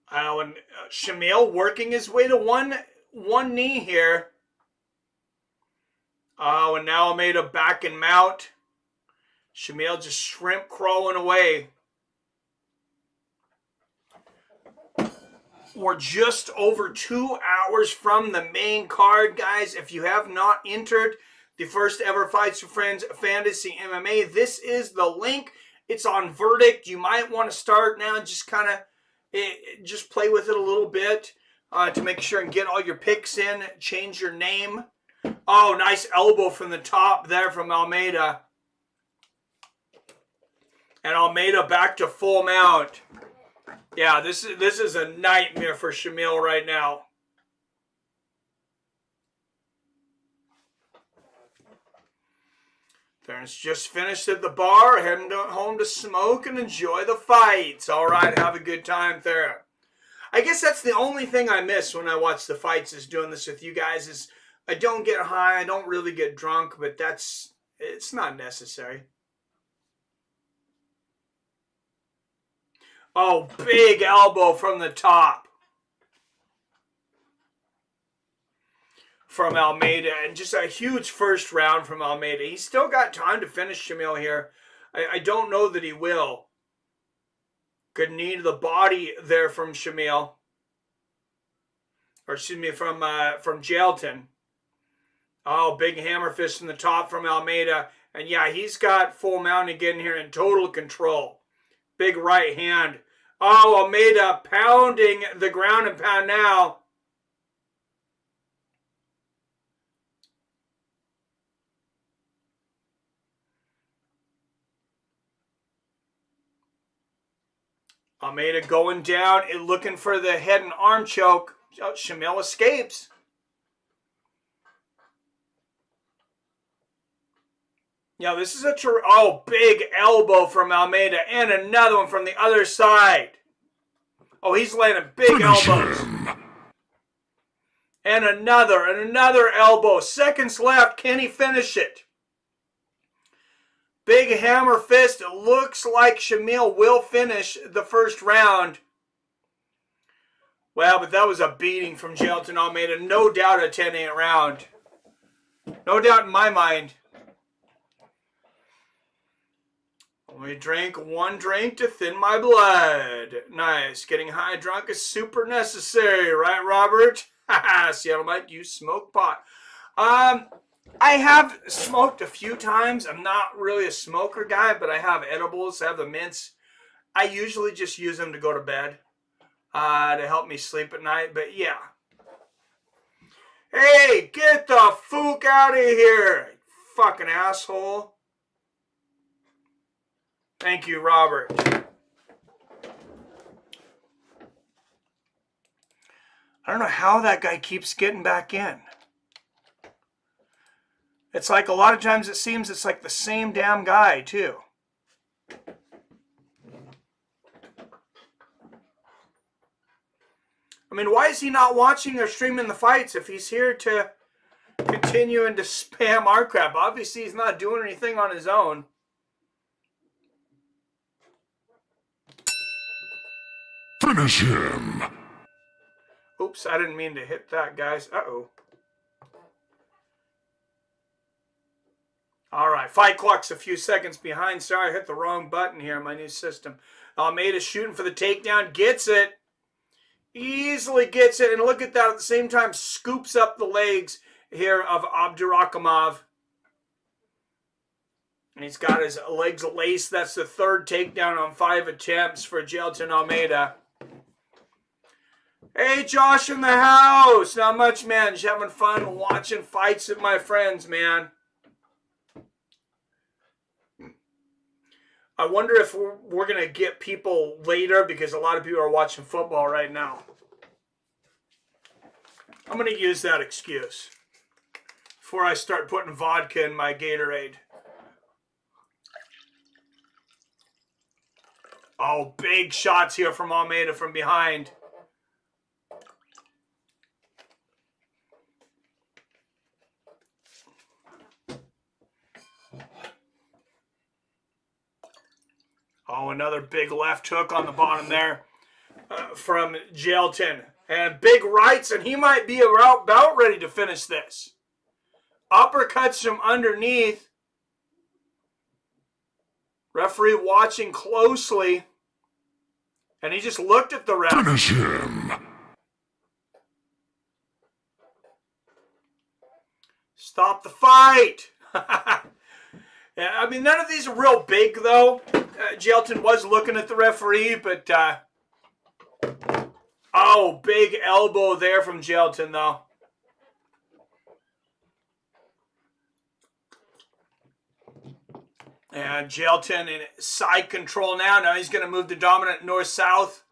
And Shamil working his way to one knee here. Oh, and now Almeida back and mount. Shamil just shrimp crawling away. We're just over 2 hours from the main card, guys. If you have not entered the first ever Fights with Friends Fantasy MMA, this is the link. It's on Verdict. You might want to start now and just kind of just play with it a little bit to make sure and get all your picks in. Change your name. Oh, nice elbow from the top there from Almeida. And Almeida back to full mount. Yeah, this is a nightmare for Shamil right now. Theron's just finished at the bar, heading home to smoke and enjoy the fights. All right, have a good time, Theron. I guess that's the only thing I miss when I watch the fights is doing this with you guys is I don't get high, I don't really get drunk, but it's not necessary. Oh, big elbow from the top from Almeida. And just a huge first round from Almeida. He's still got time to finish Shamil here. I don't know that he will. Good knee to the body there from Shamil. Or excuse me, from Jailton. Oh, big hammer fist from the top from Almeida. And yeah, he's got full mount again here in total control. Big right hand. Oh, Almeida pounding the ground and pound now. Almeida going down and looking for the head and arm choke. Oh, Shamil escapes. Yeah, this is big elbow from Almeida and another one from the other side. Oh, he's landing big elbows. And another elbow. Seconds left. Can he finish it? Big hammer fist. It looks like Shamil will finish the first round. Well, but that was a beating from Jailton Almeida. No doubt a 10-8 round. No doubt in my mind. Only drank one drink to thin my blood. Nice. Getting high drunk is super necessary, right, Robert? Haha, Seattle Mike, you smoke pot. I have smoked a few times. I'm not really a smoker guy, but I have edibles. I have the mints. I usually just use them to go to bed to help me sleep at night. But yeah. Hey, get the fook out of here, fucking asshole. Thank you, Robert. I don't know how that guy keeps getting back in. It's like a lot of times it seems it's like the same damn guy, too. I mean, why is he not watching or streaming the fights if he's here to continuing to spam our crap? Obviously, he's not doing anything on his own. Finish him. Oops, I didn't mean to hit that, guys. Uh-oh. All right, fight clock's a few seconds behind. Sorry, I hit the wrong button here in my new system. Almeida shooting for the takedown. Gets it. Easily gets it. And look at that. At the same time, scoops up the legs here of Abdurakhimov. And he's got his legs laced. That's the third takedown on 5 attempts for Jailton Almeida. Hey, Josh in the house. Not much, man. Just having fun watching fights with my friends, man. I wonder if we're going to get people later because a lot of people are watching football right now. I'm going to use that excuse before I start putting vodka in my Gatorade. Oh, big shots here from Almeida from behind. Oh, another big left hook on the bottom there from Jailton. And big rights, and he might be about ready to finish this. Uppercuts from underneath. Referee watching closely. And he just looked at the ref. Finish him. Stop the fight. Yeah, I mean, none of these are real big, though. Jailton was looking at the referee, but... oh, big elbow there from Jailton, though. And Jailton in side control now. Now he's going to move to dominant north-south.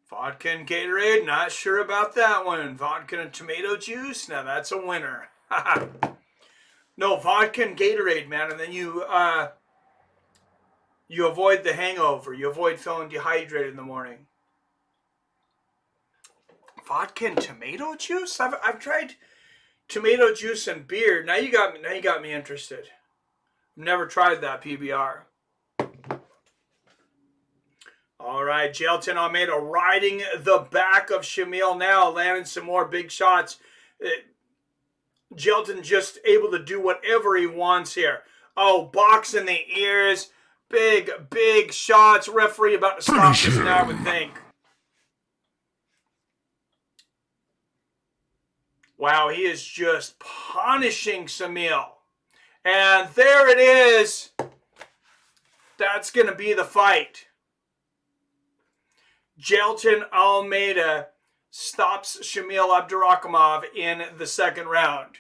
Vodka and Gatorade, not sure about that one. Vodka and tomato juice, now that's a winner. No, vodka and Gatorade, man, and then you avoid the hangover. You avoid feeling dehydrated in the morning. Vodka and tomato juice? I've tried tomato juice and beer. Now you got me interested. I've never tried that, PBR. All right, Jailton Almeida riding the back of Shamil now, landing some more big shots. Jailton just able to do whatever he wants here. Oh, box in the ears. Big, big shots. Referee about to stop this now, I would think. Wow, he is just punishing Shamil. And there it is. That's going to be the fight. Jailton Almeida stops Shamil Abdurakhimov in the second round.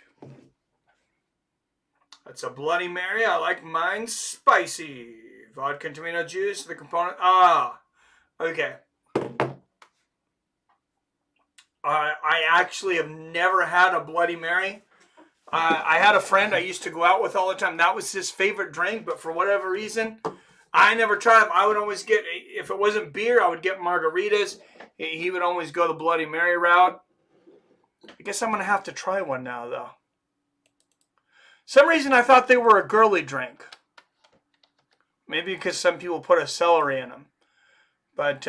That's a Bloody Mary. I like mine spicy. Vodka and tomato juice, the component. Ah, okay. I actually have never had a Bloody Mary. I had a friend I used to go out with all the time. That was his favorite drink, but for whatever reason, I never tried them. I would always get, if it wasn't beer, I would get margaritas. He would always go the Bloody Mary route. I guess I'm going to have to try one now, though. Some reason I thought they were a girly drink. Maybe because some people put a celery in them. But,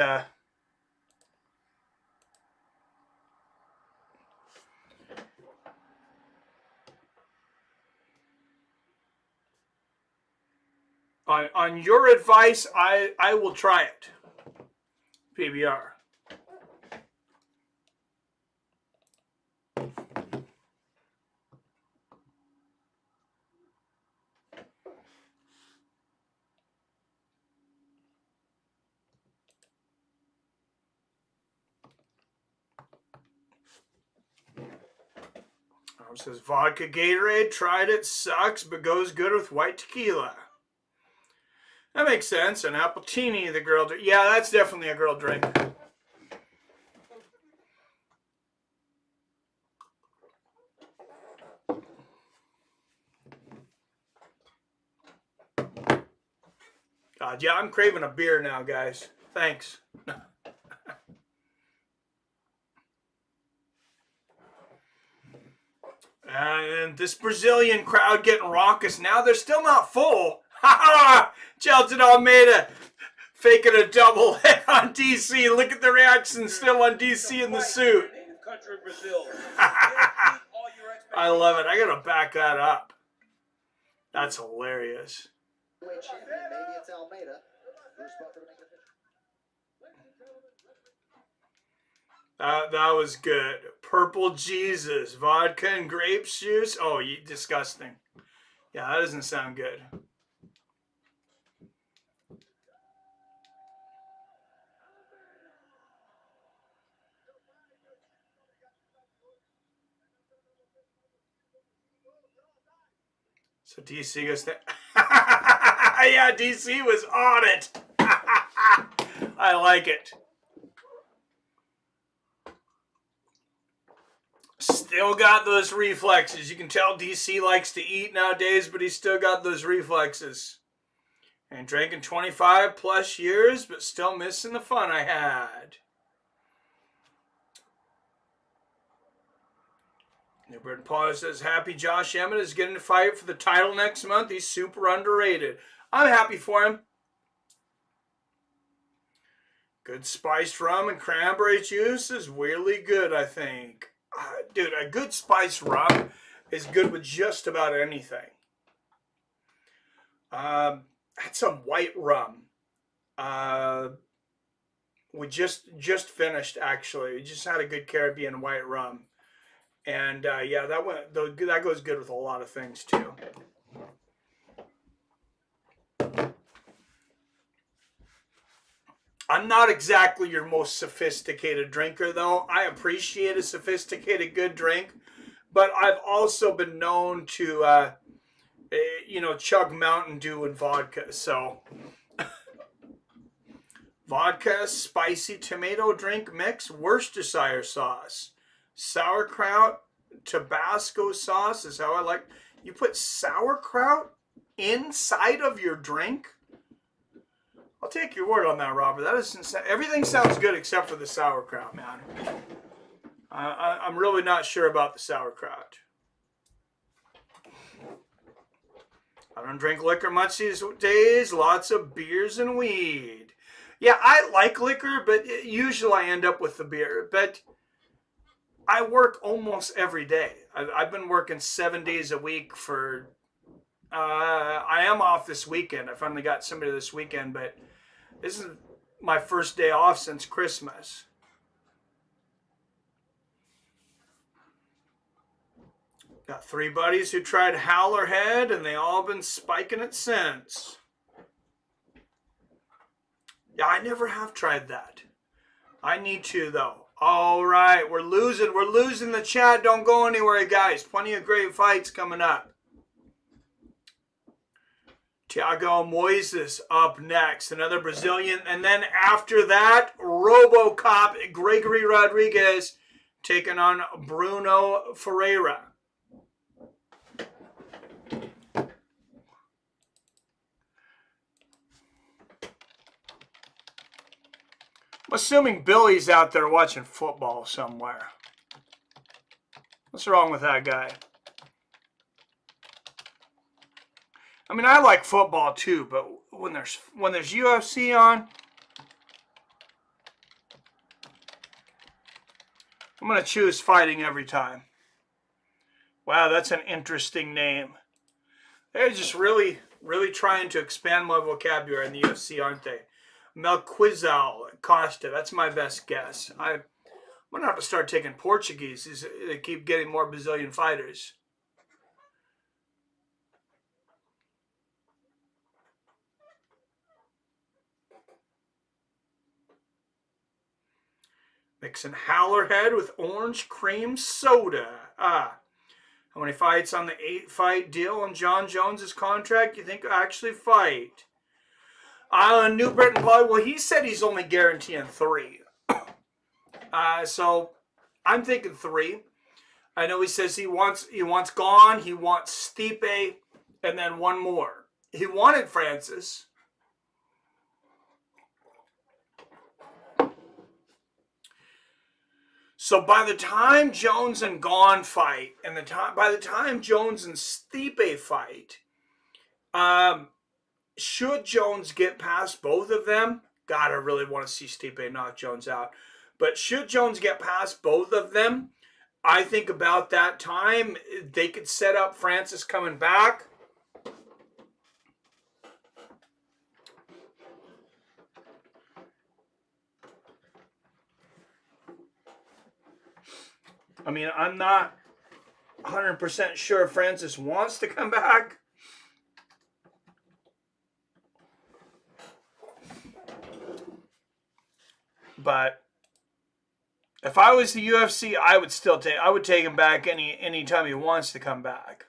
on your advice, I will try it. PBR. It says vodka Gatorade, tried it, sucks, but goes good with white tequila. That makes sense. An appletini, the girl drink. Yeah, that's definitely a girl drink. God, yeah, I'm craving a beer now, guys. Thanks. And this Brazilian crowd getting raucous now. They're still not full. Ha ha! Jailton Almeida faking a double hit on DC. Look at the reaction still on DC in the suit. I love it. I gotta back that up. That's hilarious. Maybe it's Almeida. That was good. Purple Jesus, vodka and grape juice. Oh, disgusting. Yeah, that doesn't sound good. So DC goes there. Yeah, DC was on it. I like it. Still got those reflexes. You can tell DC likes to eat nowadays, but he's still got those reflexes. And drinking 25 plus years, but still missing the fun I had. Gilbert Paul says, happy Josh Emmett is getting to fight for the title next month. He's super underrated. I'm happy for him. Good spiced rum and cranberry juice is really good, I think. Dude, a good spiced rum is good with just about anything. Had some white rum. We just finished, actually. We just had a good Caribbean white rum. And yeah, that goes good with a lot of things too. I'm not exactly your most sophisticated drinker, though. I appreciate a sophisticated good drink, but I've also been known to, chug Mountain Dew and vodka. So, vodka, spicy tomato drink mix, Worcestershire sauce. Sauerkraut, Tabasco sauce is how I like. You put sauerkraut inside of your drink? I'll take your word on that, Robert. That doesn't everything sounds good except for the sauerkraut, man. I'm really not sure about the sauerkraut. I don't drink liquor much these days. Lots of beers and weed. Yeah, I like liquor, but usually I end up with the beer. But I work almost every day. I've been working 7 days a week for... I am off this weekend. I finally got somebody this weekend, but this is my first day off since Christmas. Got 3 buddies who tried Howler Head, and they all been spiking it since. Yeah, I never have tried that. I need to, though. All right, we're losing the chat. Don't go anywhere, guys. Plenty of great fights coming up. Thiago Moises up next, another Brazilian. And then after that, RoboCop Gregory Rodrigues taking on Brunno Ferreira. I'm assuming Billy's out there watching football somewhere. What's wrong with that guy? I mean, I like football too, but when there's UFC on, I'm going to choose fighting every time. Wow, that's an interesting name. They're just really, really trying to expand my vocabulary in the UFC, aren't they? Melquizael, Costa, that's my best guess. I'm going to have to start taking Portuguese. They keep getting more Brazilian fighters. Mixing Howler Head with orange cream soda. How many fights on the 8-fight deal on John Jones's contract you think will actually fight? New Britain Paul, well, he said he's only guaranteeing 3. So I'm thinking 3. I know he says he wants Gone, he wants Stipe, and then one more. He wanted Francis. So by the time Jones and Gone fight, and by the time Jones and Stipe fight, should Jones get past both of them? God, I really want to see Stipe knock Jones out. But should Jones get past both of them, I think about that time, they could set up Francis coming back. I mean, I'm not 100% sure Francis wants to come back. But if I was the UFC, I would take him back any time he wants to come back.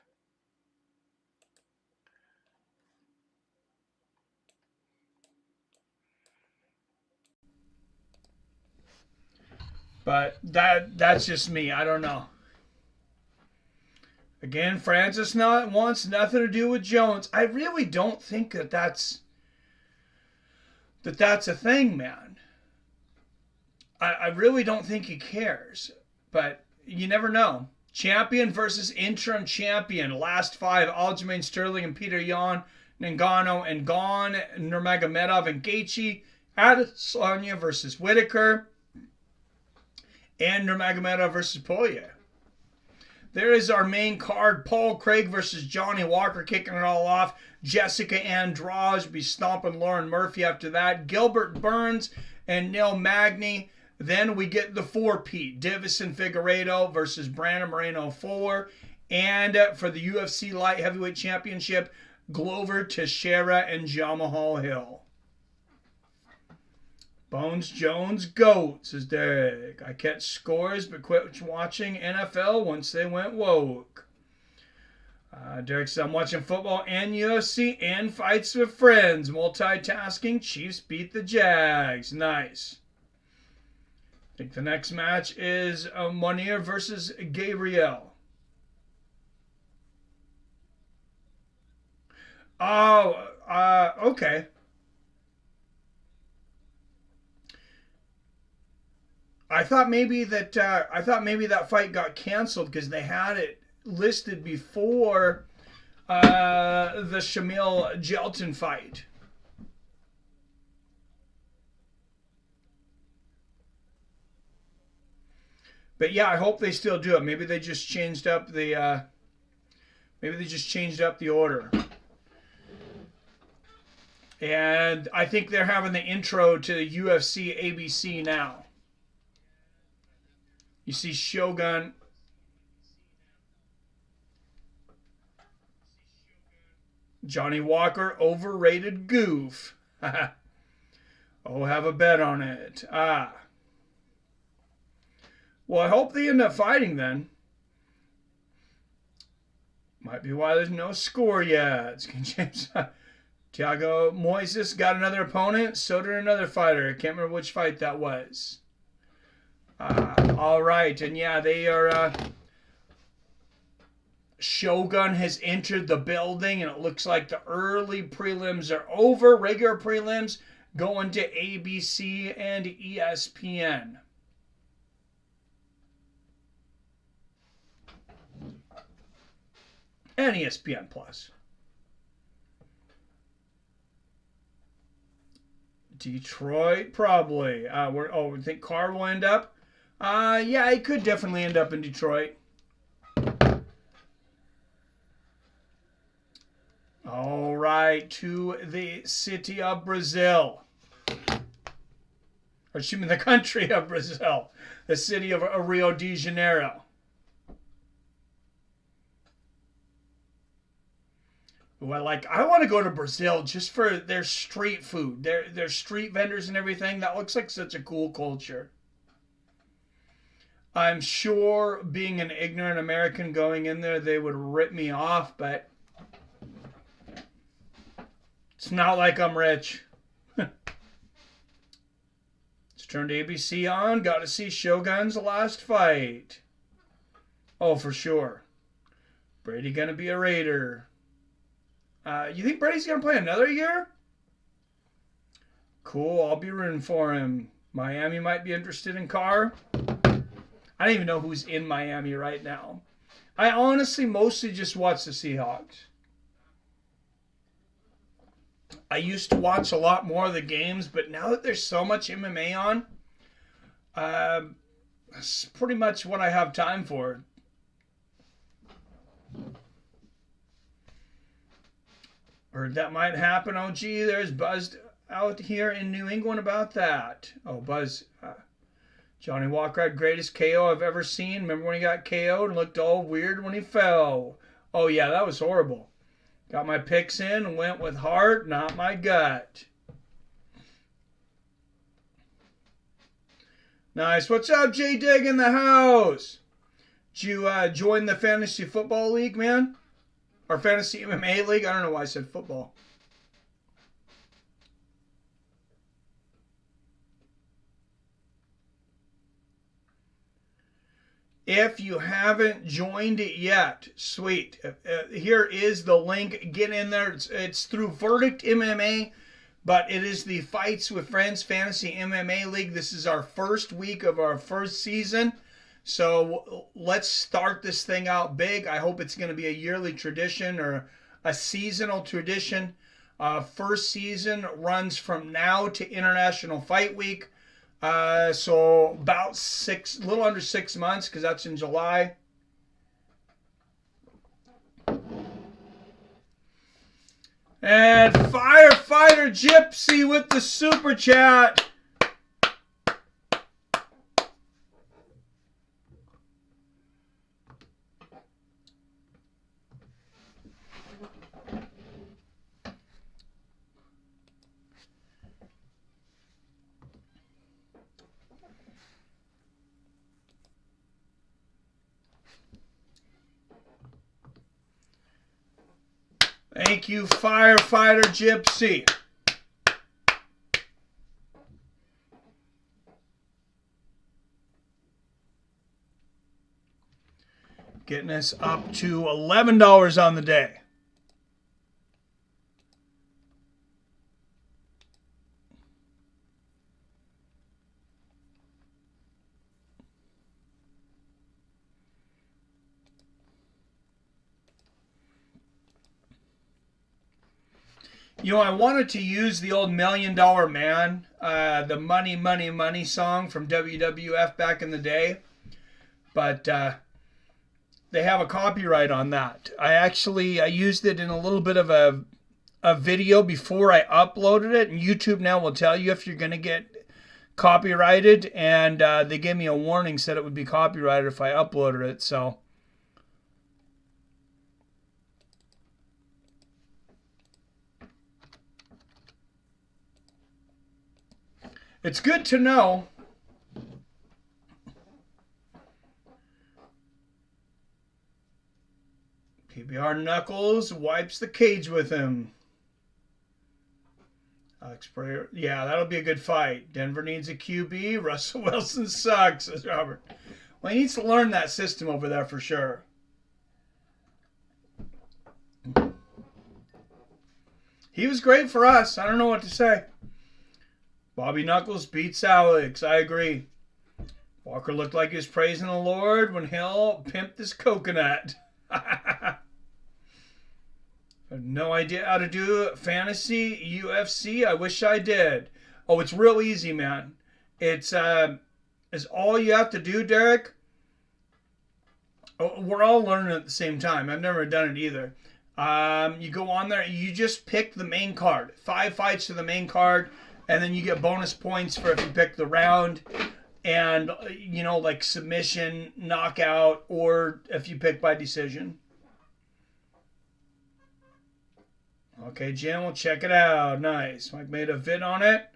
But that's just me. I don't know. Again, Francis wants nothing to do with Jones. I really don't think that's a thing, man. I really don't think he cares. But you never know. Champion versus interim champion. Last 5, Aljamain Sterling and Peter Yan, Ngannou and Gone, Nurmagomedov and Gaethje. Adesanya versus Whitaker. And Nurmagomedov versus Poirier. There is our main card. Paul Craig versus Johnny Walker kicking it all off. Jessica Andrade will be stomping Lauren Murphy after that. Gilbert Burns and Neil Magny. Then we get the 4-peat. Deiveson Figueiredo versus Brandon Moreno IV. And for the UFC Light Heavyweight Championship, Glover Texeira and Jamahal Hill. Bones Jones GOAT, says Derek. I catch scores but quit watching NFL once they went woke. Derek says, I'm watching football and UFC and fights with friends. Multitasking. Chiefs beat the Jags. Nice. I think the next match is Mounir versus Gabriel. Oh, okay. I thought maybe that fight got canceled because they had it listed before the Shamil Jailton fight. But yeah, I hope they still do it. Maybe they just changed up the order. And I think they're having the intro to the UFC ABC now. You see Shogun. Johnny Walker, overrated goof. Oh, have a bet on it. Well, I hope they end up fighting then. Might be why there's no score yet. Thiago Moises got another opponent. So did another fighter. I can't remember which fight that was. All right, and yeah, they are. Shogun has entered the building, and it looks like the early prelims are over. Regular prelims going to ABC and ESPN. And ESPN Plus. Detroit, probably. We think Carr will end up. Yeah, he could definitely end up in Detroit. All right, to the city of Brazil. Or excuse me, the country of Brazil. The city of Rio de Janeiro. I want to go to Brazil just for their street food. Their street vendors and everything. That looks like such a cool culture. I'm sure being an ignorant American going in there, they would rip me off, but it's not like I'm rich. Let's turn to ABC on. Got to see Shogun's last fight. Oh, for sure. Brady going to be a Raider. You think Brady's going to play another year? Cool, I'll be rooting for him. Miami might be interested in Carr. I don't even know who's in Miami right now. I honestly mostly just watch the Seahawks. I used to watch a lot more of the games, but now that there's so much MMA on, that's pretty much what I have time for. Heard that might happen. Oh, gee, there's Buzz out here in New England about that. Oh, Buzz. Johnny Walker had greatest KO I've ever seen. Remember when he got KO'd and looked all weird when he fell? Oh, yeah, that was horrible. Got my picks in and went with heart, not my gut. Nice. What's up, J Dig in the house? Did you join the Fantasy Football League, man? Or Fantasy MMA League? I don't know why I said football. If you haven't joined it yet, sweet. Here is the link. Get in there. It's through Verdict MMA, but it is the Fights with Friends Fantasy MMA League. This is our first week of our first season. So let's start this thing out big. I hope it's going to be a yearly tradition or a seasonal tradition. First season runs from now to International Fight Week. So about a little under 6 months, because that's in July. And Firefighter Gypsy with the super chat. Thank you, Firefighter Gypsy. Getting us up to $11 on the day. You know, I wanted to use the old $1 Million Man, the Money, Money, Money song from WWF back in the day. But they have a copyright on that. I used it in a little bit of a video before I uploaded it. And YouTube now will tell you if you're going to get copyrighted. And they gave me a warning, said it would be copyrighted if I uploaded it. So it's good to know. PBR Knuckles wipes the cage with him. Alex Prayer. Yeah, that'll be a good fight. Denver needs a QB. Russell Wilson sucks, says Robert. Well, he needs to learn that system over there for sure. He was great for us. I don't know what to say. Bobby Knuckles beats Alex. I agree. Walker looked like he was praising the Lord when Hill pimped his coconut. I have no idea how to do fantasy UFC. I wish I did. Oh, it's real easy, man. It's all you have to do, Derek. Oh, we're all learning at the same time. I've never done it either. You go on there. You just pick the main card. 5 fights to the main card. And then you get bonus points for if you pick the round and, you know, like submission, knockout, or if you pick by decision. Okay, Jim, we'll check it out. Nice. Mike made a vid on it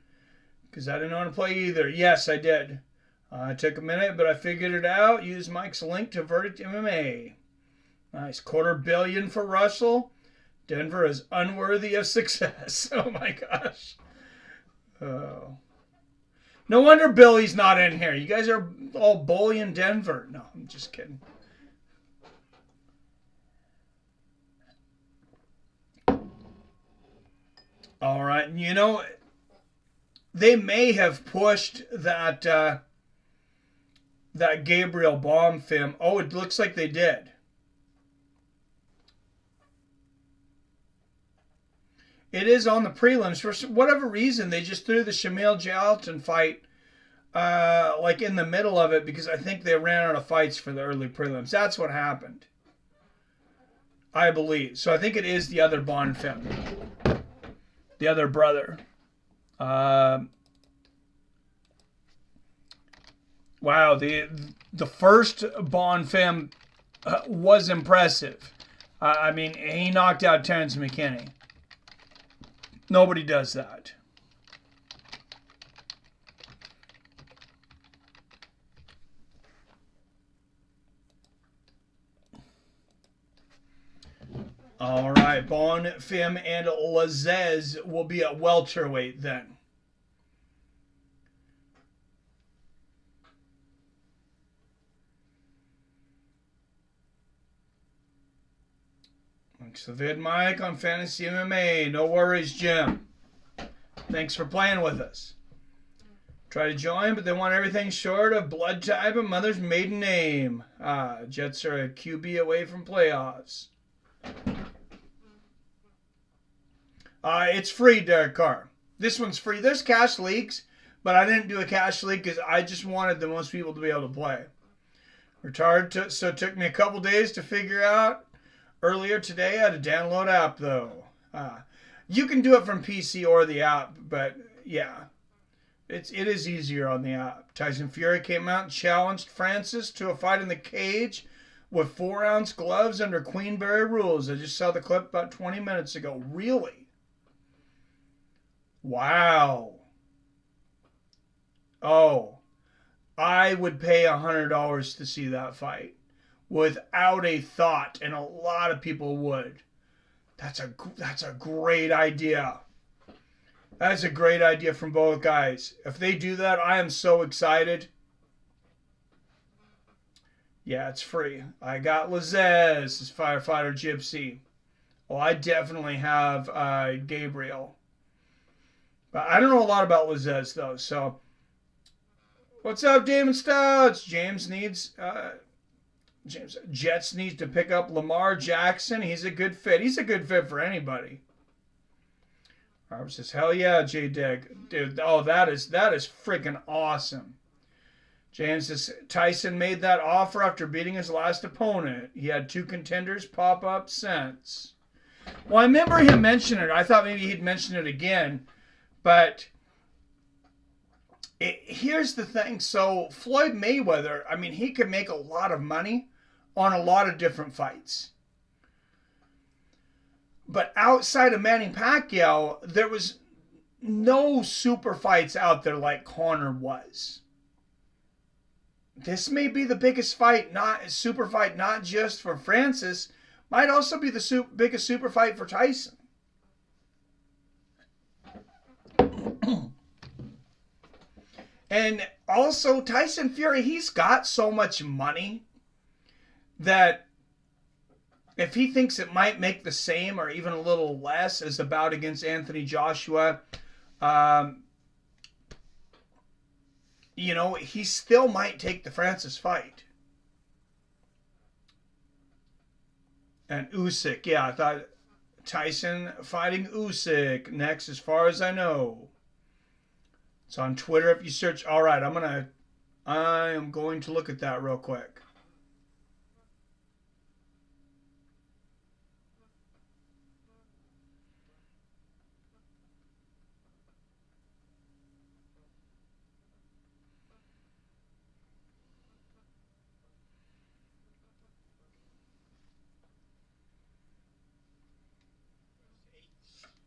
because I didn't know how to play either. Yes, I did. It took a minute, but I figured it out. Use Mike's link to Verdict MMA. Nice. $250 million for Russell. Denver is unworthy of success. Oh my gosh. Oh. No wonder Billy's not in here. You guys are all bullying Denver. No, I'm just kidding. All right. You know, they may have pushed that that Gabriel Bonfim. Oh, it looks like they did. It is on the prelims. For whatever reason, they just threw the Shamil Jailton fight like in the middle of it because I think they ran out of fights for the early prelims. That's what happened, I believe. So I think it is the other Bonfim, the other brother. Wow, the first Bonfim was impressive. I mean, he knocked out Terrence McKinney. Nobody does that. All right, Bonfim and Lazzez will be at welterweight then. Thanks to Vid Mike on Fantasy MMA. No worries, Jim. Thanks for playing with us. Try to join, but they want everything short of blood type and mother's maiden name. Jets are a QB away from playoffs. It's free, Derek Carr. This one's free. There's cash leagues, but I didn't do a cash league because I just wanted the most people to be able to play. Retarded, so it took me a couple days to figure out. Earlier today, I had to download app, though. You can do it from PC or the app, but yeah, it is easier on the app. Tyson Fury came out and challenged Francis to a fight in the cage with 4-ounce gloves under Queenberry rules. I just saw the clip about 20 minutes ago. Really? Wow. Oh, I would pay $100 to see that fight. Without a thought, and a lot of people would. That's a great idea. That's a great idea from both guys. If they do that, I am so excited. Yeah, it's free. I got Lazzez as Firefighter Gypsy. Oh, I definitely have Gabriel. But I don't know a lot about Lazzez, though. So, what's up, Damon Stouts? Jets needs to pick up Lamar Jackson. He's a good fit. He's a good fit for anybody. Robert says, hell yeah, J-Dig. Dude, oh, that is freaking awesome. James says, Tyson made that offer after beating his last opponent. He had 2 contenders pop up since. Well, I remember him mentioning it. I thought maybe he'd mention it again. But here's the thing. So Floyd Mayweather, I mean, he could make a lot of money on a lot of different fights. But outside of Manny Pacquiao, there was no super fights out there like Conor was. This may be the biggest fight, not just for Francis, might also be the biggest super fight for Tyson. And also Tyson Fury, he's got so much money that if he thinks it might make the same or even a little less as a bout against Anthony Joshua, he still might take the Francis fight. And Usyk, yeah, I thought Tyson fighting Usyk next as far as I know. It's on Twitter if you search. All right, I am going to look at that real quick.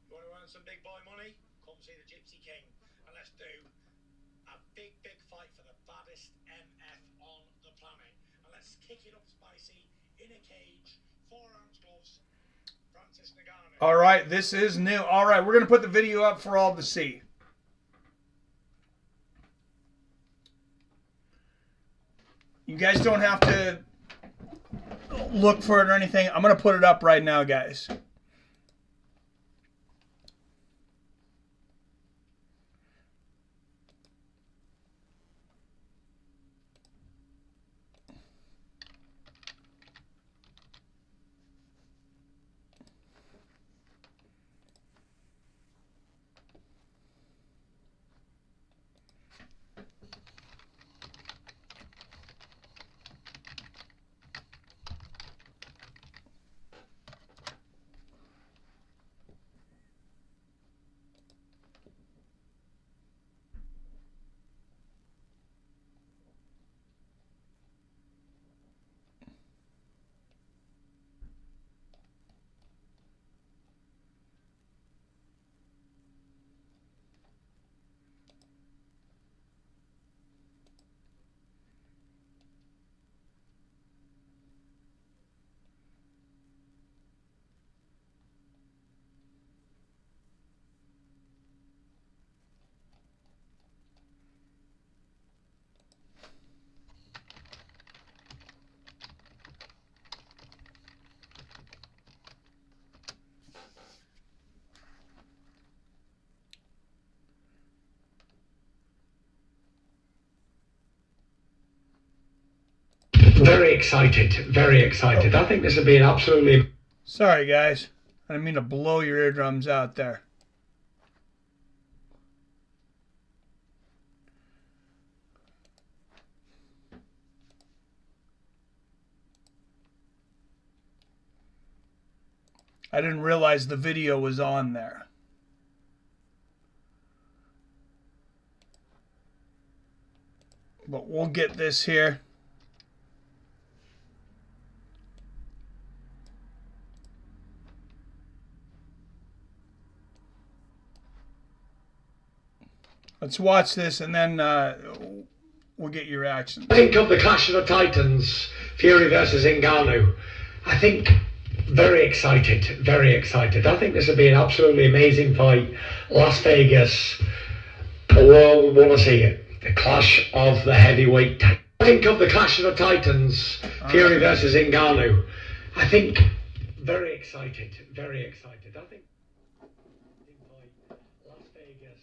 You want to earn some big boy money? Come see the Gypsy King and let's do a big fight for the baddest best MF on the planet. And let's kick it up spicy in a cage, 4-ounce gloves. Francis Ngannou. All right, this is new. All right, we're going to put the video up for all to see. You guys don't have to look for it or anything. I'm going to put it up right now, guys. Very excited, very excited. I think this will be an absolutely... Sorry, guys. I didn't mean to blow your eardrums out there. I didn't realize the video was on there. But we'll get this here. Let's watch this and then we'll get your reactions. I think of the Clash of the Titans, Fury versus Ngannou. I think very excited, very excited. I think this will be an absolutely amazing fight. Las Vegas, the world will want to see it. The Clash of the Heavyweight. I think of the Clash of the Titans, Fury versus Ngannou. I think very excited, very excited. I think Las Vegas.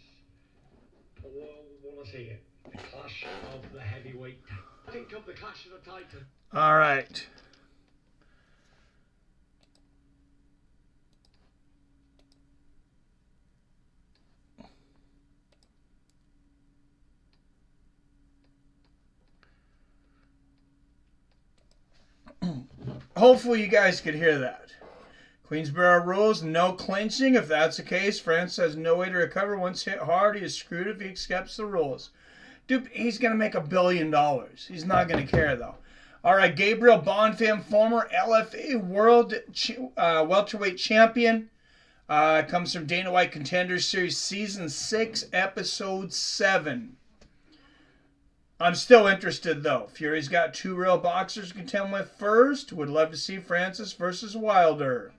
The world will want to see it. The Clash of the Heavyweight. Think of the Clash of the Titans. All right. Hopefully you guys could hear that. Queensborough rules, no clinching. If that's the case, France has no way to recover. Once hit hard, he is screwed if he accepts the rules. Dude, he's going to make $1 billion. He's not going to care, though. All right, Gabriel Bonfim, former LFA World Welterweight Champion. Comes from Dana White Contenders Series Season 6, Episode 7. I'm still interested, though. Fury's got 2 real boxers to contend with first. Would love to see Francis versus Wilder.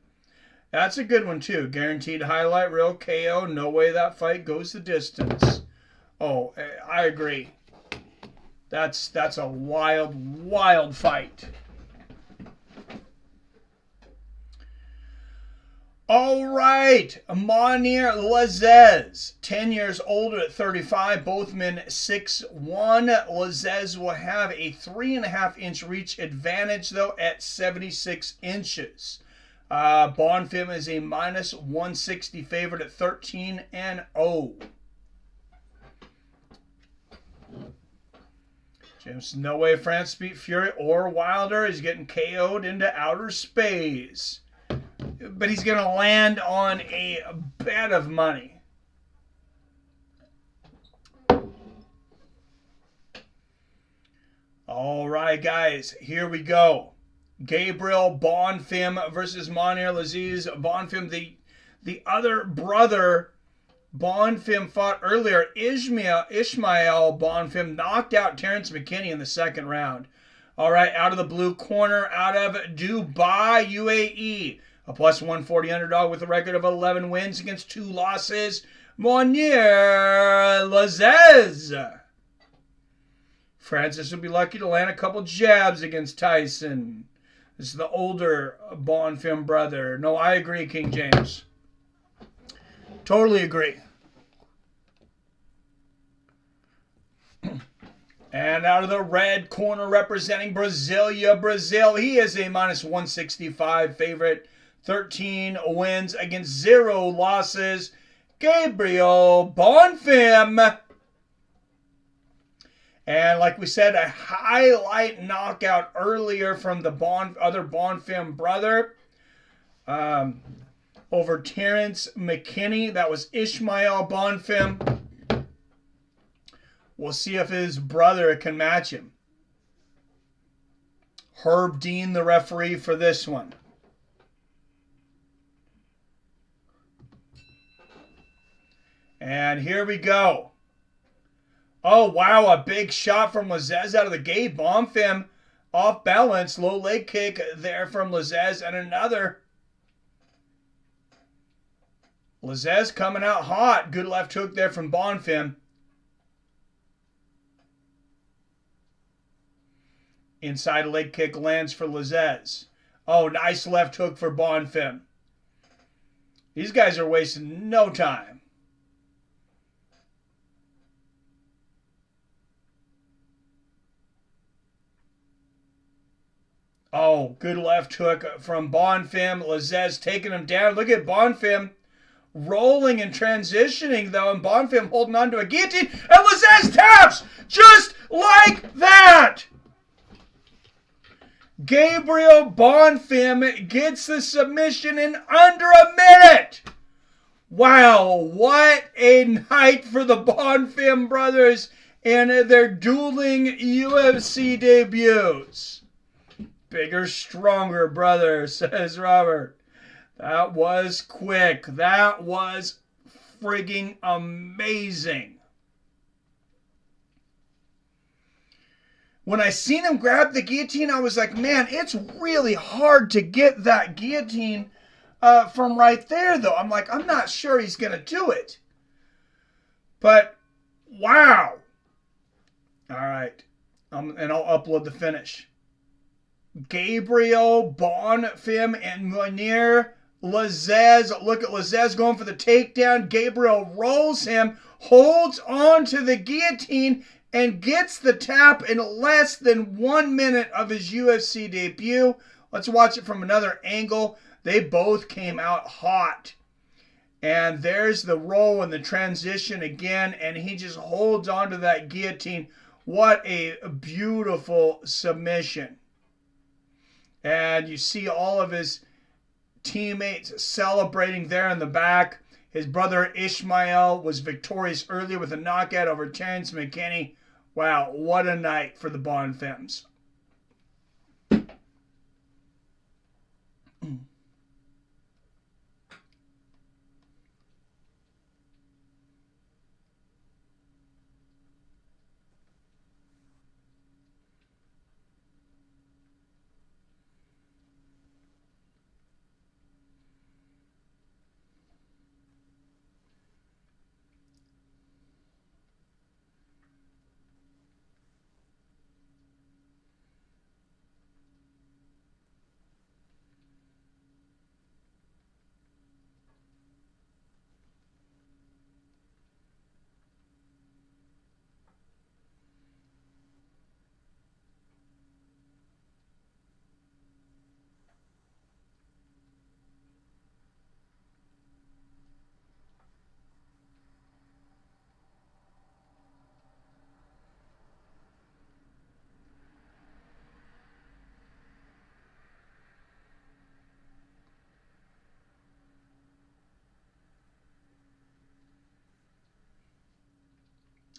That's a good one, too. Guaranteed highlight, real KO. No way that fight goes the distance. Oh, I agree. That's a wild, wild fight. All right, Mounir Lazzez, 10 years older at 35, both men 6'1". Lazzez will have a 3.5-inch reach advantage, though, at 76 inches. Bonfim is a -160 favorite at 13-0. James, no way France beat Fury or Wilder. He's getting KO'd into outer space. But he's going to land on a bet of money. All right, guys, here we go. Gabriel Bonfim versus Mounir Lazzez. Bonfim, the other brother Bonfim fought earlier, Ishmael Bonfim knocked out Terrence McKinney in the second round. All right, out of the blue corner, out of Dubai, UAE, a plus 140 underdog with a record of 11 wins against 2 losses, Mounir Lazzez. Francis would be lucky to land a couple jabs against Tyson. This is the older Bonfim brother. No, I agree, King James. Totally agree. And out of the red corner representing Brasilia, Brazil, he is a minus 165 favorite. 13 wins against 0 losses. Gabriel Bonfim. And like we said, a highlight knockout earlier from the other Bonfim brother over Terrence McKinney. That was Ishmael Bonfim. We'll see if his brother can match him. Herb Dean, the referee for this one. And here we go. Oh, wow, a big shot from Lazzez out of the gate. Bonfim off balance. Low leg kick there from Lazzez. And another. Lazzez coming out hot. Good left hook there from Bonfim. Inside leg kick lands for Lazzez. Oh, nice left hook for Bonfim. These guys are wasting no time. Oh, good left hook from Bonfim. Lazzez taking him down. Look at Bonfim rolling and transitioning, though, and Bonfim holding on to a guillotine. And Lazzez taps just like that. Gabriel Bonfim gets the submission in under a minute. Wow, what a night for the Bonfim brothers and their dueling UFC debuts. Bigger, stronger, brother, says Robert. That was quick. That was frigging amazing. When I seen him grab the guillotine, I was like, man, it's really hard to get that guillotine from right there, though. I'm like, I'm not sure he's going to do it. But, wow. All right. And I'll upload the finish. Gabriel Bonfim and Mounir Lazzez. Look at Lazzez going for the takedown. Gabriel rolls him, holds on to the guillotine, and gets the tap in less than 1 minute of his UFC debut. Let's watch it from another angle. They both came out hot. And there's the roll and the transition again, and he just holds on to that guillotine. What a beautiful submission. And you see all of his teammates celebrating there in the back. His brother Ishmael was victorious earlier with a knockout over Terrence McKinney. Wow, what a night for the Bonfims.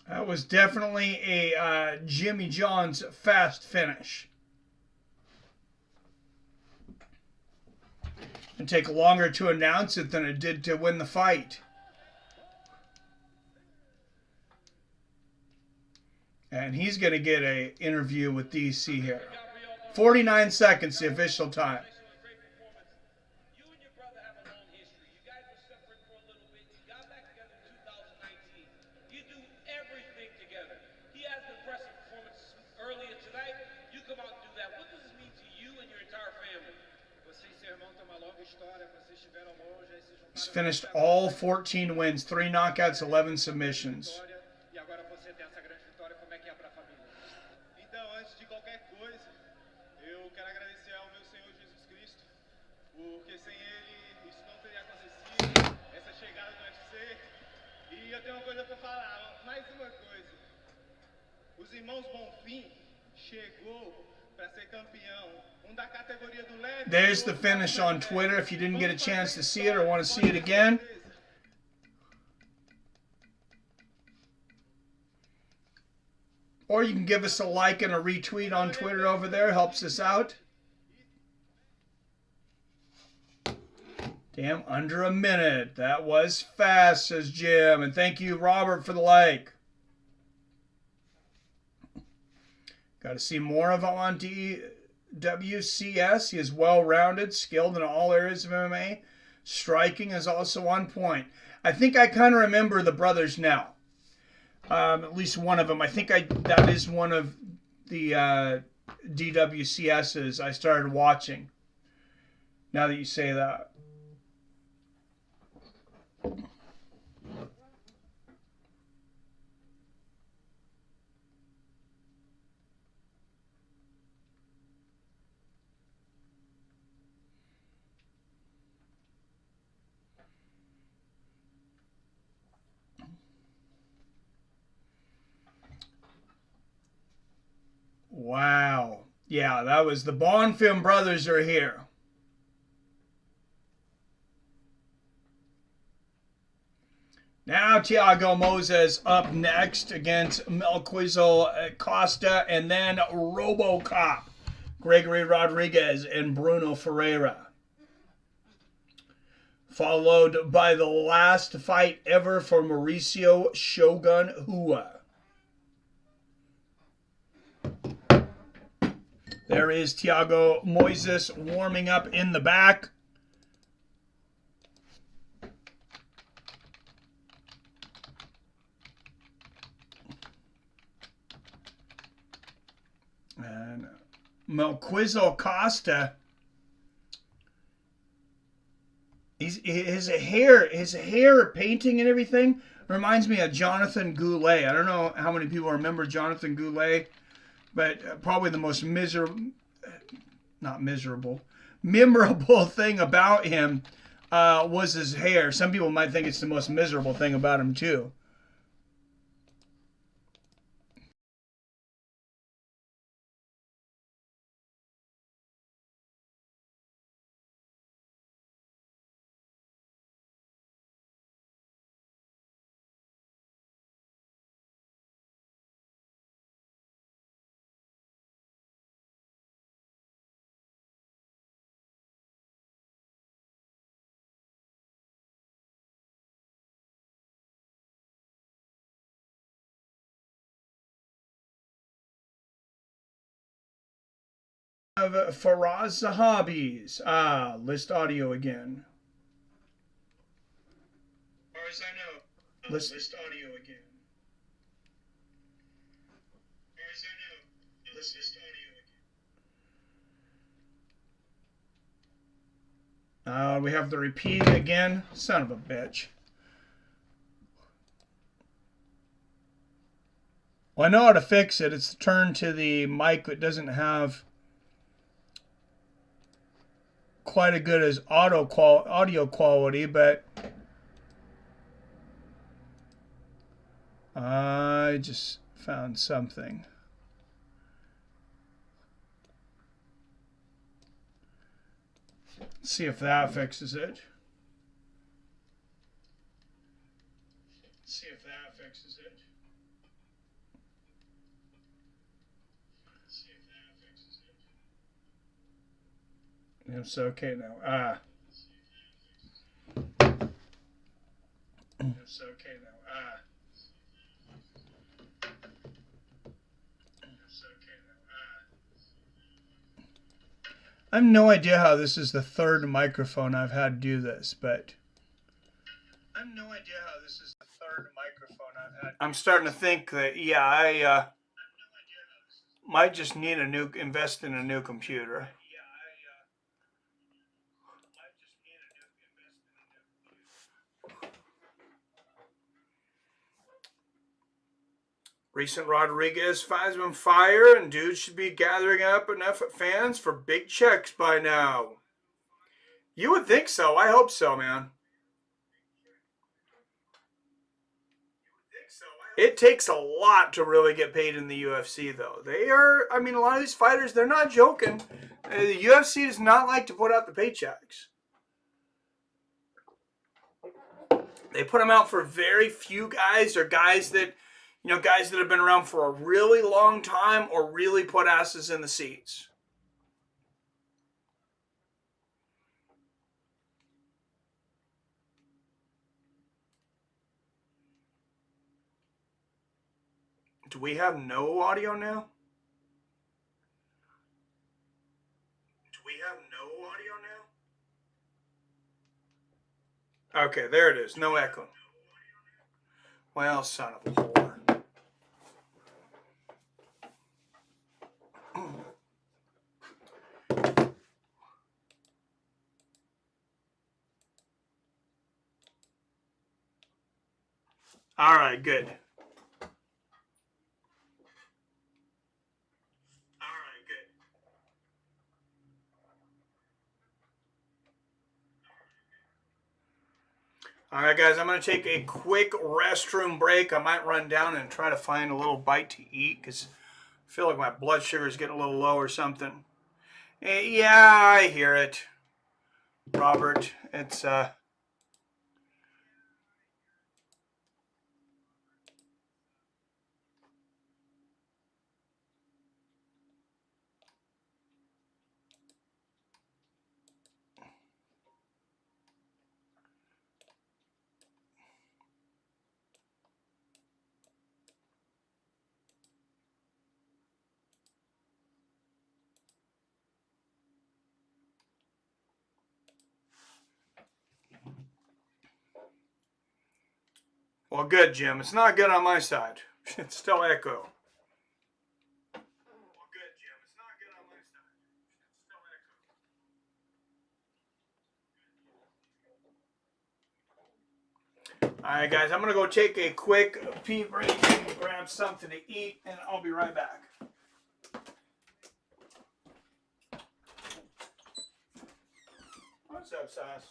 That was definitely a Jimmy John's fast finish. It'd take longer to announce it than it did to win the fight. And he's going to get an interview with DC here. 49 seconds, the official time. You and your brother have a long history. You guys were separate for a little bit. You got back together in 2019. You do everything together. He has an impressive performance earlier tonight. You come out and do that. What does this mean to you and your entire family? He's finished all 14 wins, 3 knockouts, 11 submissions. Então, antes de qualquer coisa, eu quero agradecer ao meu Senhor Jesus Cristo, porque sem ele isso não teria acontecido, essa chegada no UFC. E eu tenho uma coisa para falar, mais uma coisa. Os irmãos Bonfim chegou para ser campeão, da categoria do leve. There's the finish on Twitter if you didn't get a chance to see it or want to see it again. Or you can give us a like and a retweet on Twitter over there. Helps us out. Damn, under a minute. That was fast, says Jim. And thank you, Robert, for the like. Got to see more of him on WCS. He is well-rounded, skilled in all areas of MMA. Striking is also on point. I think I kind of remember the brothers now. At least one of them. I think that is one of the DWCSs I started watching. Now that you say that. Wow. Yeah, that was the Bonfim brothers are here. Now Thiago Moises up next against Melquizael Costa, and then RoboCop, Gregory Rodrigues and Brunno Ferreira. Followed by the last fight ever for Mauricio Shogun Ihor. There is Thiago Moises warming up in the back. And Melquizael Costa, his hair painting and everything reminds me of Jonathan Goulet. I don't know how many people remember Jonathan Goulet, but probably the most memorable thing about him was his hair. Some people might think it's the most miserable thing about him too. Of Faraz Zahabi's. List audio again. As far as I know, List audio again. As far as I know, list audio again. We have the repeat again. Son of a bitch. Well, I know how to fix it. It's turned to the mic that doesn't have quite as good as audio quality, but I just found something. Let's see if that fixes it. It's okay now. It's okay now. I have no idea how this is the third microphone I've had do this, but I have no idea how this is the third microphone I've had. I'm starting to think that, yeah, I might just need invest in a new computer. Recent Rodrigues fights on fire, and dudes should be gathering up enough fans for big checks by now. You would think so. I hope so, man. It takes a lot to really get paid in the UFC, though. I mean, a lot of these fighters, they're not joking. The UFC does not like to put out the paychecks. They put them out for very few guys, or guys that have been around for a really long time or really put asses in the seats. Do we have no audio now? Okay, there it is. No echo. Well, son of a whore. All right, good. All right, guys, I'm going to take a quick restroom break. I might run down and try to find a little bite to eat because I feel like my blood sugar is getting a little low or something. Yeah, I hear it, Robert. It's, well, good, Jim. It's not good on my side. It's still echo. All right, guys, I'm going to go take a quick pee break and grab something to eat, and I'll be right back. What's up, Sauce?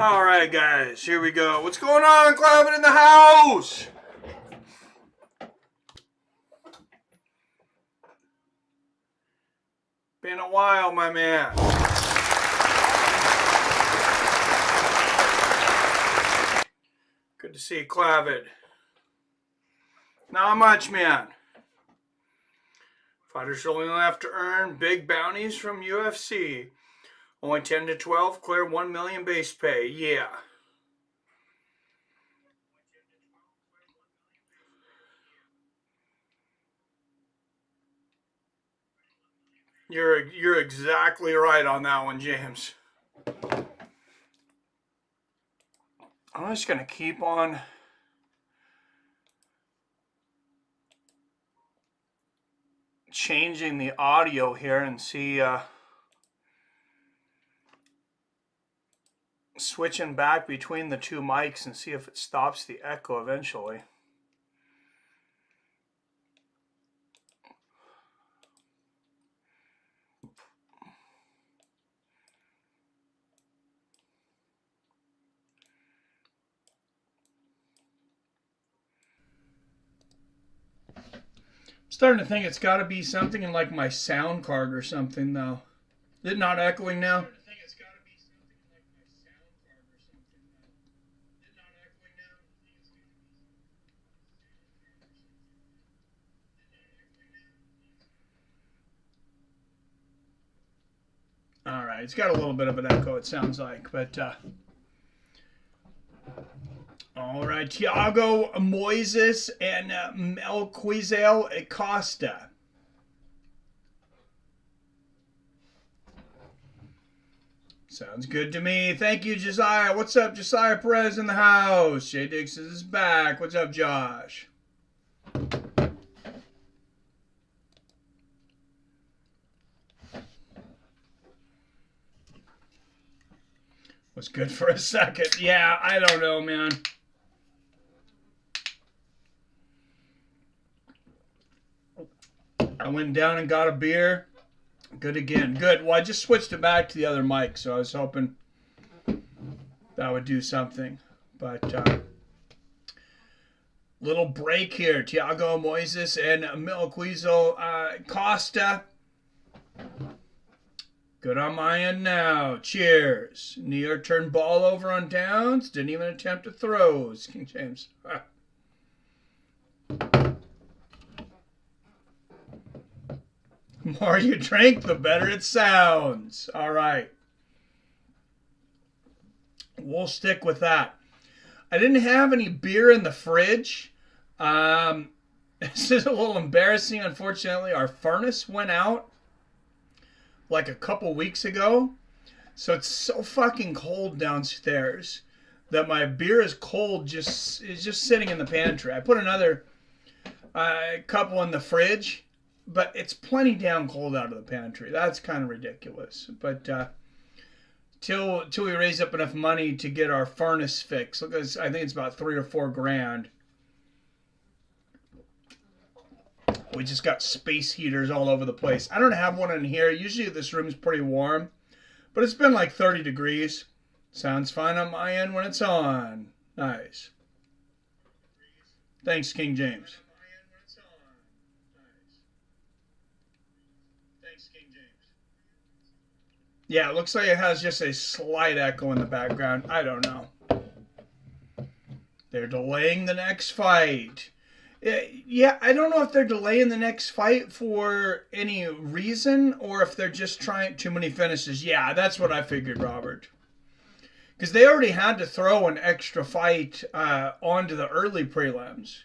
All right, guys, here we go. What's going on, Clavin in the house? Been a while, my man. Good to see you, Clavin. Not much, man. Fighters only have to earn big bounties from UFC. Only 10 to 12, clear 1 million base pay. Yeah. You're exactly right on that one, James. I'm just going to keep on changing the audio here and see switching back between the two mics and see if it stops the echo eventually. I'm starting to think it's got to be something in like my sound card or something, though. Is it not echoing now? All right, it's got a little bit of an echo, it sounds like, but all right, Thiago, Moises, and Melquizael Costa. Sounds good to me. Thank you, Josiah. What's up, Josiah Perez in the house? Jay Dixon is back. What's up, Josh? Was good for a second. Yeah, I don't know, man. I went down and got a beer. Good again. Good. Well, I just switched it back to the other mic, so I was hoping that would do something. But little break here. Thiago, Moises, and Melquizael Costa. Good on my end now. Cheers. Ihor turned ball over on downs. Didn't even attempt to throws. King James. The more you drink, the better it sounds. All right. We'll stick with that. I didn't have any beer in the fridge. This is a little embarrassing. Unfortunately, our furnace went out like a couple weeks ago. So it's so fucking cold downstairs that my beer is cold, is just sitting in the pantry. I put another couple in the fridge, but it's plenty damn cold out of the pantry. That's kind of ridiculous. But till we raise up enough money to get our furnace fixed, because I think it's about $3 or $4 grand. We just got space heaters all over the place. I don't have one in here. Usually this room is pretty warm, but it's been like 30 degrees. Sounds fine on my end when it's on. Nice. Thanks, King James. Yeah, it looks like it has just a slight echo in the background. I don't know. They're delaying the next fight. Yeah, I don't know if they're delaying the next fight for any reason or if they're just trying too many finishes. Yeah, that's what I figured, Robert. Because they already had to throw an extra fight onto the early prelims.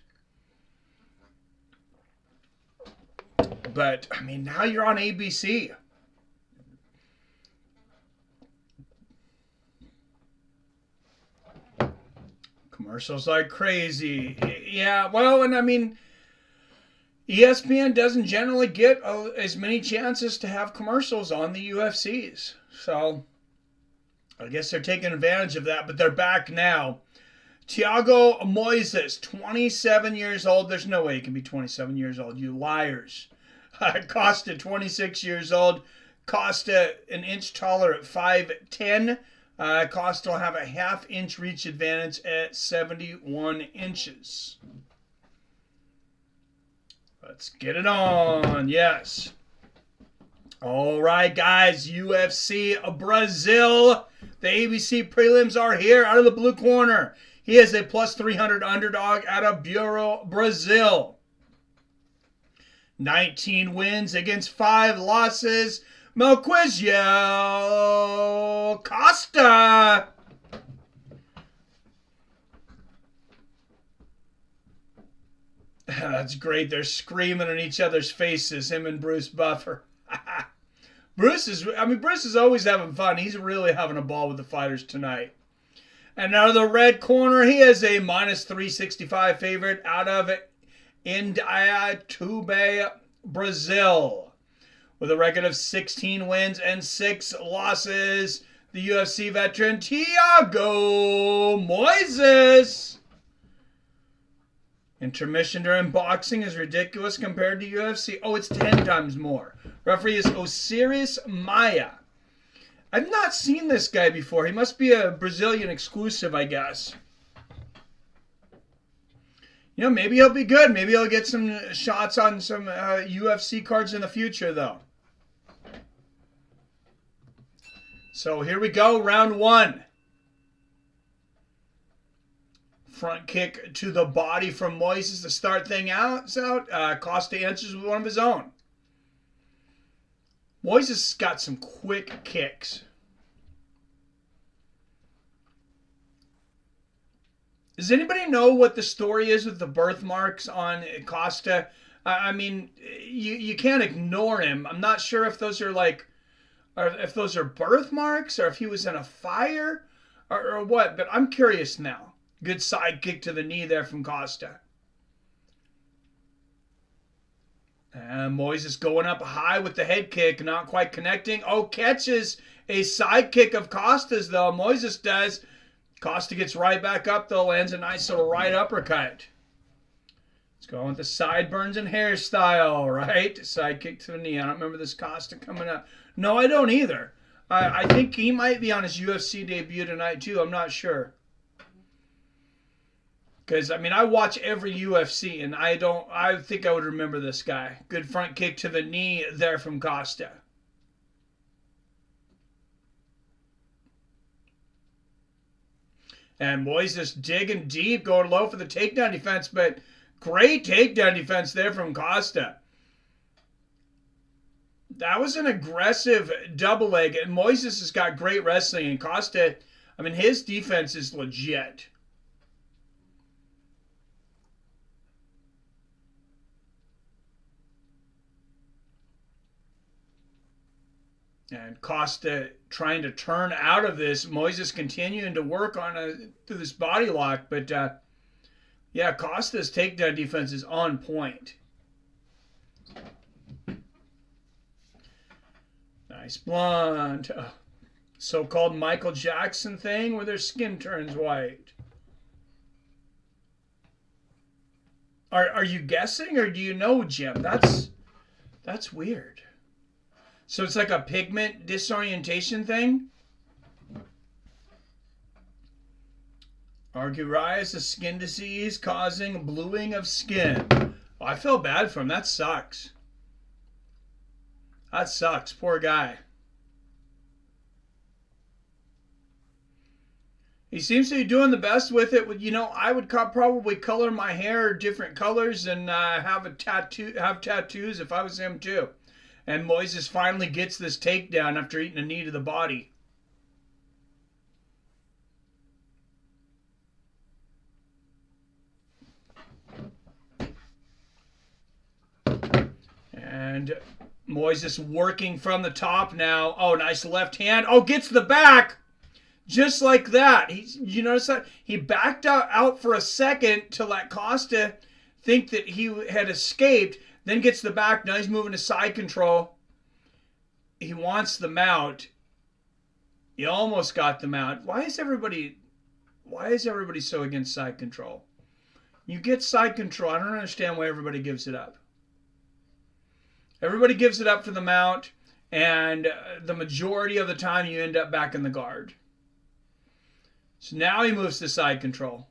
But, I mean, now you're on ABC. Commercials like crazy. Yeah, well, and I mean, ESPN doesn't generally get as many chances to have commercials on the UFCs. So, I guess they're taking advantage of that, but they're back now. Thiago Moises, 27 years old. There's no way he can be 27 years old, you liars. Costa, 26 years old. Costa, an inch taller at 5'10", Costa will have a half-inch reach advantage at 71 inches. Let's get it on. Yes. All right, guys. UFC Brazil. The ABC prelims are here. Out of the blue corner, he is a plus 300 underdog out of Bureau, Brazil. 19 wins against 5 losses. Melquizael Costa. That's great. They're screaming in each other's faces, him and Bruce Buffer. Bruce is always having fun. He's really having a ball with the fighters tonight. And out of the red corner, he is a minus 365 favorite out of Indaiatuba, Brazil. With a record of 16 wins and 6 losses, the UFC veteran Thiago Moises. Intermission during boxing is ridiculous compared to UFC. Oh, it's 10 times more. Referee is Osiris Maia. I've not seen this guy before. He must be a Brazilian exclusive, I guess. You know, maybe he'll be good. Maybe he'll get some shots on some UFC cards in the future, though. So here we go, round 1. Front kick to the body from Moises to start things out. Costa answers with one of his own. Moises got some quick kicks. Does anybody know what the story is with the birthmarks on Costa? I mean, you can't ignore him. I'm not sure if those are if those are birthmarks or if he was in a fire or what, but I'm curious now. Good side kick to the knee there from Costa. And Moises going up high with the head kick, not quite connecting. Oh, catches a side kick of Costa's, though. Moises does. Costa gets right back up, though. Lands a nice little right uppercut. Let's go with the sideburns and hairstyle, right? Side kick to the knee. I don't remember this Costa coming up. No, I don't either. I think he might be on his UFC debut tonight, too. I'm not sure. Because, I mean, I watch every UFC, and I think I would remember this guy. Good front kick to the knee there from Costa. And Moises digging deep, going low for the takedown defense, but great takedown defense there from Costa. That was an aggressive double leg, and Moises has got great wrestling, and Costa, I mean, his defense is legit. And Costa trying to turn out of this. Moises continuing to work on through this body lock. But, yeah, Costa's takedown defense is on point. Nice blonde. So-called Michael Jackson thing where their skin turns white. Are you guessing or do you know, Jim? That's weird. So it's like a pigment disorientation thing? Argyria is a skin disease causing bluing of skin. Oh, I feel bad for him. That sucks. That sucks. Poor guy. He seems to be doing the best with it. You know, I would probably color my hair different colors and have tattoos if I was him too. And Moises finally gets this takedown after eating a knee to the body. And Moises working from the top now. Oh, nice left hand. Oh, gets the back. Just like that. You notice that? He backed out for a second to let Costa think that he had escaped. Then gets the back. Now he's moving to side control. He wants the mount. He almost got the mount. Why is everybody so against side control? You get side control. I don't understand why everybody gives it up. Everybody gives it up for the mount, and the majority of the time you end up back in the guard. So now he moves to side control.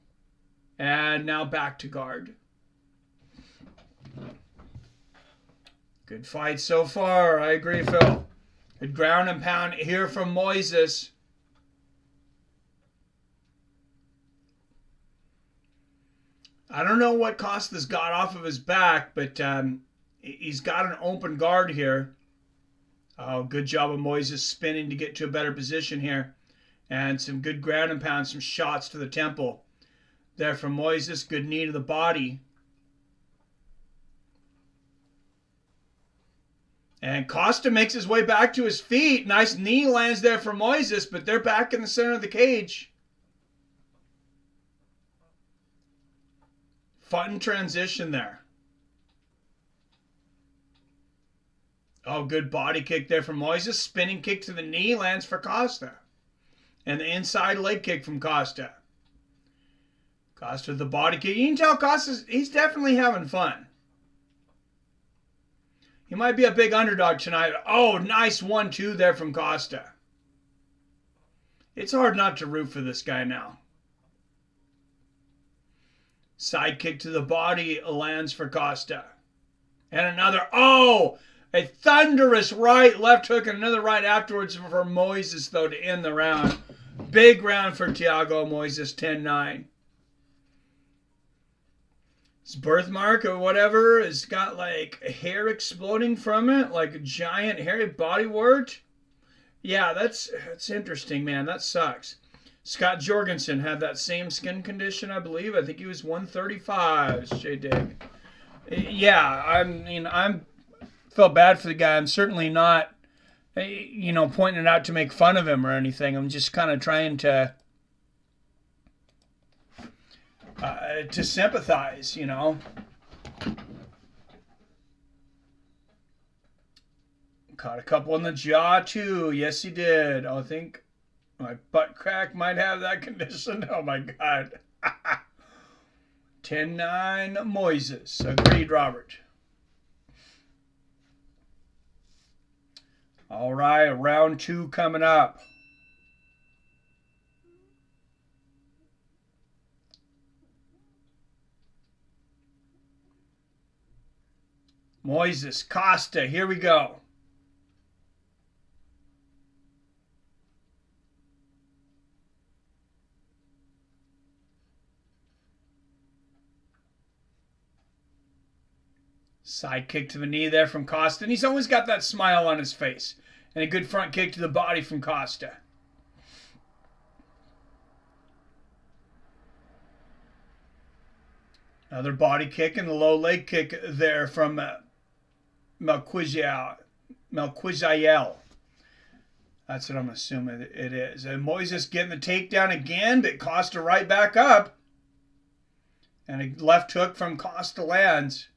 And now back to guard. Good fight so far. I agree, Phil. Good ground and pound here from Moises. I don't know what Costa's got off of his back, but he's got an open guard here. Oh, good job of Moises spinning to get to a better position here. And some good ground and pound, some shots to the temple. There from Moises, good knee to the body. And Costa makes his way back to his feet. Nice knee lands there for Moises, but they're back in the center of the cage. Fun transition there. Oh, good body kick there from Moises. Spinning kick to the knee lands for Costa. And the inside leg kick from Costa. Costa with the body kick. You can tell he's definitely having fun. He might be a big underdog tonight. Oh, nice 1-2 there from Costa. It's hard not to root for this guy now. Side kick to the body lands for Costa. And another, a thunderous right, left hook, and another right afterwards for Moises, though, to end the round. Big round for Thiago. Moises 10-9. His birthmark or whatever has got like hair exploding from it, like a giant hairy body wart. Yeah, that's interesting, man. That sucks. Scott Jorgensen had that same skin condition, I believe. I think he was 135, J-Dig. Yeah, I feel bad for the guy. I'm certainly not, pointing it out to make fun of him or anything. I'm just kind of trying to sympathize, Caught a couple in the jaw, too. Yes, he did. I think my butt crack might have that condition. Oh, my God. 10-9 Moises. Agreed, Robert. All right, round 2 coming up. Moises, Costa, here we go. Side kick to the knee there from Costa. And he's always got that smile on his face. And a good front kick to the body from Costa. Another body kick and the low leg kick there from Melquizael. That's what I'm assuming it is. And Moises getting the takedown again, but Costa right back up. And a left hook from Costa lands.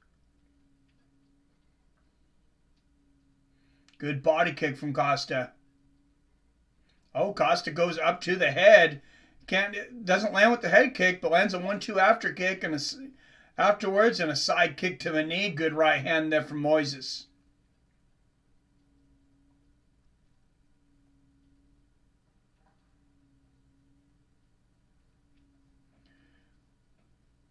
Good body kick from Costa. Oh, Costa goes up to the head. Doesn't land with the head kick, but lands a 1-2 after kick and afterwards and a side kick to the knee. Good right hand there from Moises.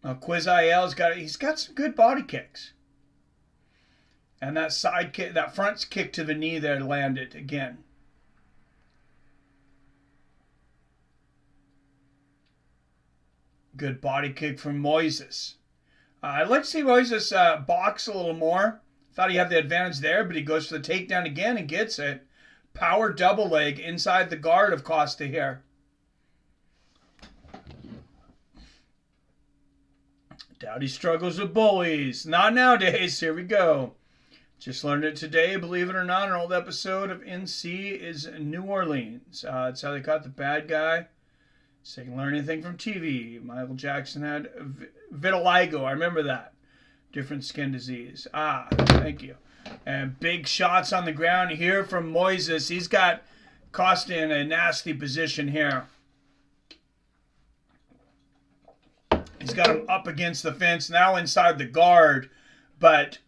Now Quizael's he's got some good body kicks. And that side kick, that front kick to the knee there landed again. Good body kick from Moises. I'd like to see Moises box a little more. Thought he had the advantage there, but he goes for the takedown again and gets it. Power double leg inside the guard of Costa here. Doubt he struggles with bullies. Not nowadays. Here we go. Just learned it today, believe it or not. An old episode of NC is New Orleans. That's how they caught the bad guy. So you can learn anything from TV. Michael Jackson had vitiligo. I remember that. Different skin disease. Thank you. And big shots on the ground here from Moises. He's got Costa in a nasty position here. He's got him up against the fence, now inside the guard. But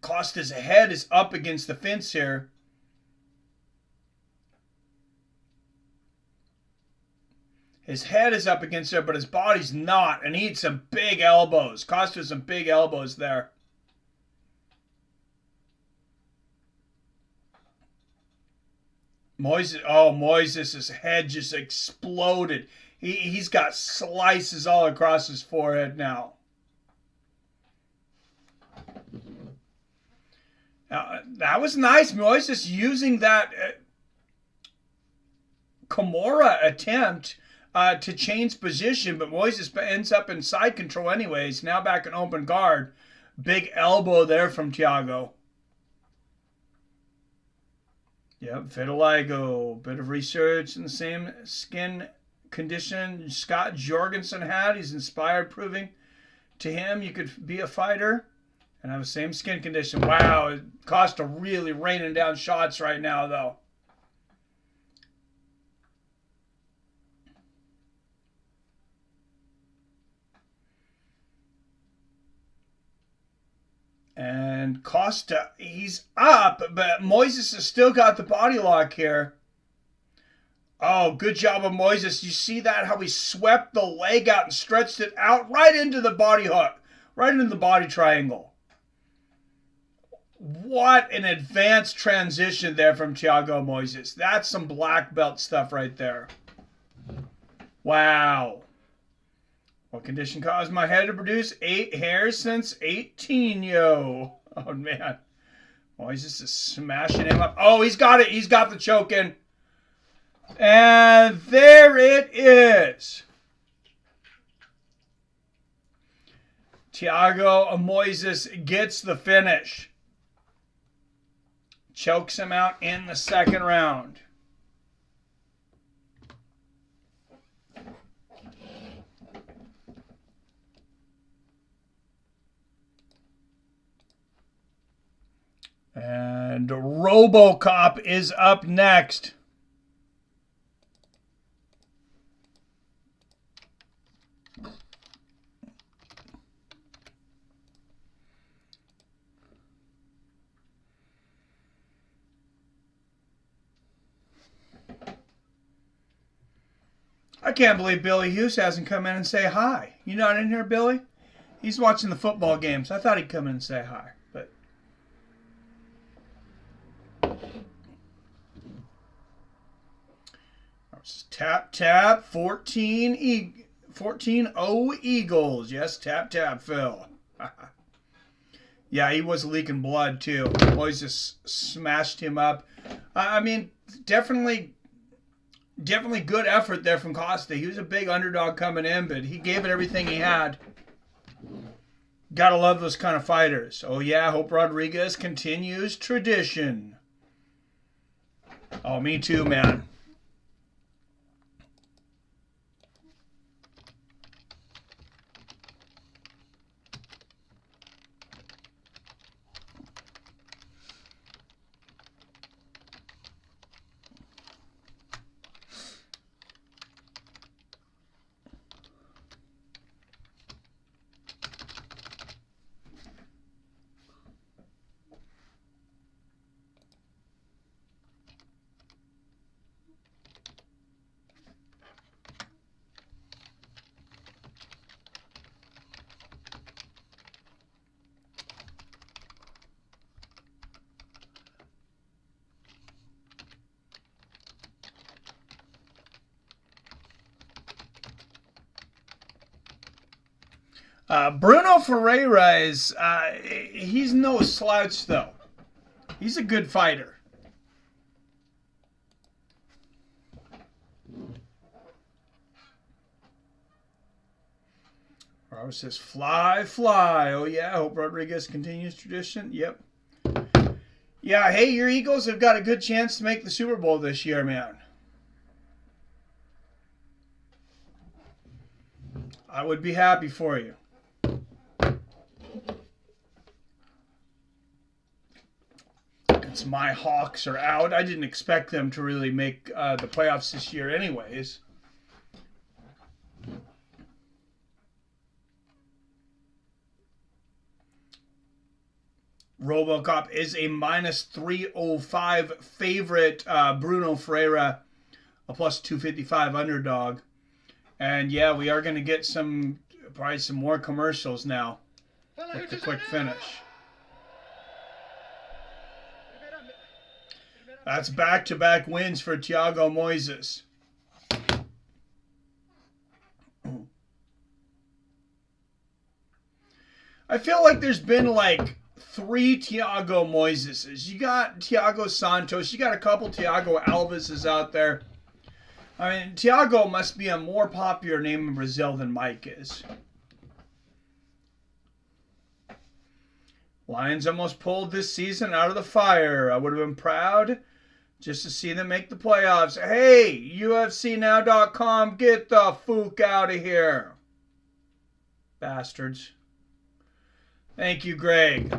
Costa's head is up against the fence here. His head is up against there, but his body's not. And he had some big elbows. Costa some big elbows there. Moises' head just exploded. He's got slices all across his forehead now. That was nice. Moises using that Kimura attempt to change position, but Moises ends up in side control anyways. Now back in open guard. Big elbow there from Thiago. Yep, vitiligo. Bit of research in the same skin condition Scott Jorgensen had. He's inspired, proving to him you could be a fighter and have the same skin condition. Wow, Costa really raining down shots right now, though. And Costa, he's up, but Moises has still got the body lock here. Oh, good job of Moises. You see that? How he swept the leg out and stretched it out right into the body hook. Right into the body triangle. What an advanced transition there from Thiago Moises. That's some black belt stuff right there. Wow. What condition caused my head to produce 8 hairs since 18, yo? Oh, man. Moises is smashing him up. Oh, he's got it. He's got the choke in. And there it is. Thiago Moises gets the finish. Chokes him out in the second round. And RoboCop is up next. I can't believe Billy Hughes hasn't come in and say hi. You not in here, Billy? He's watching the football games. I thought he'd come in and say hi, but... Tap, tap, 14-0 Eagles. Yes, tap, tap, Phil. Yeah, he was leaking blood, too. Moises smashed him up. I mean, definitely good effort there from Costa. He was a big underdog coming in, but he gave it everything he had. Gotta love those kind of fighters. Oh, yeah, hope Rodrigues continues tradition. Oh, me too, man. Brunno Ferreira is, he's no slouch, though. He's a good fighter. Robert says, fly, fly. Oh, yeah, I hope Rodrigues continues tradition. Yep. Yeah, hey, your Eagles have got a good chance to make the Super Bowl this year, man. I would be happy for you. It's my Hawks are out. I didn't expect them to really make the playoffs this year anyways. RoboCop is a minus 305 favorite. Brunno Ferreira, a plus 255 underdog. And yeah, we are going to get probably some more commercials now with the quick finish. That's back-to-back wins for Thiago Moises. I feel like there's been like 3 Thiago Moiseses. You got Thiago Santos. You got a couple Thiago Alveses out there. I mean, Thiago must be a more popular name in Brazil than Mike is. Lions almost pulled this season out of the fire. I would have been proud just to see them make the playoffs. Hey, UFCnow.com, get the fook out of here. Bastards. Thank you, Greg.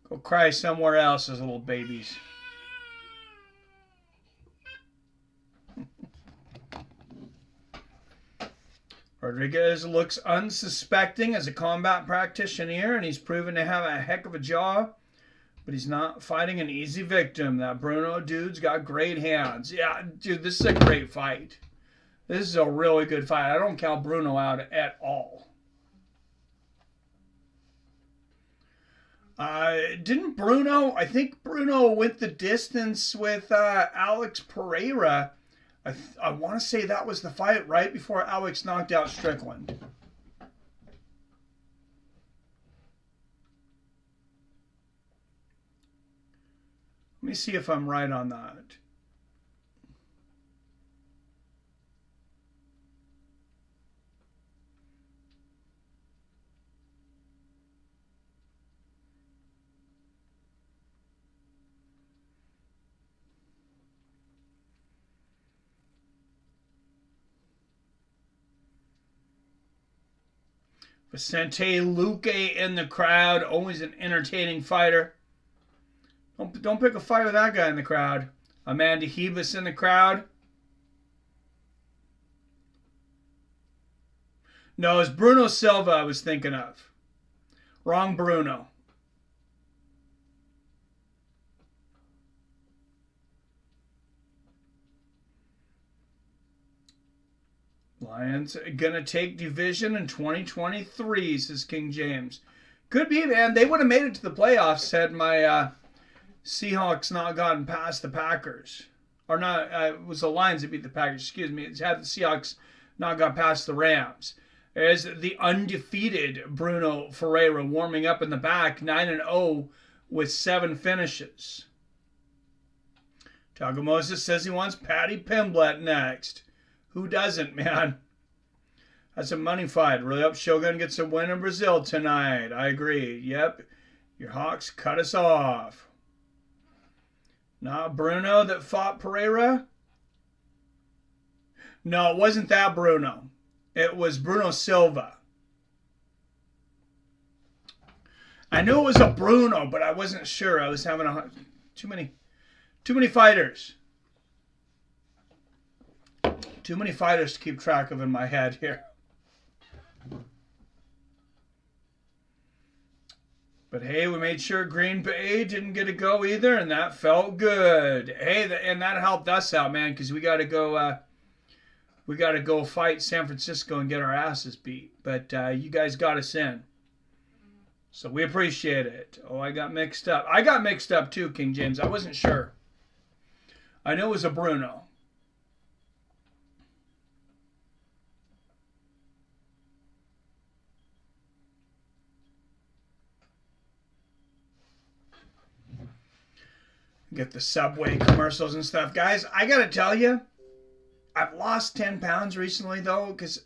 Go cry somewhere else as little babies. Rodrigues looks unsuspecting as a combat practitioner, and he's proven to have a heck of a jaw, but he's not fighting an easy victim. That Brunno dude's got great hands. Yeah, dude, this is a great fight. This is a really good fight. I don't count Brunno out at all. Didn't Brunno, I think Brunno went the distance with Alex Pereira. I want to say that was the fight right before Alex knocked out Strickland. Let me see if I'm right on that. Vicente Luque in the crowd, always an entertaining fighter. Don't pick a fight with that guy in the crowd. Amanda Hebus in the crowd. No, it's Bruno Silva I was thinking of. Wrong Bruno. Lions gonna take division in 2023, says King James. Could be, man. They would have made it to the playoffs had my Seahawks not gotten past the Packers. Or not, it was the Lions that beat the Packers, excuse me. It's had the Seahawks not got past the Rams. There's the undefeated Bruno Ferreira warming up in the back, 9-0 with 7 finishes. Thiago Moises says he wants Paddy Pimblett next. Who doesn't, man? That's a money fight. Really hope Shogun gets a win in Brazil tonight. I agree. Yep. Your Hawks cut us off. Not Bruno that fought Pereira? No, it wasn't that Bruno. It was Bruno Silva. I knew it was a Bruno, but I wasn't sure. I was having too many fighters. Too many fighters to keep track of in my head here. But hey, we made sure Green Bay didn't get a go either, and that felt good. Hey, and that helped us out, man, because we got to go. We got to go fight San Francisco and get our asses beat. But you guys got us in, so we appreciate it. Oh, I got mixed up. I got mixed up too, King James. I wasn't sure. I knew it was a Bruno. Get the Subway commercials and stuff. Guys, I got to tell you, I've lost 10 pounds recently, though, because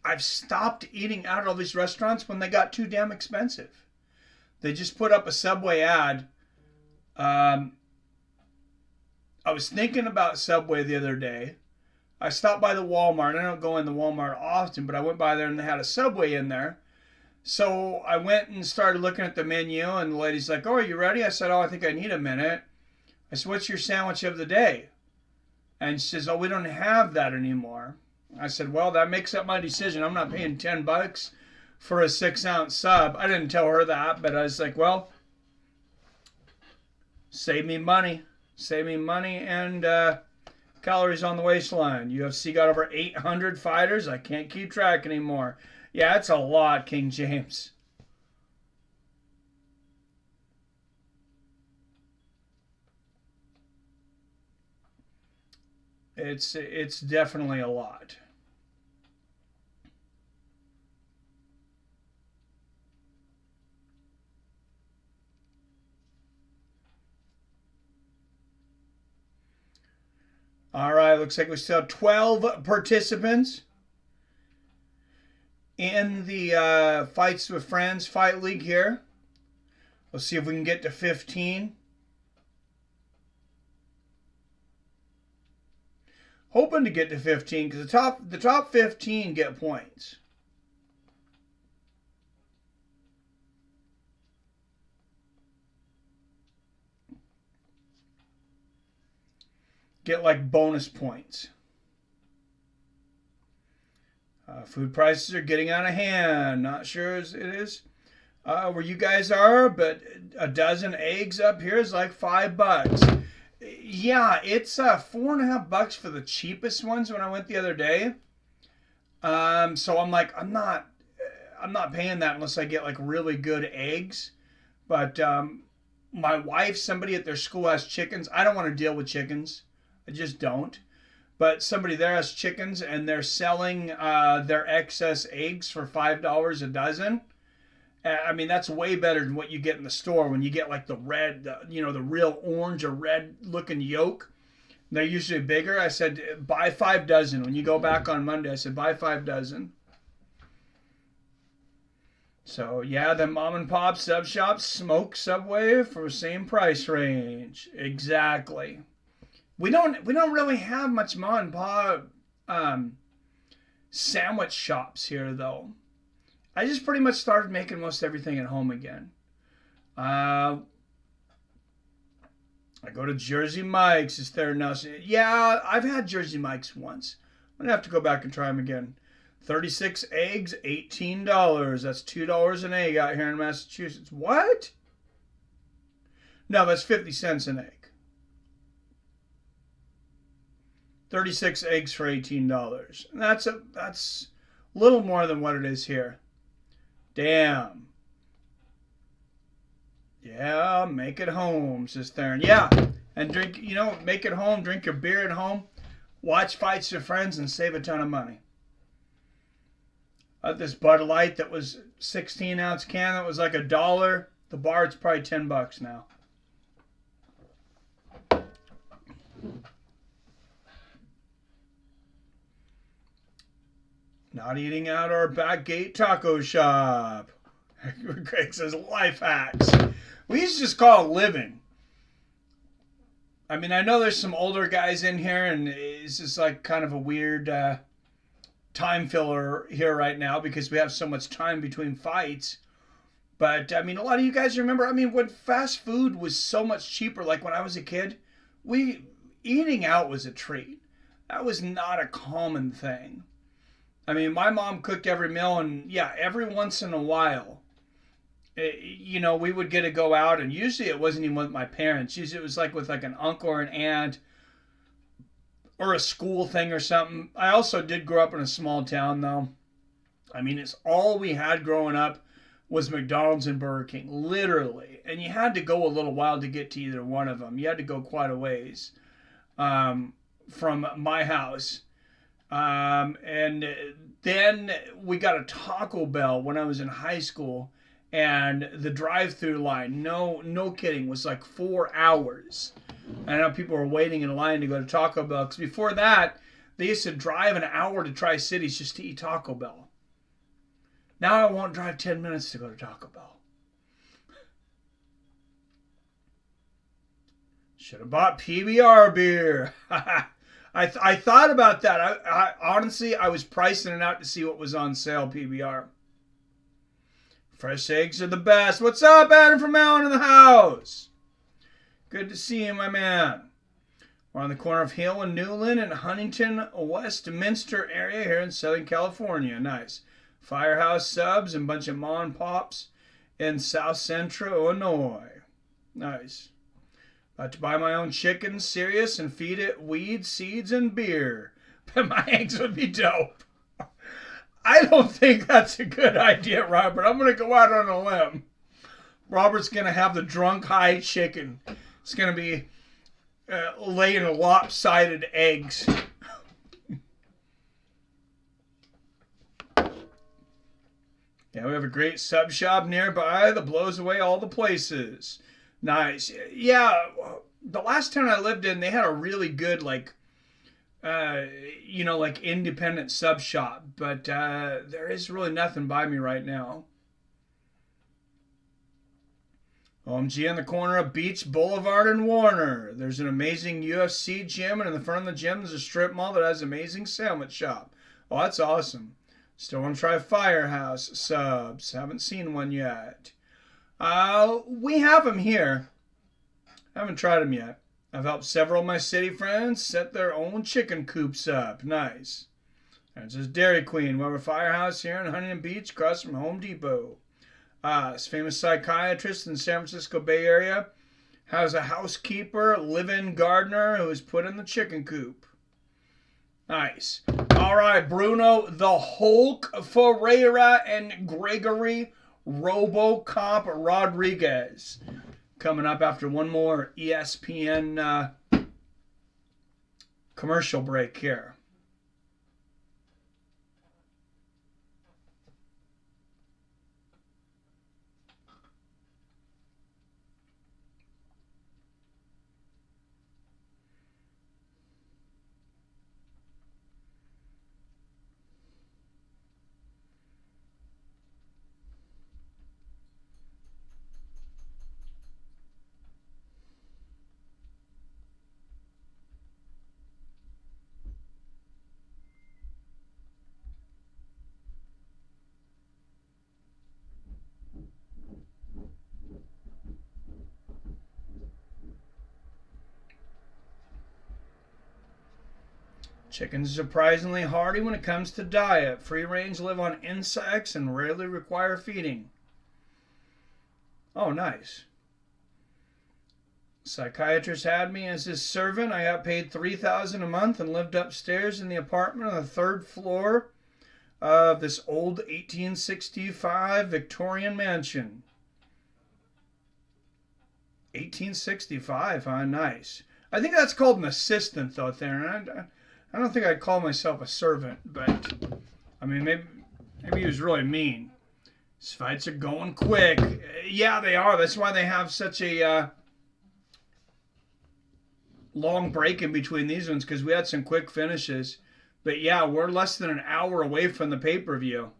I've stopped eating out at all these restaurants when they got too damn expensive. They just put up a Subway ad. I was thinking about Subway the other day. I stopped by the Walmart. I don't go in the Walmart often, but I went by there and they had a Subway in there. So I went and started looking at the menu, and the lady's like, "Oh, are you ready?" I said, "Oh, I think I need a minute." I said, "What's your sandwich of the day?" And she says, "Oh, we don't have that anymore." I said, "Well, that makes up my decision. I'm not paying $10 for a 6-ounce sub." I didn't tell her that, but I was like, "Well, save me money. Saving money and calories on the waistline. UFC got over 800 fighters. I can't keep track anymore. Yeah, it's a lot, King James. It's definitely a lot. All right, looks like we still have 12 participants in the Fights with Friends Fight League here. Let's see if we can get to 15. Hoping to get to 15 because the top 15 get points. Get like bonus points. Food prices are getting out of hand. Not sure as it is where you guys are, but a dozen eggs up here is like $5. Yeah, it's $4.50 for the cheapest ones when I went the other day. So I'm like, I'm not paying that unless I get like really good eggs. But my wife, somebody at their school has chickens. I don't want to deal with chickens. I just don't. But somebody there has chickens and they're selling their excess eggs for $5 a dozen. I mean, that's way better than what you get in the store when you get like the red, the real orange or red looking yolk. They're usually bigger. I said, buy 5 dozen. When you go back on Monday, I said, buy 5 dozen. So yeah, the mom and pop sub shops smoke Subway for the same price range. Exactly. We don't really have much mom and pop sandwich shops here though. I just pretty much started making most everything at home again. I go to Jersey Mike's. Is there now? Yeah, I've had Jersey Mike's once. I'm gonna have to go back and try them again. 36 eggs, $18. That's $2 an egg out here in Massachusetts. What? No, that's 50 cents an egg. 36 eggs for $18. That's a little more than what it is here. Damn. Yeah, make it home, says Theron. Yeah, and drink, make it home, drink your beer at home, watch Fights with Friends, and save a ton of money. This Bud Light that was 16-ounce can that was like $1. The bar, it's probably $10 now. Not eating out our back gate taco shop. Greg says life hacks. We used to just call it living. I mean, I know there's some older guys in here, and it's just like kind of a weird time filler here right now because we have so much time between fights. But I mean, a lot of you guys remember, I mean, when fast food was so much cheaper, like when I was a kid, eating out was a treat. That was not a common thing. I mean, my mom cooked every meal, and yeah, every once in a while, we would get to go out, and usually it wasn't even with my parents. Usually it was like with like an uncle or an aunt or a school thing or something. I also did grow up in a small town, though. I mean, it's all we had growing up was McDonald's and Burger King, literally. And you had to go a little while to get to either one of them. You had to go quite a ways from my house. And then we got a Taco Bell when I was in high school, and the drive-through line, no kidding, was like 4 hours. I know people were waiting in line to go to Taco Bell, because before that, they used to drive an hour to Tri-Cities just to eat Taco Bell. Now I won't drive 10 minutes to go to Taco Bell. Should have bought PBR beer. I thought about that. I honestly, I was pricing it out to see what was on sale, PBR. Fresh eggs are the best. What's up, Adam from Allen in the house? Good to see you, my man. We're on the corner of Hill and Newland and Huntington, Westminster area here in Southern California. Nice. Firehouse Subs and a bunch of mom and pops in South Central Illinois. Nice. To buy my own chicken, serious, and feed it weeds, seeds, and beer. But my eggs would be dope. I don't think that's a good idea, Robert. I'm going to go out on a limb. Robert's going to have the drunk high chicken. It's going to be laying lopsided eggs. Yeah, we have a great sub shop nearby that blows away all the places. Nice. Yeah, the last town I lived in, they had a really good, like independent sub shop. But there is really nothing by me right now. OMG on the corner of Beach Boulevard and Warner. There's an amazing UFC gym, and in the front of the gym there's a strip mall that has an amazing sandwich shop. Oh, that's awesome. Still want to try Firehouse subs. Haven't seen one yet. We have them here. Haven't tried them yet. I've helped several of my city friends set their own chicken coops up. Nice. There's this Dairy Queen. We have a Firehouse here in Huntington Beach across from Home Depot. This famous psychiatrist in the San Francisco Bay Area has a housekeeper, live-in gardener who is put in the chicken coop. Nice. All right, Brunno, the Hulk, Ferreira, and Gregory, RoboCop Rodrigues. Coming up after one more ESPN commercial break here. Chickens are surprisingly hardy when it comes to diet. Free range, live on insects, and rarely require feeding. Oh, nice. Psychiatrist had me as his servant. I got paid $3,000 a month and lived upstairs in the apartment on the third floor of this old 1865 Victorian mansion. 1865, huh? Nice. I think that's called an assistant, though, Theron. I don't think I'd call myself a servant, but I mean, maybe he was really mean. These fights are going quick. Yeah, they are. That's why they have such a long break in between these ones, because we had some quick finishes. But yeah, we're less than an hour away from the pay-per-view.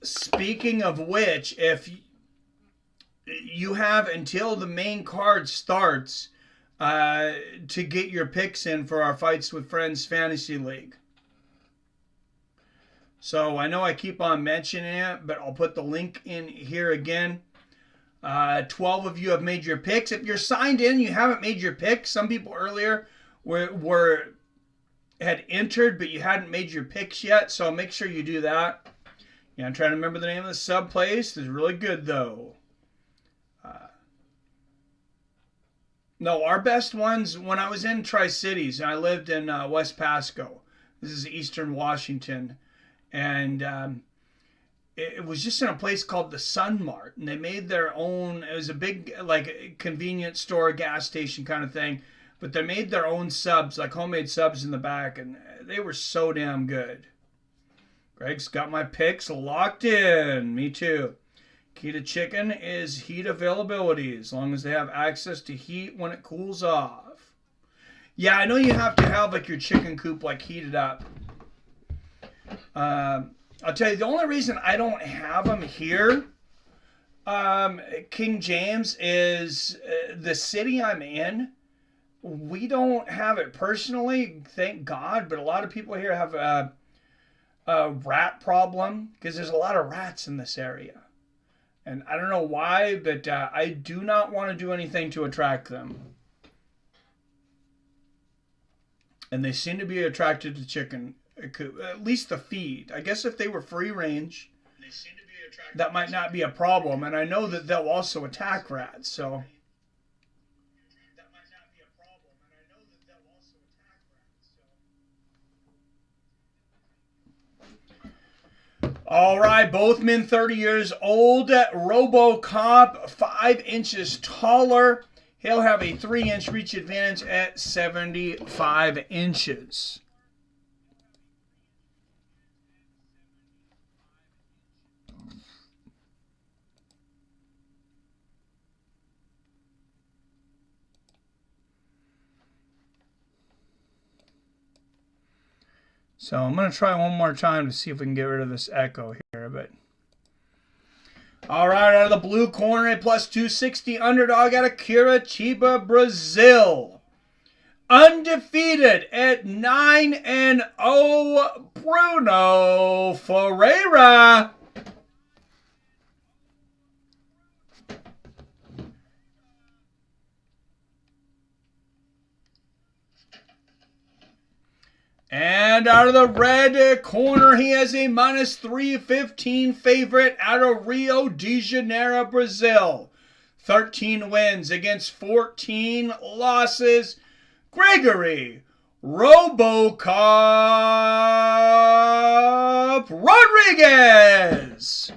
Speaking of which, if you have until the main card starts to get your picks in for our Fights with Friends Fantasy League. So I know I keep on mentioning it, but I'll put the link in here again. 12 of you have made your picks. If you're signed in, you haven't made your picks. Some people earlier had entered, but you hadn't made your picks yet. So make sure you do that. Yeah, I'm trying to remember the name of the sub place. It's really good though. No, our best ones, when I was in Tri-Cities, and I lived in West Pasco. This is Eastern Washington. And it was just in a place called the Sun Mart. And they made their own, it was a big, like, convenience store, gas station kind of thing. But they made their own subs, like homemade subs in the back. And they were so damn good. Greg's got my picks locked in. Me too. Key to chicken is heat availability, as long as they have access to heat when it cools off. Yeah, I know you have to have like your chicken coop like heated up. I'll tell you, the only reason I don't have them here, King James, is the city I'm in. We don't have it personally, thank God, but a lot of people here have a rat problem because there's a lot of rats in this area. And I don't know why, but I do not want to do anything to attract them. And they seem to be attracted to chicken, at least the feed. I guess if they were free range. They seem to be that might not be a problem. And I know that they'll also attack rats, so. All right, both men 30 years old. RoboCop, 5 inches taller. He'll have a 3-inch reach advantage at 75 inches. So I'm going to try one more time to see if we can get rid of this echo here. But all right, out of the blue corner, a plus 260 underdog out of Curitiba, Brazil. Undefeated at 9-0, Brunno Ferreira. And out of the red corner, he has a minus 315 favorite out of Rio de Janeiro, Brazil. 13 wins against 14 losses. Gregory, RoboCop Rodrigues.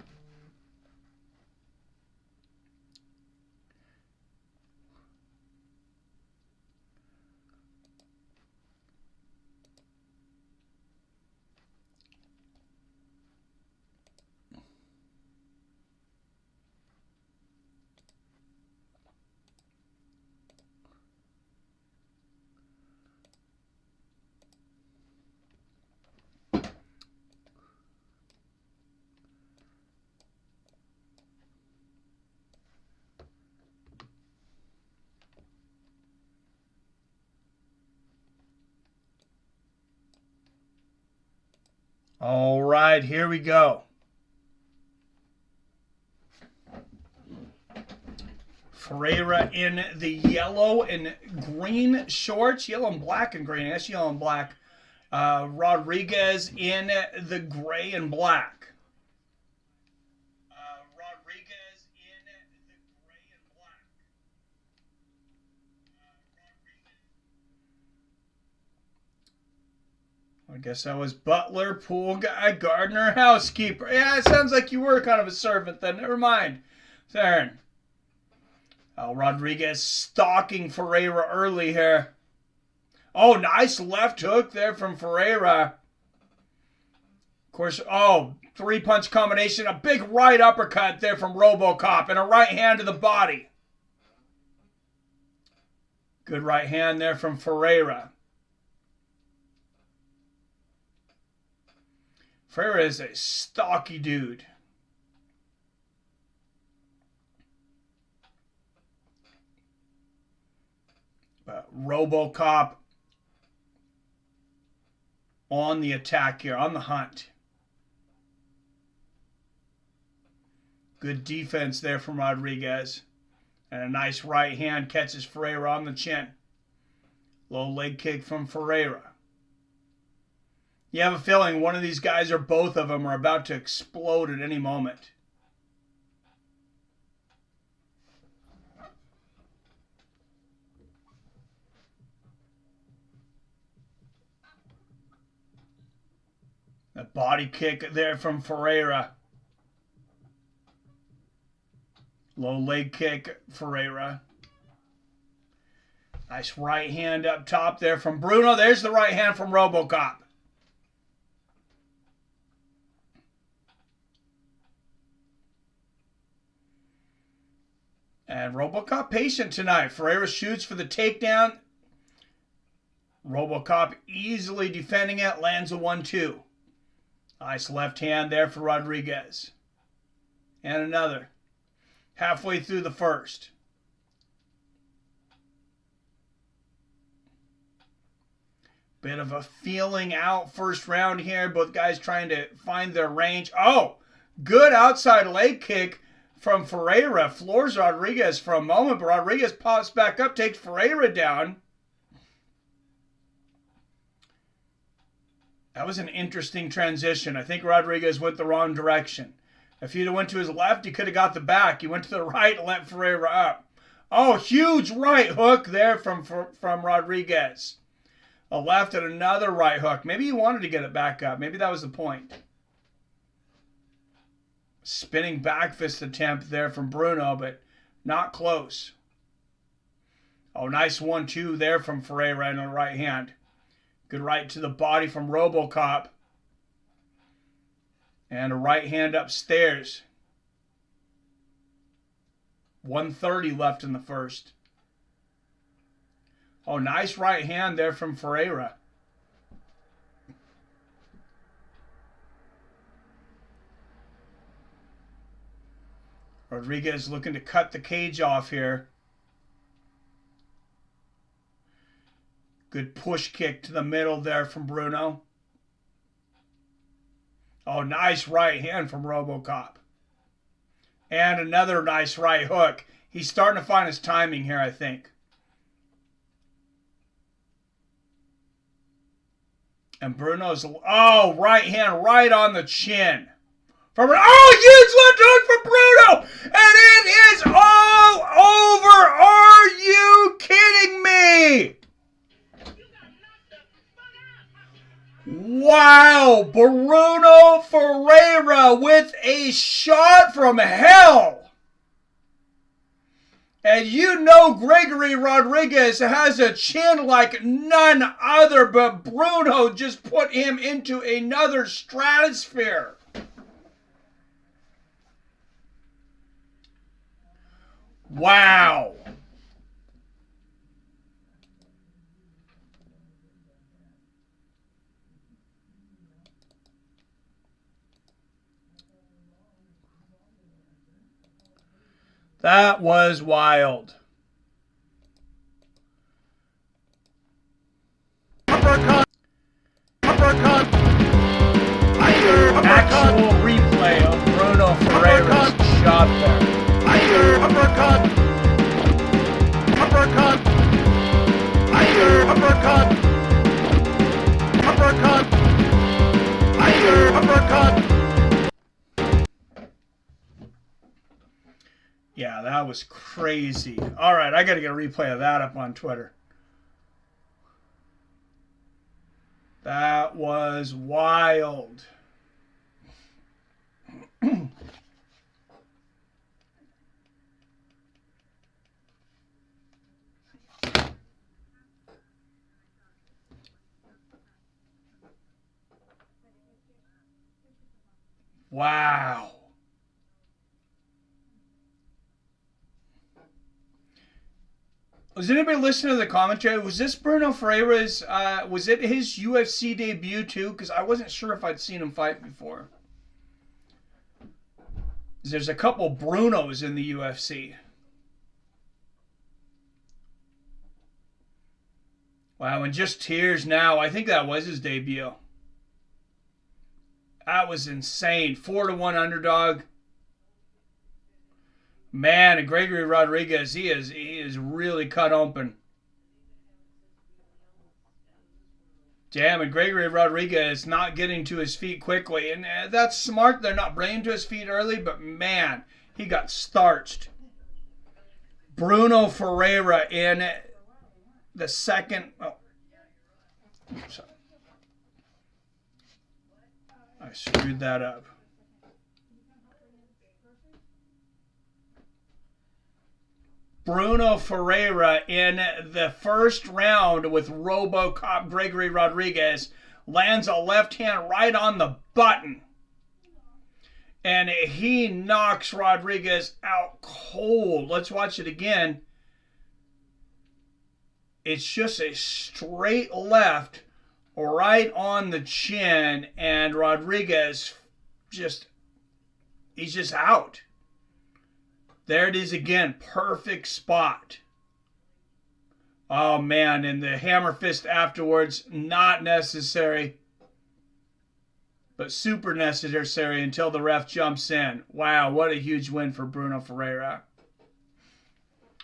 All right, here we go. Ferreira in the yellow and green shorts. Yellow and black and green. That's yellow and black. Rodrigues in the gray and black. I guess I was butler, pool guy, gardener, housekeeper. Yeah, it sounds like you were kind of a servant then. Never mind. Theron. Oh, Rodrigues stalking Ferreira early here. Oh, nice left hook there from Ferreira. Of course, oh, 3-punch combination. A big right uppercut there from RoboCop and a right hand to the body. Good right hand there from Ferreira. Ferreira is a stocky dude. But RoboCop on the attack here, on the hunt. Good defense there from Rodrigues. And a nice right hand catches Ferreira on the chin. Low leg kick from Ferreira. You have a feeling one of these guys or both of them are about to explode at any moment. A body kick there from Ferreira. Low leg kick, Ferreira. Nice right hand up top there from Brunno. There's the right hand from RoboCop. And RoboCop patient tonight. Ferreira shoots for the takedown. RoboCop easily defending it. Lands a 1-2. Nice left hand there for Rodrigues. And another. Halfway through the first. Bit of a feeling out first round here. Both guys trying to find their range. Oh, good outside leg kick from Ferreira. Floors Rodrigues for a moment, but Rodrigues pops back up, takes Ferreira down. That was an interesting transition. I think Rodrigues went the wrong direction. If he'd have went to his left, he could have got the back. He went to the right and let Ferreira up. Oh, huge right hook there from Rodrigues. A left and another right hook. Maybe he wanted to get it back up. Maybe that was the point. Spinning back fist attempt there from Brunno, but not close. Oh, nice 1-2 there from Ferreira on the right hand. Good right to the body from RoboCop. And a right hand upstairs. 1:30 left in the first. Oh, nice right hand there from Ferreira. Rodrigues looking to cut the cage off here. Good push kick to the middle there from Brunno. Oh, nice right hand from RoboCop. And another nice right hook. He's starting to find his timing here, I think. And Brunno's, oh, right hand right on the chin. Huge left hook from Brunno! And it is all over! Are you kidding me? Wow! Brunno Ferreira with a shot from hell! And you know Gregory Rodrigues has a chin like none other, but Brunno just put him into another stratosphere. Wow. That was wild. Uppercut. Uppercut. Actual replay of Brunno Ferreira's shot there. Uppercut. Uppercut. Uppercut. Uppercut. Uppercut. Yeah, that was crazy. All right, I got to get a replay of that up on Twitter. That was wild. Wow. Was anybody listening to the commentary? Was this Brunno Ferreira's, was it his UFC debut too? Because I wasn't sure if I'd seen him fight before. There's a couple Brunnos in the UFC. Wow, and just tears now. I think that was his debut. That was insane. 4-1 underdog. Man, and Gregory Rodrigues, he is really cut open. Damn, and Gregory Rodrigues not getting to his feet quickly. And that's smart. They're not bringing to his feet early, but man, he got starched. Brunno Ferreira in the second. Oh, sorry. I screwed that up. Brunno Ferreira in the first round with RoboCop Gregory Rodrigues lands a left hand right on the button. And he knocks Rodrigues out cold. Let's watch it again. It's just a straight left right on the chin, and Rodrigues he's just out. There it is again, perfect spot. Oh man, and the hammer fist afterwards, not necessary, but super necessary until the ref jumps in. Wow, what a huge win for Brunno Ferreira.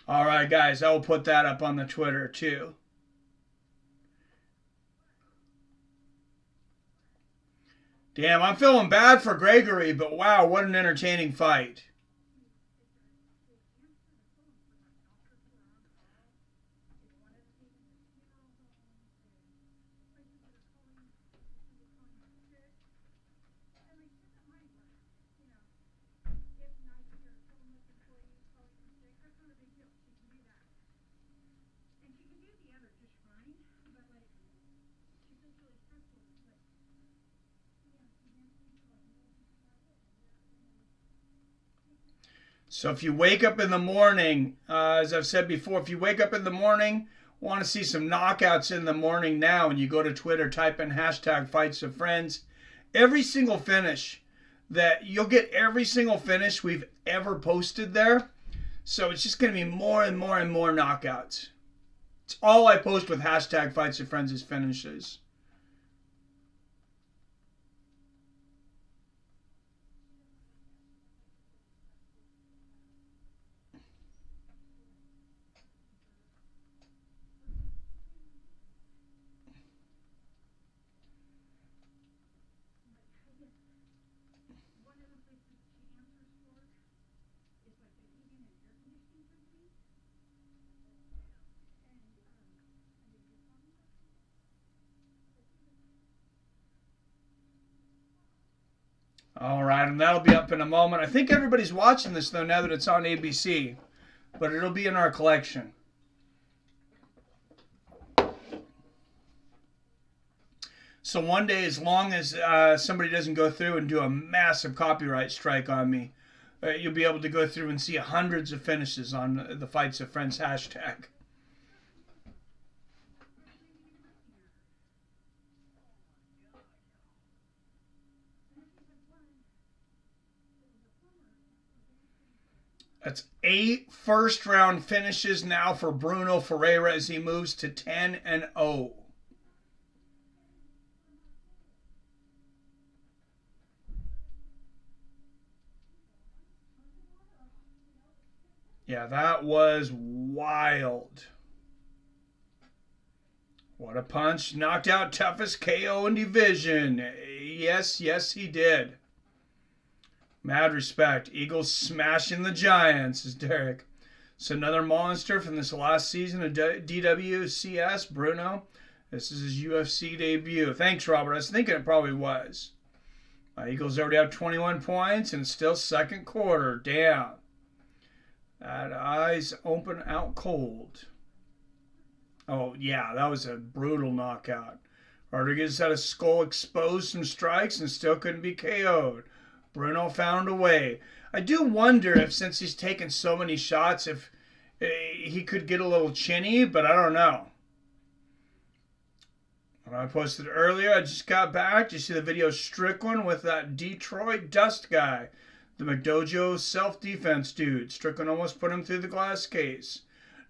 All right, guys, I will put that up on the Twitter too. Damn, I'm feeling bad for Gregory, but wow, what an entertaining fight. So if you wake up in the morning, as I've said before, if you wake up in the morning, want to see some knockouts in the morning now, and you go to Twitter, type in hashtag Fights of Friends, every single finish you'll get every single finish we've ever posted there. So it's just going to be more and more and more knockouts. It's all I post with hashtag Fights of Friends is finishes. All right, and that'll be up in a moment. I think everybody's watching this, though, now that it's on ABC. But it'll be in our collection. So one day, as long as somebody doesn't go through and do a massive copyright strike on me, you'll be able to go through and see hundreds of finishes on the Fights of Friends hashtag. That's 8 first-round finishes now for Bruno Ferreira as he moves to 10-0. Yeah, that was wild. What a punch. Knocked out toughest KO in division. Yes, he did. Mad respect. Eagles smashing the Giants, is Derek. So another monster from this last season of DWCS, Brunno. This is his UFC debut. Thanks, Robert. I was thinking it probably was. Eagles already have 21 points and still second quarter. Damn. That eyes open out cold. Oh, yeah, that was a brutal knockout. Rodrigues had a skull exposed some strikes and still couldn't be KO'd. Brunno found a way. I do wonder if, since he's taken so many shots, if he could get a little chinny, but I don't know. When I posted earlier, I just got back. Did you see the video Strickland with that Detroit Dust guy? The McDojo self-defense dude. Strickland almost put him through the glass case.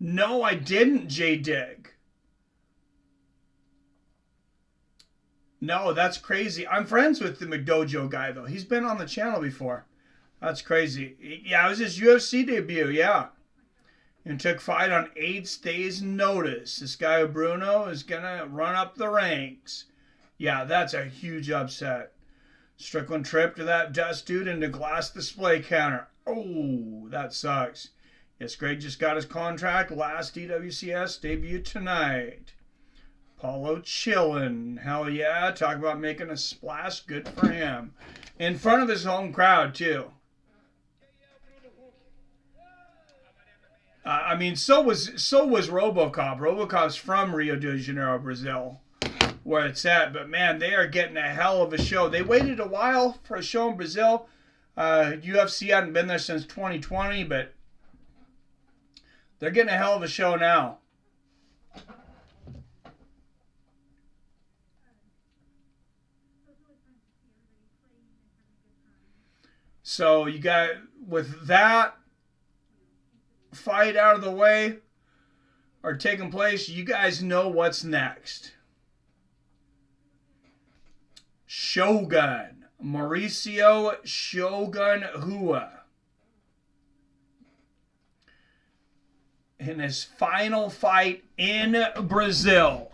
No, I didn't, J-Dig. No, that's crazy. I'm friends with the McDojo guy, though. He's been on the channel before. That's crazy. Yeah, it was his UFC debut, yeah. And took fight on 8 days' notice. This guy, Brunno, is going to run up the ranks. Yeah, that's a huge upset. Strickland tripped to that dust dude into glass display counter. Oh, that sucks. Yes, Greg just got his contract. Last DWCS debut tonight. Paulo chillin'. Hell yeah. Talk about making a splash. Good for him. In front of his home crowd, too. I mean, so was RoboCop. RoboCop's from Rio de Janeiro, Brazil, where it's at. But, man, they are getting a hell of a show. They waited a while for a show in Brazil. UFC hadn't been there since 2020, but they're getting a hell of a show now. So you got, with that fight out of the way or taking place, you guys know what's next. Shogun. Mauricio Shogun Ihor. In his final fight in Brazil.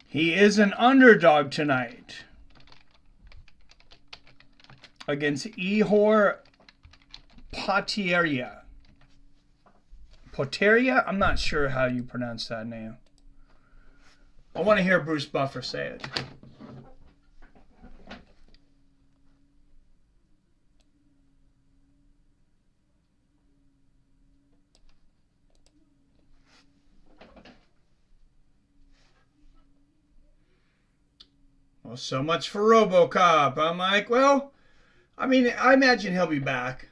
He is an underdog tonight against Ihor Potieria. Potieria? I'm not sure how you pronounce that name. I want to hear Bruce Buffer say it. Well, so much for RoboCop. I'm like, well, I mean, I imagine he'll be back.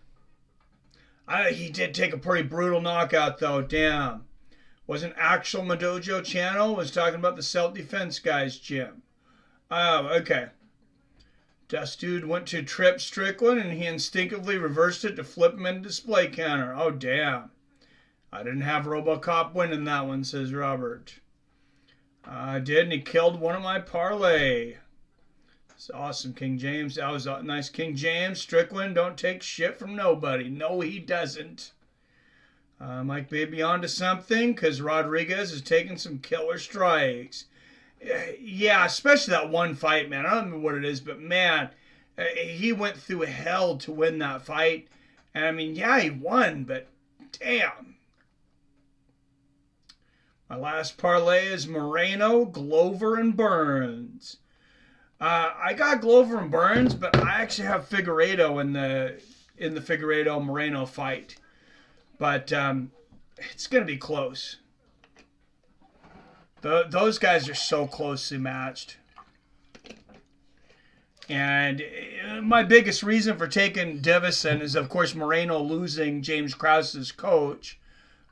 He did take a pretty brutal knockout, though. Damn. Wasn't actual Madojo channel. Was talking about the self-defense guys, Jim. Oh, okay. Dust Dude went to trip Strickland, and he instinctively reversed it to flip him into display counter. Oh, damn. I didn't have RoboCop winning that one, says Robert. I did, and he killed one of my parlay. It's awesome, King James. That was nice, King James. Strickland don't take shit from nobody. No, he doesn't. Mike Baby onto something because Rodrigues is taking some killer strikes. Yeah, especially that one fight, man. I don't remember what it is, but man, he went through hell to win that fight. And I mean, yeah, he won, but damn. My last parlay is Moreno, Glover, and Burns. I got Glover and Burns, but I actually have Figeiredo in the Figeiredo Moreno fight. But it's gonna be close. Those guys are so closely matched. And my biggest reason for taking Deiveson is, of course, Moreno losing James Krause's coach.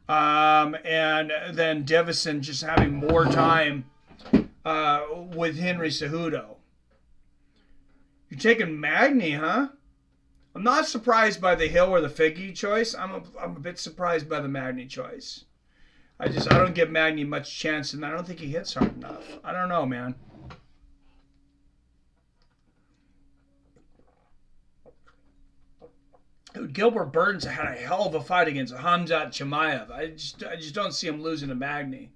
And then Deiveson just having more time with Henry Cejudo. You're taking Magny, huh? I'm not surprised by the Hill or the Figgy choice. I'm a bit surprised by the Magny choice. I don't give Magny much chance, and I don't think he hits hard enough. I don't know, man. Dude, Gilbert Burns had a hell of a fight against Hamzat Chimaev. I just don't see him losing to Magny.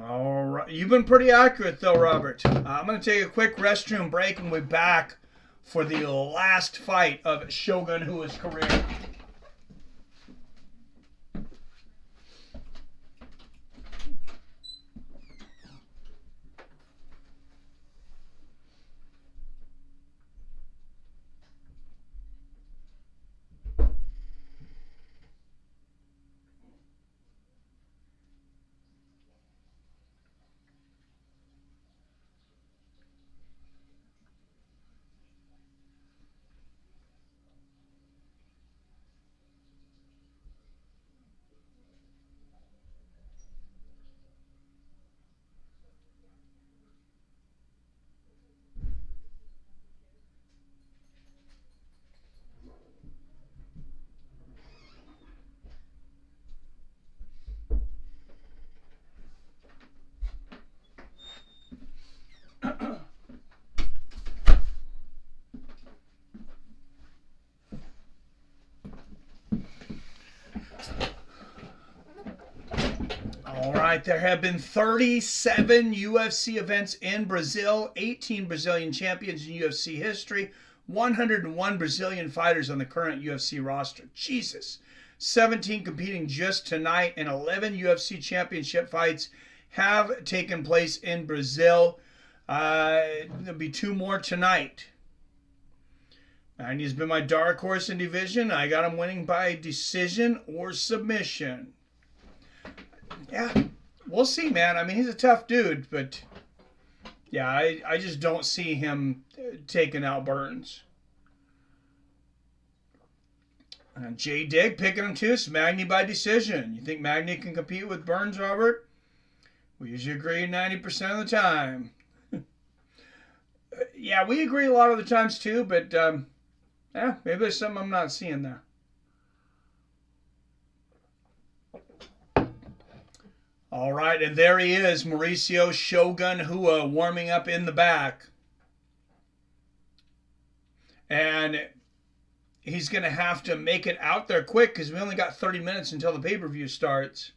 All right. You've been pretty accurate, though, Robert. I'm going to take a quick restroom break, and we'll be back for the last fight of Shogun Hua's career. All right, there have been 37 UFC events in Brazil, 18 Brazilian champions in UFC history, 101 Brazilian fighters on the current UFC roster. Jesus. 17 competing just tonight, and 11 UFC championship fights have taken place in Brazil. There'll be 2 more tonight. Magny's been my dark horse in division. I got him winning by decision or submission. Yeah, we'll see, man. I mean, he's a tough dude, but yeah, I just don't see him taking out Burns. J Dig picking him too. It's Magny by decision. You think Magny can compete with Burns, Robert? We usually agree 90% of the time. Yeah, we agree a lot of the times too, but yeah, maybe there's something I'm not seeing there. All right, and there he is, Mauricio Shogun Hua warming up in the back. And he's going to have to make it out there quick because we only got 30 minutes until the pay-per-view starts.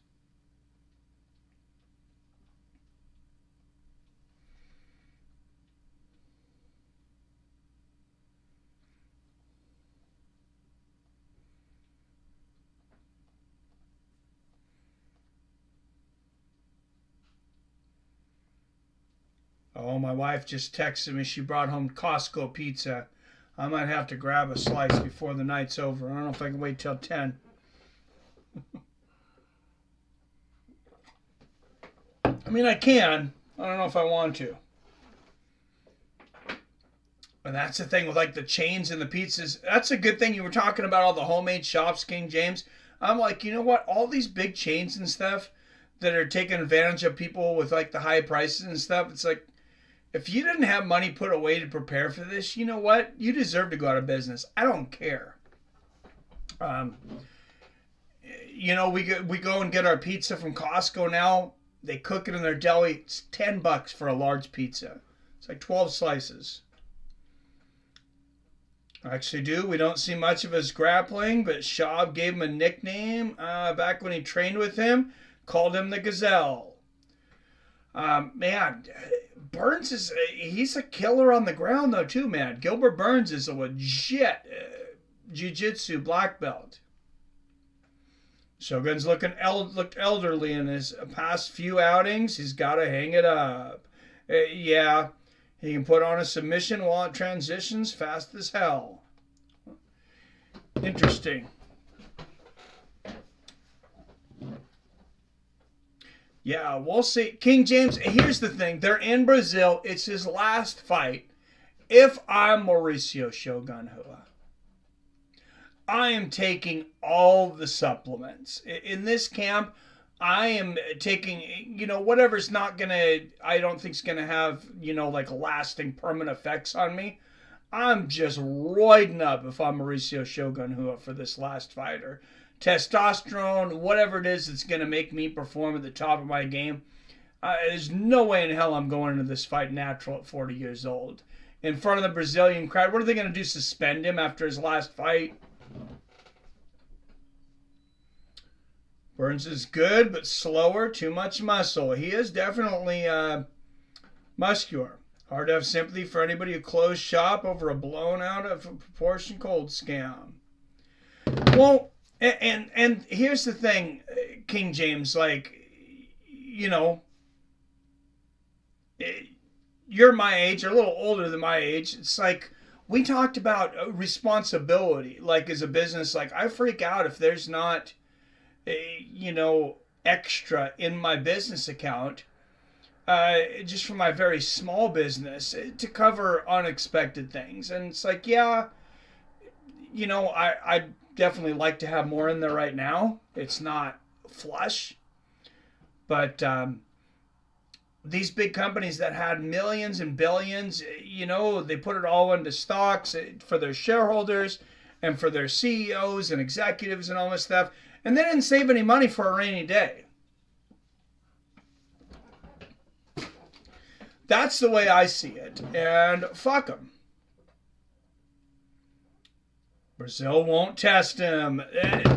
Oh, my wife just texted me. She brought home Costco pizza. I might have to grab a slice before the night's over. I don't know if I can wait till 10. I mean, I can. I don't know if I want to. And that's the thing with like the chains and the pizzas. That's a good thing. You were talking about all the homemade shops, King James. I'm like, you know what? All these big chains and stuff that are taking advantage of people with like the high prices and stuff. It's like, if you didn't have money put away to prepare for this, you know what? You deserve to go out of business. I don't care. You know, we go and get our pizza from Costco now. They cook it in their deli. It's $10 for a large pizza. It's like 12 slices. Actually do. We don't see much of his grappling, but Shab gave him a nickname back when he trained with him. Called him the Gazelle. Man, Burns he's a killer on the ground though too, man. Gilbert Burns is a legit jiu-jitsu black belt. Shogun's looked elderly in his past few outings. He's got to hang it up. Yeah, he can put on a submission while it transitions fast as hell. Interesting. Yeah, we'll see. King James, here's the thing. They're in Brazil. It's his last fight. If I'm Mauricio Shogun Rua, I am taking all the supplements. In this camp, I am taking, you know, whatever's not going to, I don't think is going to have, you know, like lasting permanent effects on me. I'm just roiding up if I'm Mauricio Shogun Rua for this last fighter. Testosterone, whatever it is that's going to make me perform at the top of my game. There's no way in hell I'm going into this fight natural at 40 years old. In front of the Brazilian crowd, what are they going to do, suspend him after his last fight? Burns is good, but slower, too much muscle. He is definitely muscular. Hard to have sympathy for anybody who closed shop over a blown out of proportion cold scam. Well, and here's the thing, King James, like, you know, you're my age, or a little older than my age. It's like, we talked about responsibility, like as a business. Like, I freak out if there's not, you know, extra in my business account, just for my very small business to cover unexpected things. And it's like, yeah, you know, I definitely like to have more in there right now. It's not flush, but these big companies that had millions and billions, you know, they put it all into stocks for their shareholders and for their CEOs and executives and all this stuff, and they didn't save any money for a rainy day. That's the way I see it, and fuck them. Brazil won't test him.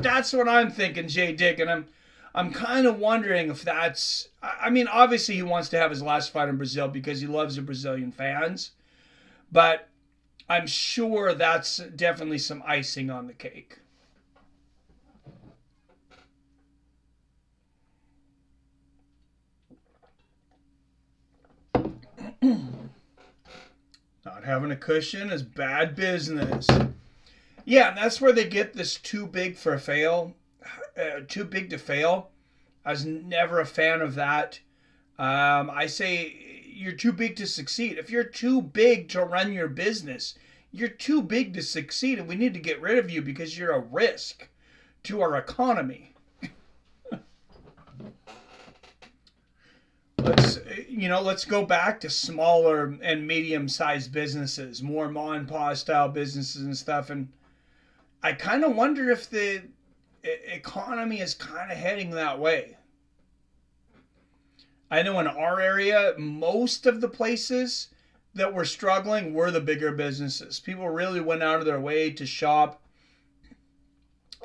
That's what I'm thinking, Jay Dick, and I'm kind of wondering if that's... I mean, obviously he wants to have his last fight in Brazil because he loves the Brazilian fans, but I'm sure that's definitely some icing on the cake. Not having a cushion is bad business. Yeah, and that's where they get this too big for fail. Too big to fail. I was never a fan of that. I say you're too big to succeed. If you're too big to run your business, you're too big to succeed, and we need to get rid of you because you're a risk to our economy. Let's go back to smaller and medium-sized businesses, more mom-and-pop style businesses and stuff. And I kind of wonder if the economy is kind of heading that way. I know in our area, most of the places that were struggling were the bigger businesses. People really went out of their way to shop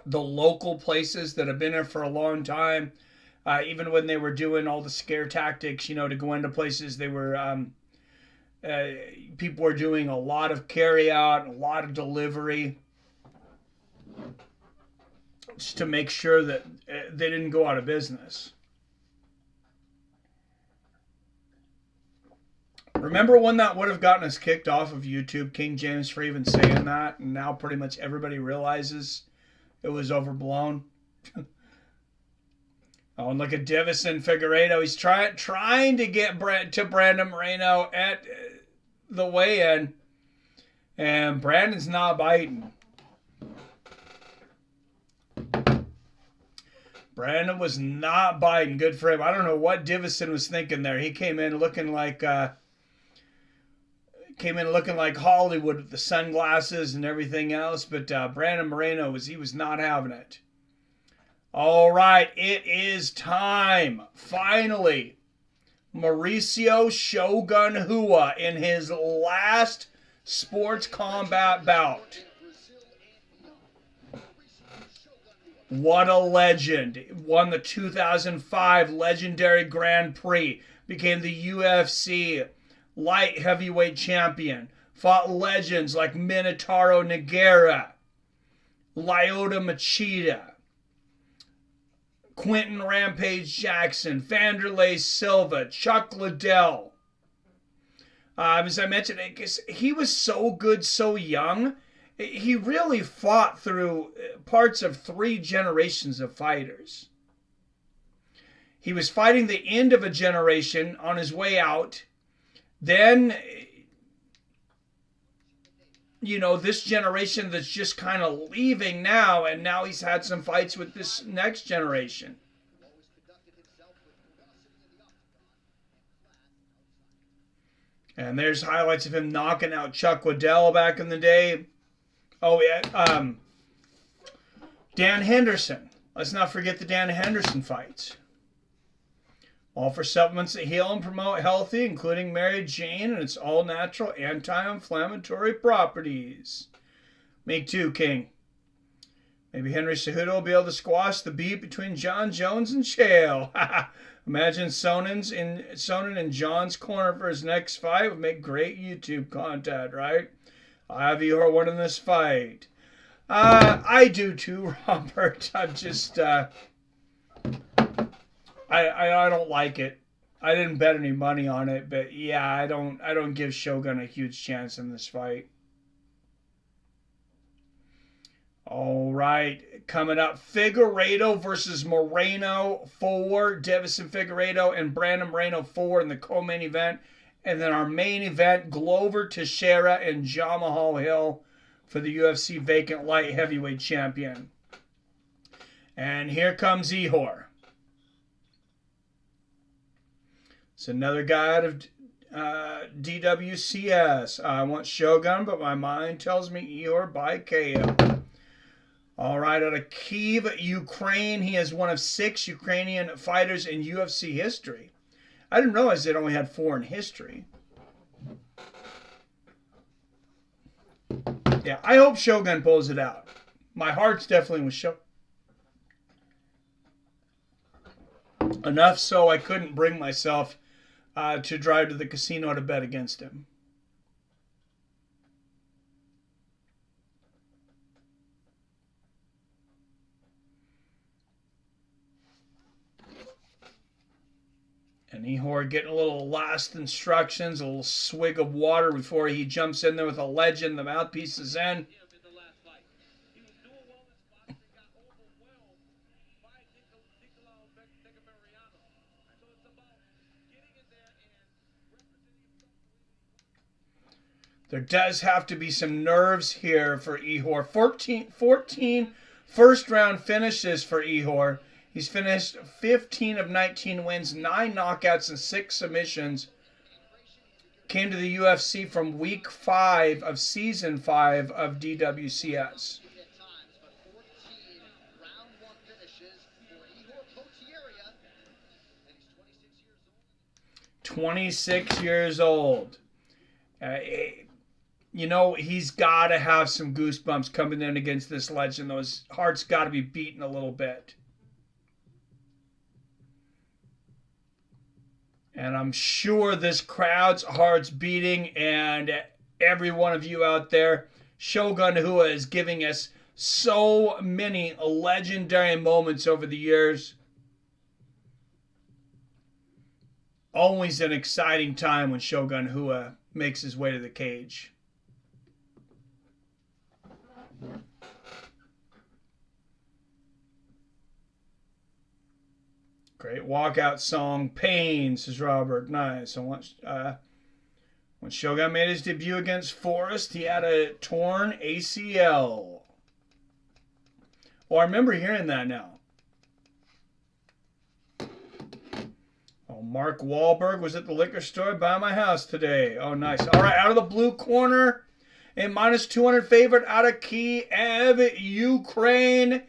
the local places that have been there for a long time. Even when they were doing all the scare tactics, you know, to go into places, they were people were doing a lot of carry out, a lot of delivery, just to make sure that they didn't go out of business. Remember when that would have gotten us kicked off of YouTube, King James, for even saying that, and now pretty much everybody realizes it was overblown? Oh, and look at Deiveson Figreiredo. He's trying to get to Brandon Moreno at the weigh-in, and Brandon's not biting. Brandon was not biting. Good for him. I don't know what Deiveson was thinking there. He came in looking like Hollywood with the sunglasses and everything else, but Brandon Moreno was not having it. All right, it is time. Finally, Mauricio Shogun Rua in his last sports combat bout. What a legend. Won the 2005 legendary Grand Prix. Became the UFC light heavyweight champion. Fought legends like Minotauro Nogueira, Lyoto Machida, Quentin Rampage Jackson, Vanderlei Silva, Chuck Liddell. As I mentioned, he was so good so young. He really fought through parts of 3 generations of fighters. He was fighting the end of a generation on his way out. Then, you know, this generation that's just kind of leaving now, and now he's had some fights with this next generation. And there's highlights of him knocking out Chuck Liddell back in the day. Oh, yeah. Dan Henderson. Let's not forget the Dan Henderson fights. All for supplements that heal and promote healthy, including Mary Jane and its all-natural anti-inflammatory properties. Me too, King. Maybe Henry Cejudo will be able to squash the beef between John Jones and Chael. Imagine Sonnen in John's corner for his next fight would make great YouTube content, right? I have Ihor winning this fight. I do too, Robert. I'm just, I don't like it. I didn't bet any money on it, but yeah, I don't give Shogun a huge chance in this fight. All right, coming up, Figeiredo versus Moreno IV, Deiveson Figeiredo and Brandon Moreno IV in the co-main event. And then our main event, Glover Texeira and Jamahal Hill for the UFC vacant light heavyweight champion. And here comes Ihor. It's another guy out of DWCS. I want Shogun, but my mind tells me Ihor by KO. All right, out of Kyiv, Ukraine, he is one of 6 Ukrainian fighters in UFC history. I didn't realize it only had 4 in history. Yeah, I hope Shogun pulls it out. My heart's definitely with Shogun. Enough so I couldn't bring myself to drive to the casino to bet against him. And Ihor getting a little last instructions, a little swig of water before he jumps in there with a legend. The mouthpiece is in. There does have to be some nerves here for Ihor. 14 first-round finishes for Ihor. He's finished 15 of 19 wins, 9 knockouts, and 6 submissions. Came to the UFC from week 5 of season 5 of DWCS. 26 years old. you know, he's got to have some goosebumps coming in against this legend. Those hearts got to be beating a little bit. And I'm sure this crowd's heart's beating, and every one of you out there, Shogun Rua is giving us so many legendary moments over the years. Always an exciting time when Shogun Rua makes his way to the cage. Great walkout song. Pain, says Robert. Nice. I want, when Shogun made his debut against Forrest, he had a torn ACL. Oh, I remember hearing that now. Oh, Mark Wahlberg was at the liquor store by my house today. Oh, nice. All right, out of the blue corner, a -200 favorite out of Kiev, Ukraine,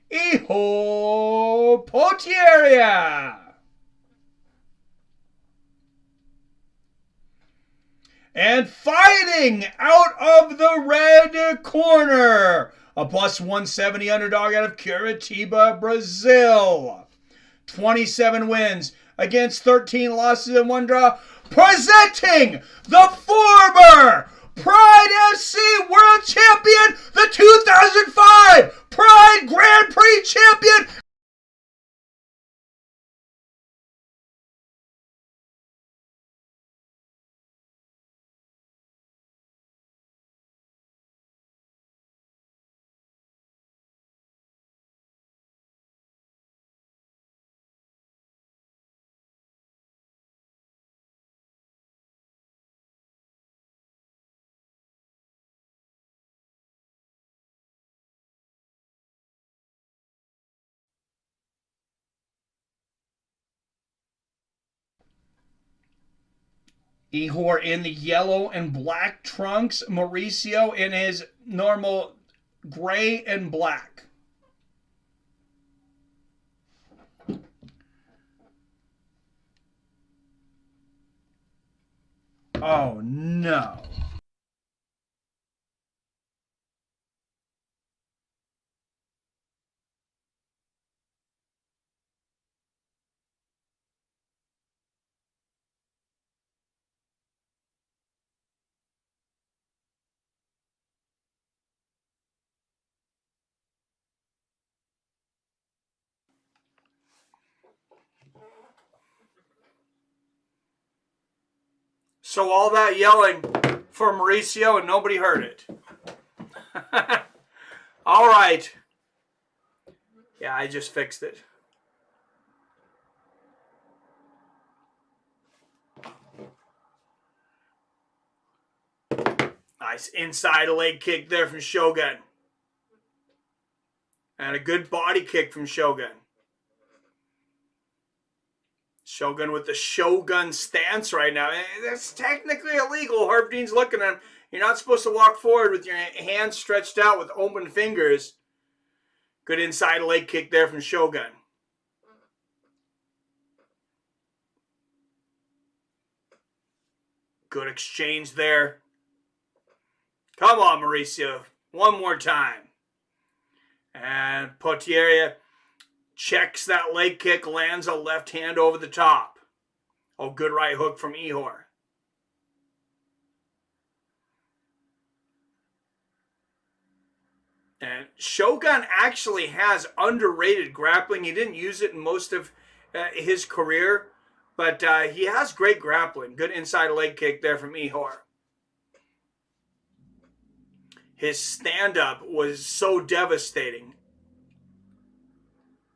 Ihor Potieria. And fighting out of the red corner, a +170 underdog out of Curitiba, Brazil. 27 wins against 13 losses and 1 draw. Presenting the former Pride FC World Champion, the 2005 Pride Grand Prix Champion, Ihor in the yellow and black trunks, Mauricio in his normal gray and black. Oh no. So all that yelling for Mauricio and nobody heard it. All right. Yeah, I just fixed it. Nice inside leg kick there from Shogun. And a good body kick from Shogun. Shogun with the Shogun stance right now. That's technically illegal. Herb Dean's looking at him. You're not supposed to walk forward with your hands stretched out with open fingers. Good inside leg kick there from Shogun. Good exchange there. Come on, Mauricio. One more time. And Potieria checks that leg kick, lands a left hand over the top. Oh, good right hook from Ihor. And Shogun actually has underrated grappling. He didn't use it in most of his career, but he has great grappling. Good inside leg kick there from Ihor. His stand-up was so devastating.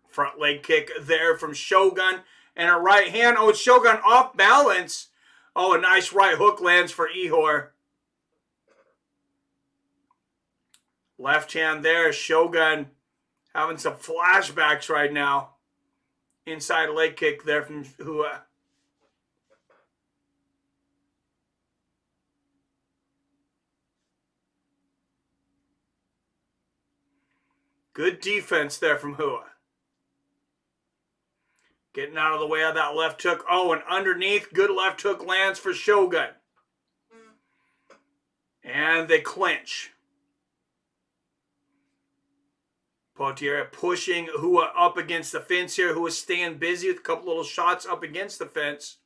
Front leg kick there from Shogun. And a right hand. Oh, Shogun off balance. Oh, a nice right hook lands for Ihor. Left hand there. Shogun having some flashbacks right now. Inside leg kick there from Rua. Good defense there from Rua. Getting out of the way of that left hook. Oh, and underneath, good left hook lands for Shogun. And And they clinch. Potieria pushing Ihor up against the fence here. Ihor staying busy with a couple little shots up against the fence.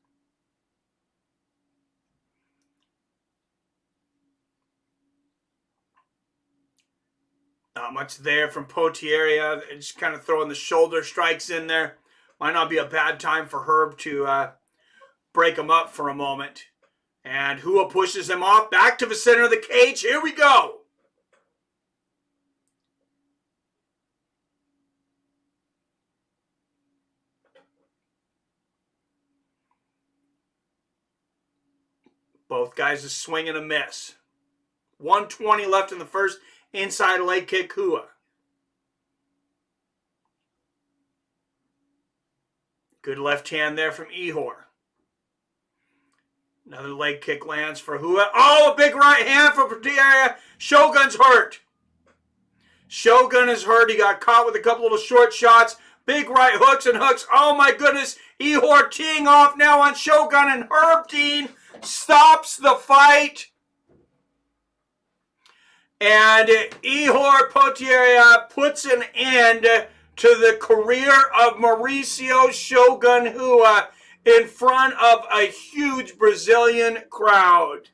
Not much there from Potieria. Just kind of throwing the shoulder strikes in there. Might not be a bad time for Herb to break him up for a moment. And Ihor pushes him off back to the center of the cage. Here we go. Both guys are swinging a miss. 120 left in the first. Inside leg kick, Ihor. Good left hand there from Ihor. Another leg kick lands for Ihor. Oh, a big right hand for Potieria. Shogun's hurt. Shogun is hurt. He got caught with a couple little short shots. Big right hooks and hooks. Oh my goodness. Ihor teeing off now on Shogun, and Herb Dean stops the fight. And Ihor Potieria puts an end to the career of Mauricio Shogun Ihor in front of a huge Brazilian crowd.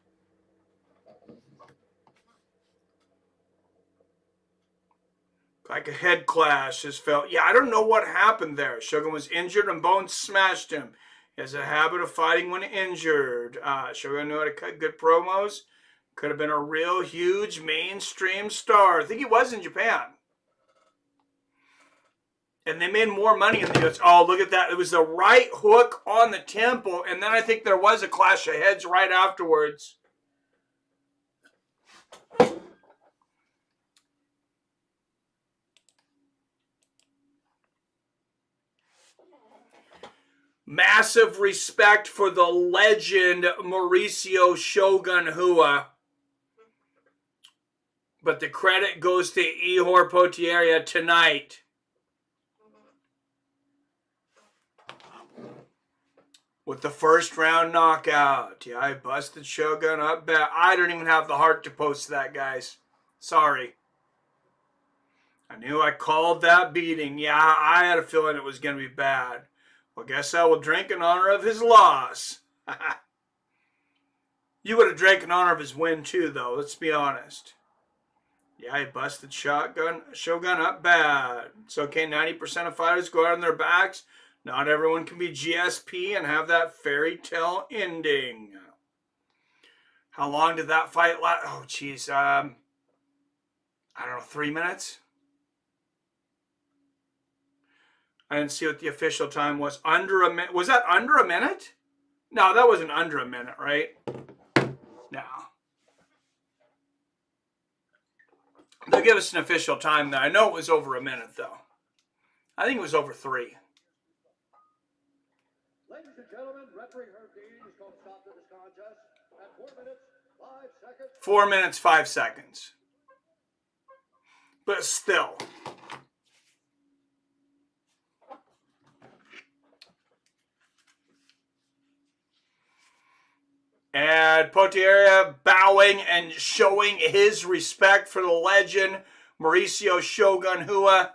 Like a head clash has felt. Yeah, I don't know what happened there. Shogun was injured and Bones smashed him. He has a habit of fighting when injured. Shogun knew how to cut good promos. Could have been a real huge mainstream star. I think he was in Japan. And they made more money in the US. Oh, look at that. It was the right hook on the temple. And then I think there was a clash of heads right afterwards. Massive respect for the legend Mauricio Shogun Ihor. But the credit goes to Ihor Potieria tonight. With the first round knockout. Yeah, I busted Shogun up bad. I don't even have the heart to post that, guys. Sorry. I knew I called that beating. Yeah, I had a feeling it was going to be bad. Well, guess I will drink in honor of his loss. You would have drank in honor of his win too, though. Let's be honest. Yeah, he busted Shogun up bad. It's okay, 90% of fighters go out on their backs. Not everyone can be GSP and have that fairy tale ending. How long did that fight last? Oh, geez. I don't know, 3 minutes? I didn't see what the official time was. Under a minute. Was that under a minute? No, that wasn't under a minute, right? No. They'll give us an official time there. I know it was over a minute, though. I think it was over 3. Ladies and gentlemen, referee Herb Dean is going to stop this contest at 4 minutes, 5 seconds. 4 minutes, 5 seconds. But still. And Potieria bowing and showing his respect for the legend, Mauricio Shogun Ihor,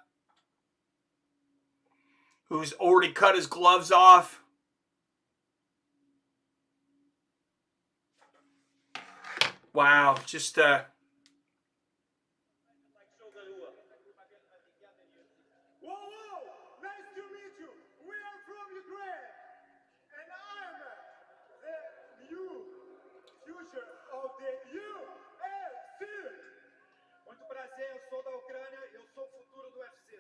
who's already cut his gloves off. Wow, just Whoa, whoa! Nice to meet you. We are from Ukraine, and I'm the new future of the UFC. Muito prazer, eu sou da Ucrânia, eu sou o futuro do UFC.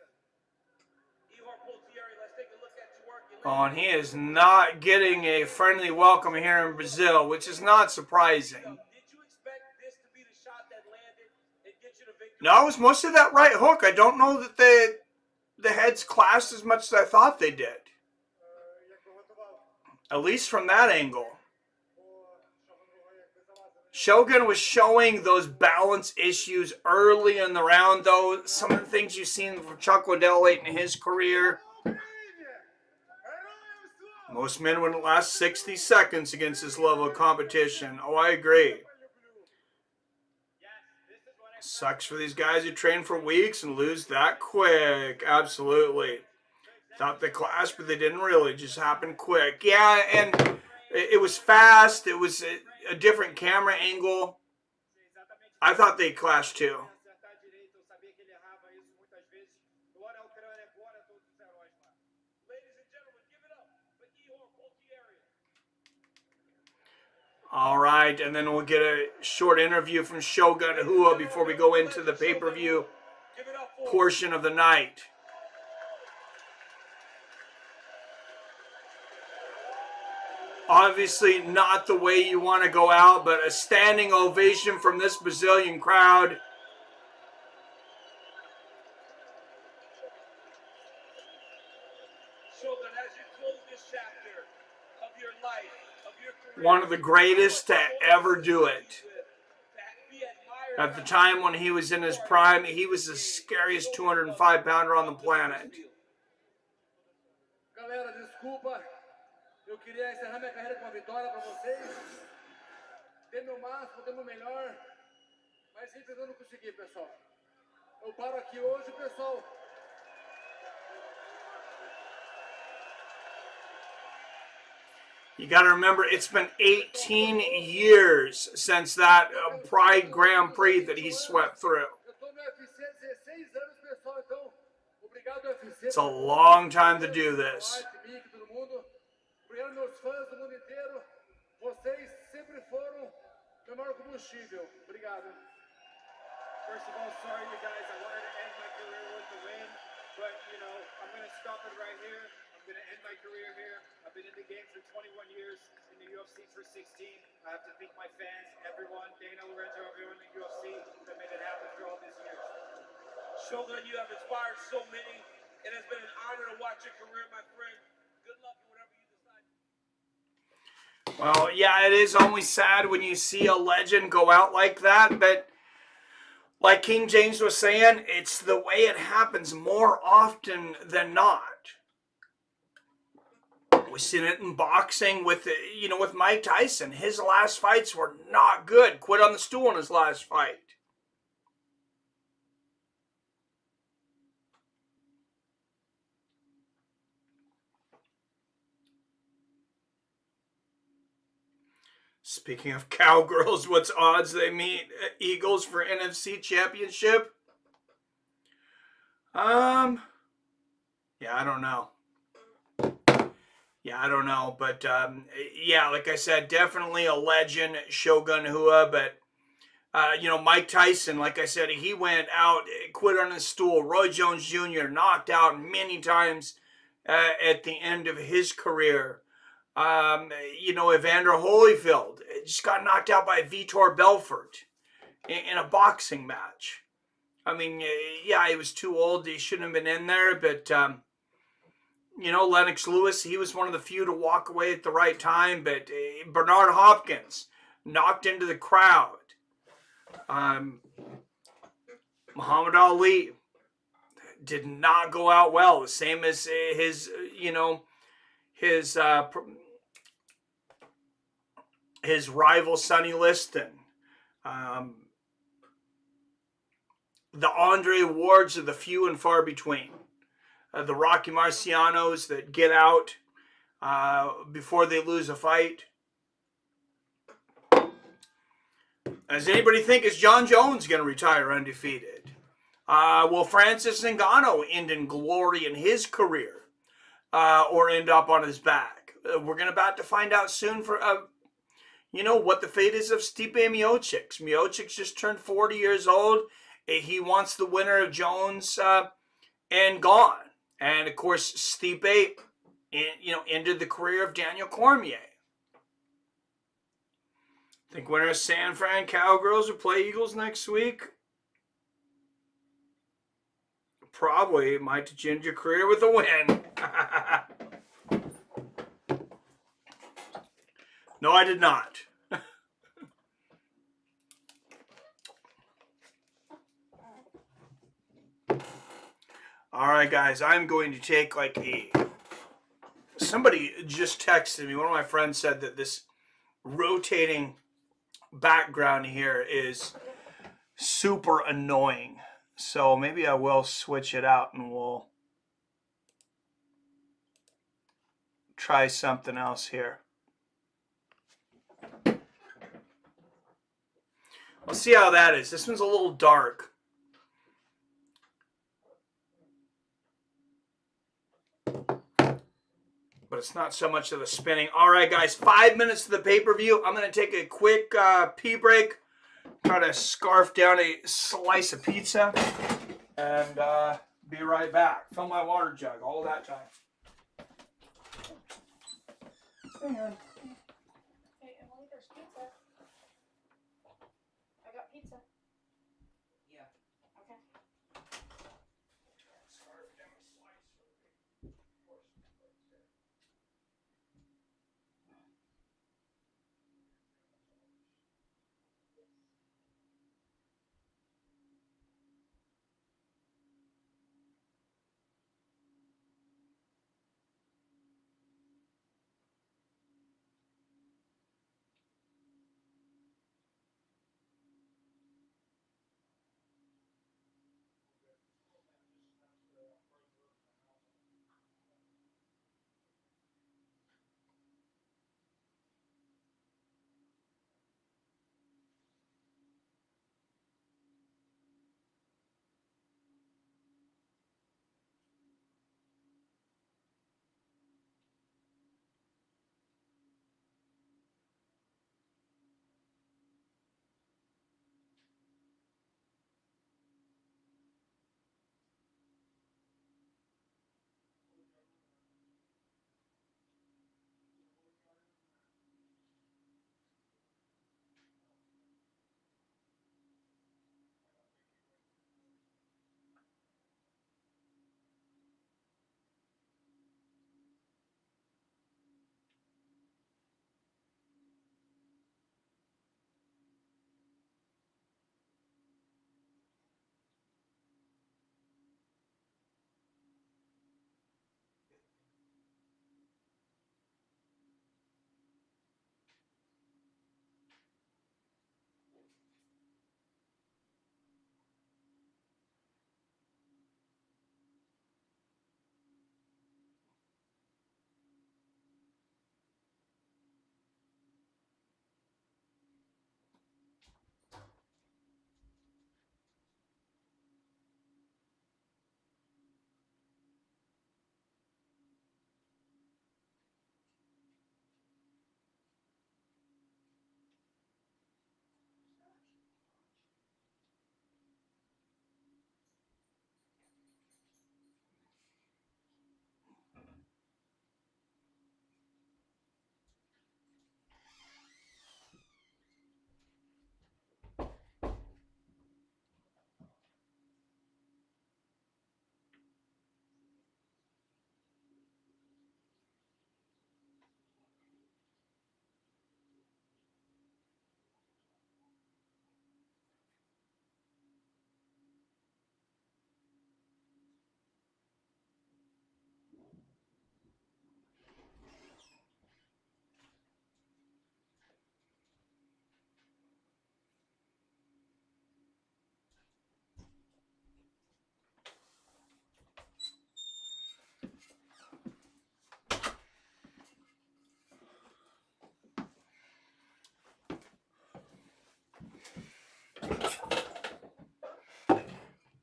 Ihor Potieria, let's take a look at your work. oh, and he is not getting a friendly welcome here in Brazil, which is not surprising. Did you expect this to be the shot that landed and get you the victory? No, it was mostly that right hook. I don't know that the heads clashed as much as I thought they did. At least from that angle. Shogun was showing those balance issues early in the round, though. Some of the things you've seen from Chuck Liddell late in his career. Most men wouldn't last 60 seconds against this level of competition. Oh, I agree. Sucks for these guys who train for weeks and lose that quick. Absolutely. Thought they clashed, but they didn't really. It just happened quick. Yeah, and it was fast. It was a different camera angle. I thought they clashed too. All right, and then we'll get a short interview from Shogun Ihor before we go into the pay-per-view portion of the night. Obviously not the way you want to go out, but a standing ovation from this Brazilian crowd. One of the greatest to ever do it. At the time when he was in his prime, he was the scariest 205-pounder on the planet. Galera, desculpa. Eu queria encerrar minha carreira com uma vitória para vocês. Dei meu máximo, dei meu melhor. Mas simples eu não consegui, pessoal. Eu paro aqui hoje, pessoal. You got to remember, it's been 18 years since that Pride Grand Prix that he swept through. It's a long time to do this. Obrigado, meus fãs do mundo inteiro. Vocês sempre foram meu maior combustível. Obrigado. First of all, sorry you guys. I wanted to end my career with the win, but you know, I'm going to stop it right here. I'm going to end my career here. I've been in the game for 21 years, in the UFC for 16. I have to thank my fans, everyone, Dana, Lorenzo, everyone in the UFC that made it happen for all these years. Shogun, you have inspired so many. It has been an honor to watch your career, my friend. Good luck in whatever you decide. Well, yeah, it is always sad when you see a legend go out like that, but like King James was saying, it's the way it happens more often than not. We've seen it in boxing with, with Mike Tyson. His last fights were not good. Quit on the stool in his last fight. Speaking of cowgirls, what's odds they meet Eagles for NFC Championship? Yeah, I don't know. But yeah, like I said, definitely a legend, Shogun Ihor. But Mike Tyson, like I said, he went out, quit on his stool. Roy Jones Jr. knocked out many times at the end of his career. Evander Holyfield just got knocked out by Vitor Belfort in a boxing match. I mean, yeah, he was too old. He shouldn't have been in there. But, Lennox Lewis, he was one of the few to walk away at the right time. But Bernard Hopkins knocked into the crowd. Muhammad Ali did not go out well. The same as his rival Sonny Liston. The Andre Wards are the few and far between. The Rocky Marcianos that get out before they lose a fight. Does anybody think is John Jones going to retire undefeated? Will Francis Ngannou end in glory in his career or end up on his back? We're about to find out soon for what the fate is of Stipe Miocic. Miocic just turned 40 years old. He wants the winner of Jones and gone. And, of course, Stipe, ended the career of Daniel Cormier. Think winner of San Fran Cowgirls will play Eagles next week? Probably might end your career with a win. No, I did not. All right, guys, I'm going to take somebody just texted me. One of my friends said that this rotating background here is super annoying. So maybe I will switch it out and we'll try something else here. We'll see how that is. This one's a little dark. But it's not so much of the spinning. All right, guys, 5 minutes to the pay-per-view. I'm going to take a quick pee break. Try to scarf down a slice of pizza. And be right back. Fill my water jug all that time. Hang on. Hey, Emily, there's pizza. I got pizza. Yeah. Okay.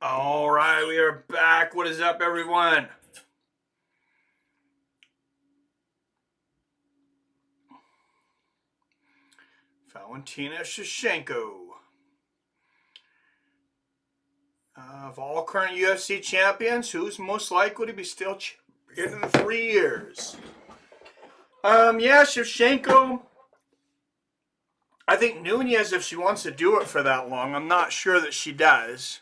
All right, we are back. What is up, everyone? Valentina Shevchenko. Of all current UFC champions, who's most likely to be still champion in 3 years? Yeah, Shevchenko. I think Nunez, if she wants to do it for that long, I'm not sure that she does.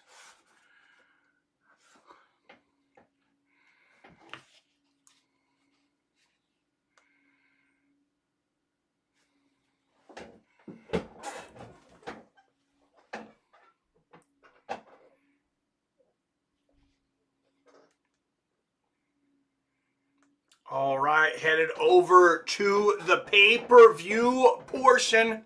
All right, headed over to the pay-per-view portion.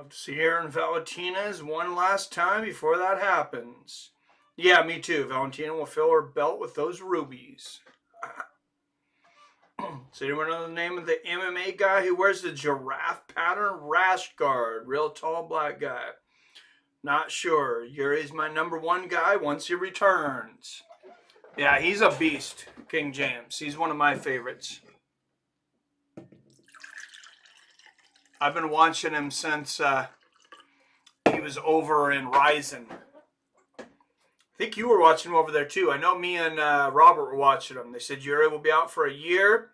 Love to see her and Valentina's one last time before that happens. Yeah, me too. Valentina will fill her belt with those rubies. So anyone know the name of the MMA guy who wears the giraffe pattern rash guard? Real tall black guy. Not sure. Yuri's my number one guy once he returns. Yeah, he's a beast, King James. He's one of my favorites. I've been watching him since he was over in Ryzen. I think you were watching him over there too. I know me and Robert were watching him. They said Yuri will be out for a year.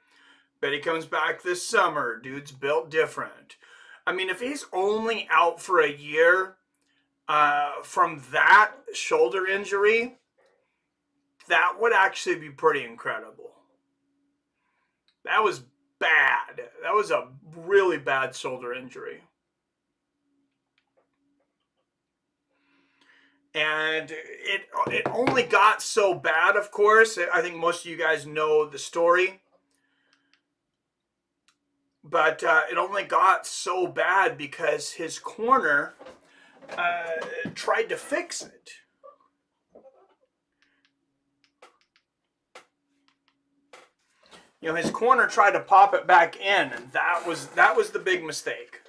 Bet he comes back this summer. Dude's built different. I mean, if he's only out for a year from that shoulder injury, that would actually be pretty incredible. That was bad. That was a really bad shoulder injury. And it only got so bad, of course. I think most of you guys know the story. But it only got so bad because his corner tried to fix it. You know, his corner tried to pop it back in, and that was the big mistake.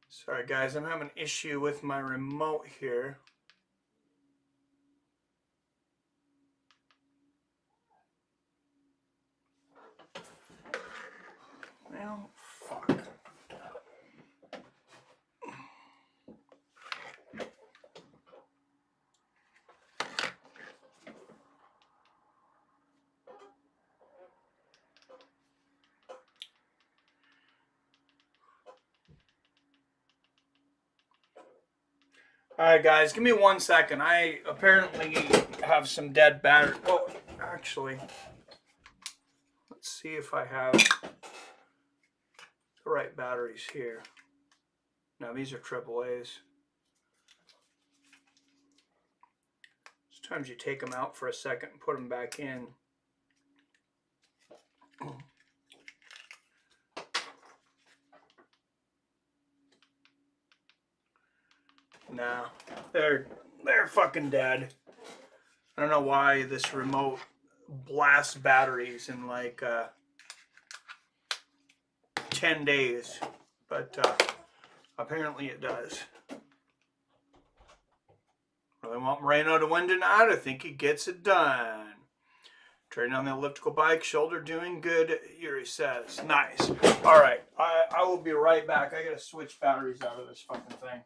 Sorry guys, I'm having an issue with my remote here. Well, fuck. Alright guys, give me 1 second. I apparently have some dead battery. Well, actually, let's see if I have the right batteries here. No, these are AAAs. Sometimes you take them out for a second and put them back in. Nah, they're fucking dead. I don't know why this remote blasts batteries in like 10 days, but apparently it does. Really want Moreno to win tonight. I think he gets it done. Trading on the elliptical bike, shoulder doing good, Yuri says. Nice. All right, I will be right back. I gotta switch batteries out of this fucking thing.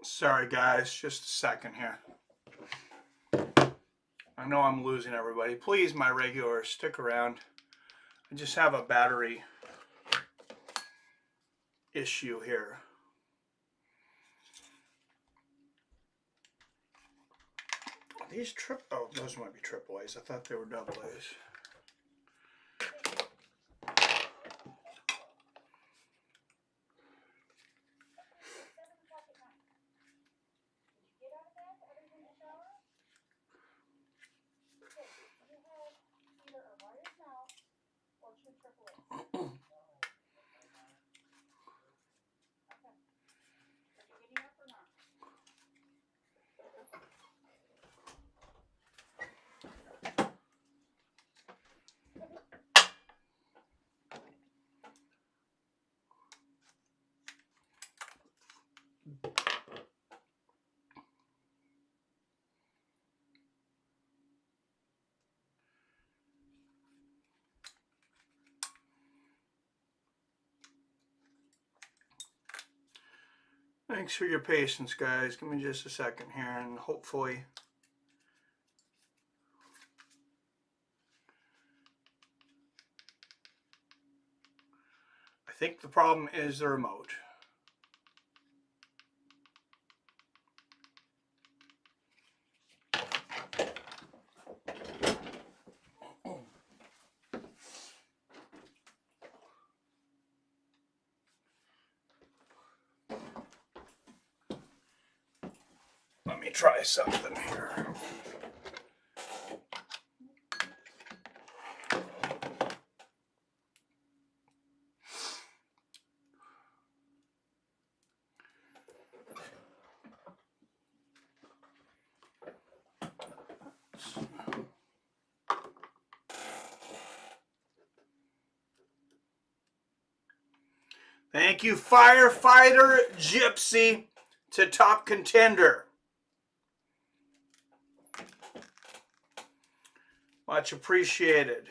Sorry, guys. Just a second here. I know I'm losing everybody. Please, my regulars, stick around. I just have a battery issue here. These oh, those might be triple A's. I thought they were double A's. Thanks for your patience, guys. Give me just a second here, and hopefully I think the problem is the remote. Let me try something here. Thank you, Firefighter Gypsy, to Top Contender. Much appreciated.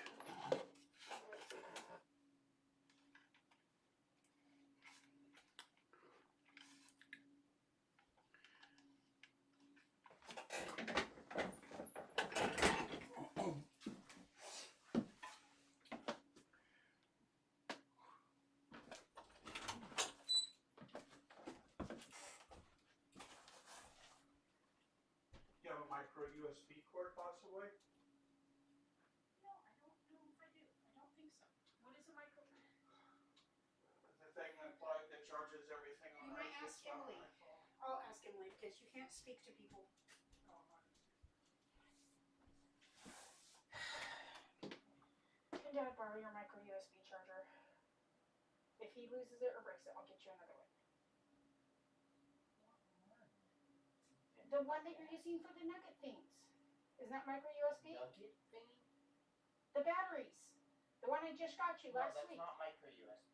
You have a micro USB cord, possibly? No, I don't know if I do. I don't think so. What is a micro? The thing that charges everything on. You might ask Emily. I'll ask Emily because you can't speak to people. Can Dad borrow your micro USB charger? If he loses it or breaks it, I'll get you another one. The one that you're using for the nugget things. Isn't that micro USB? Nugget thingy? The batteries. The one I just got you last week. No, that's not micro USB.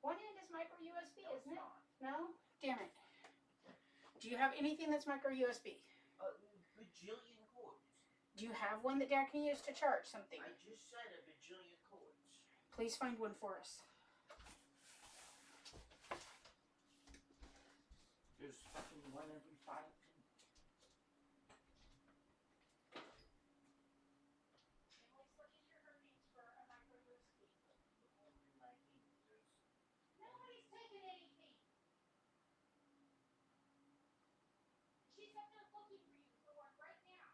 One end is micro USB, No, isn't it's it? not. No? Damn it. Do you have anything that's micro USB? A bajillion cords. Do you have one that Dad can use to charge something? I just said a bajillion cords. Please find one for us. There's fucking one every 5 pins. Emily's looking through her things for a micro USB. Nobody's taking anything. She's up there looking for you for one right now.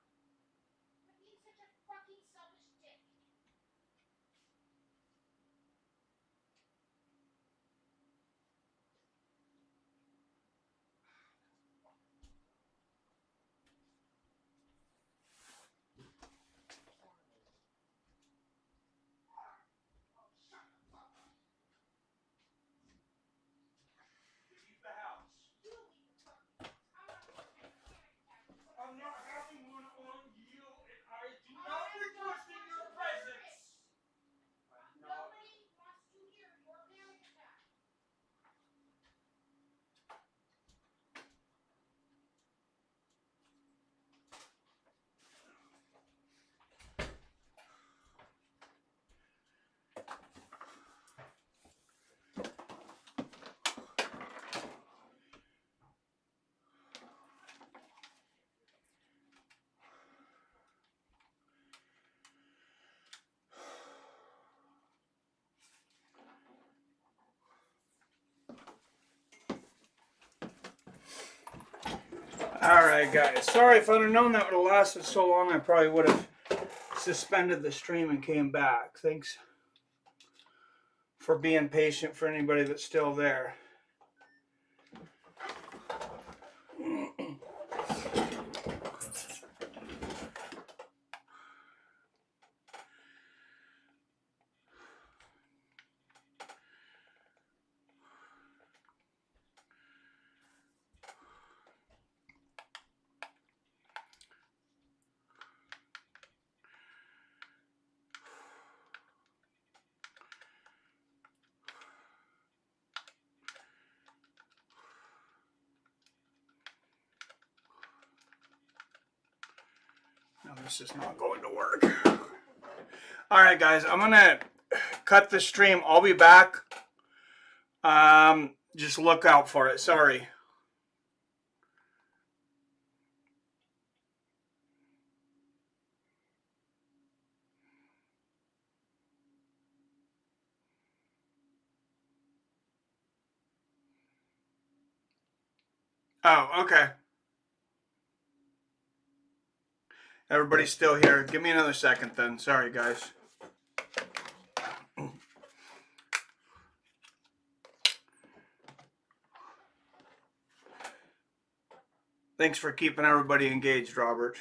Quit being such a fucking selfish dick. Leave the house. You leave the fucking house. I'm not I'm not having one on you, and I do I'm not Alright guys, sorry if I'd have known that would have lasted so long, I probably would have suspended the stream and came back. Thanks for being patient for anybody that's still there. No, this is not going to work. Alright guys, I'm going to cut the stream. I'll be back. Just look out for it. Sorry. Oh, okay. Everybody's still here. Give me another second then. Sorry, guys. Thanks for keeping everybody engaged, Robert.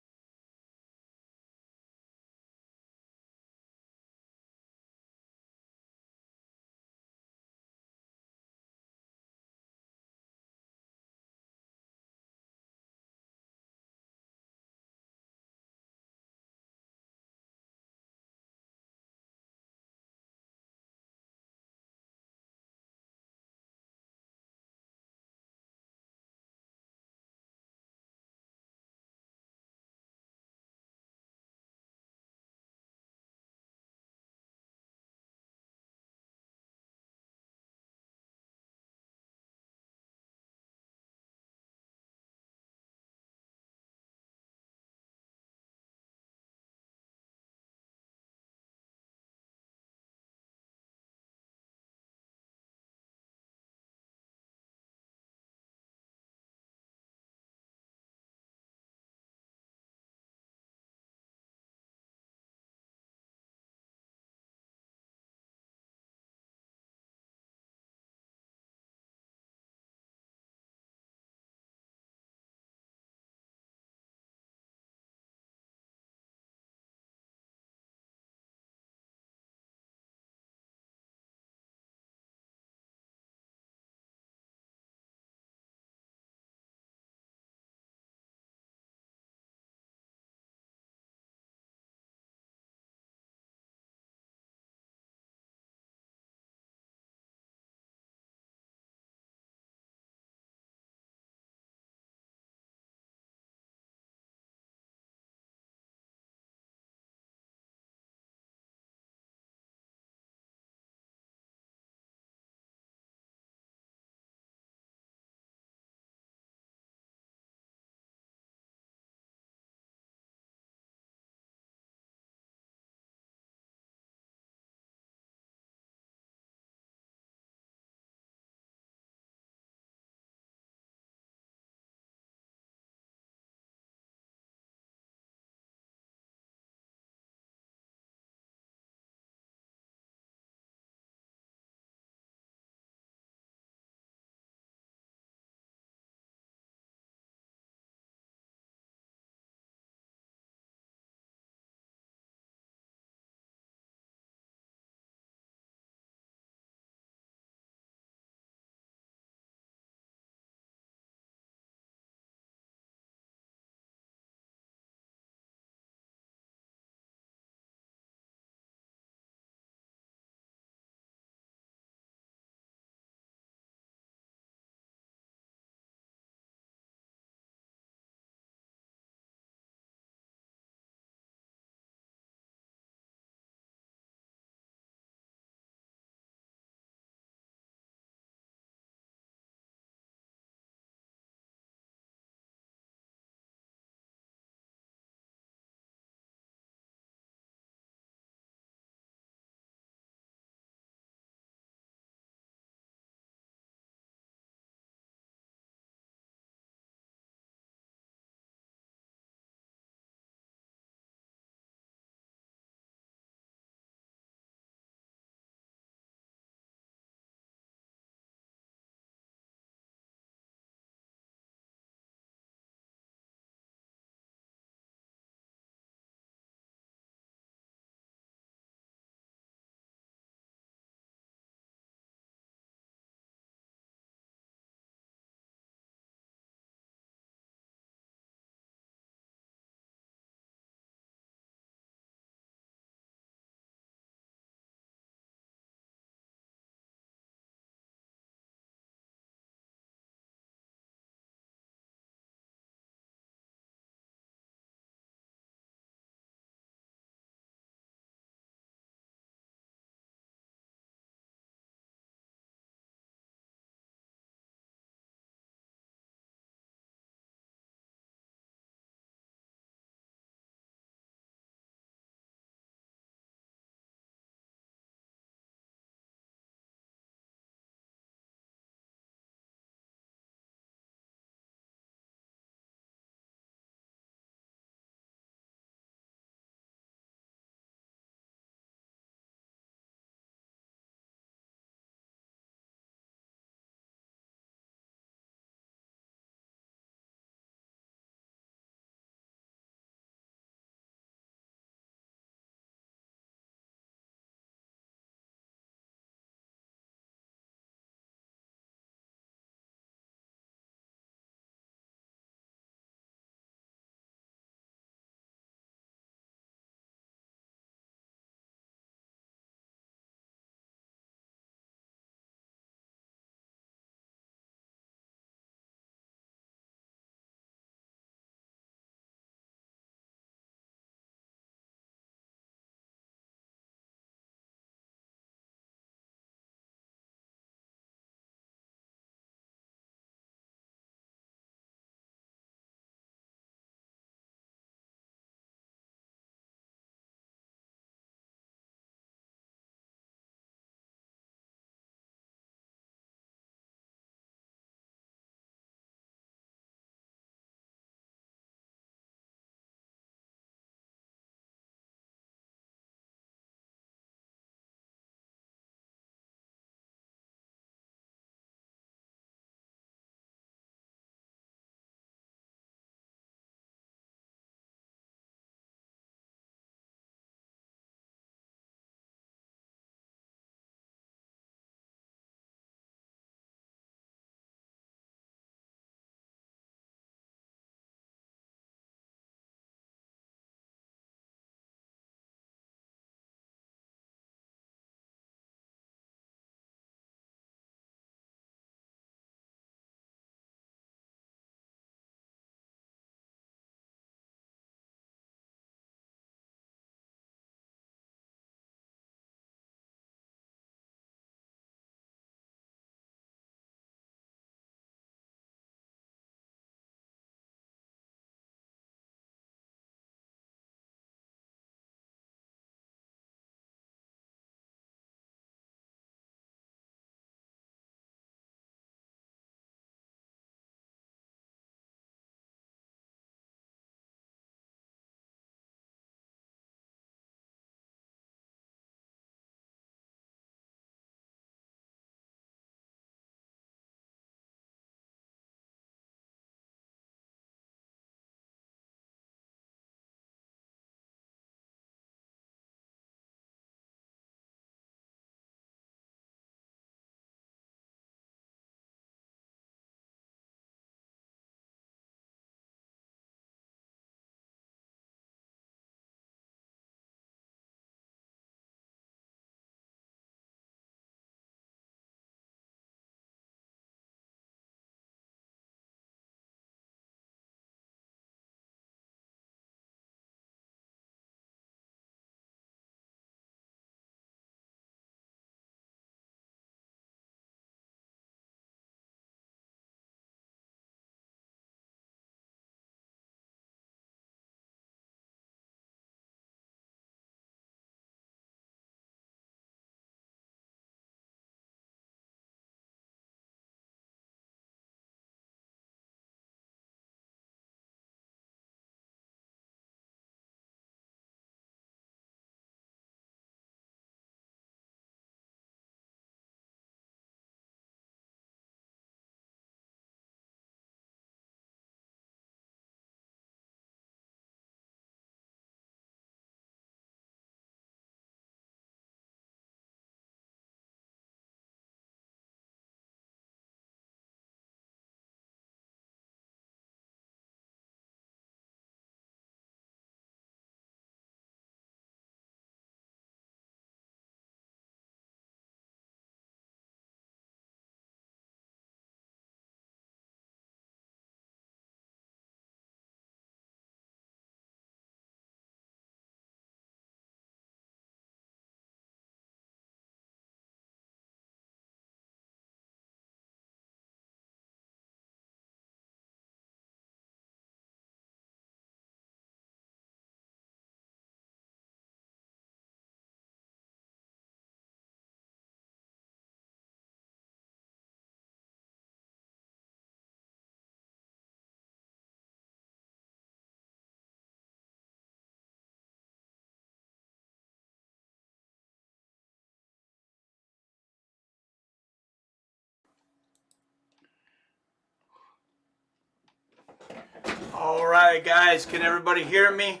All right, guys, can everybody hear me?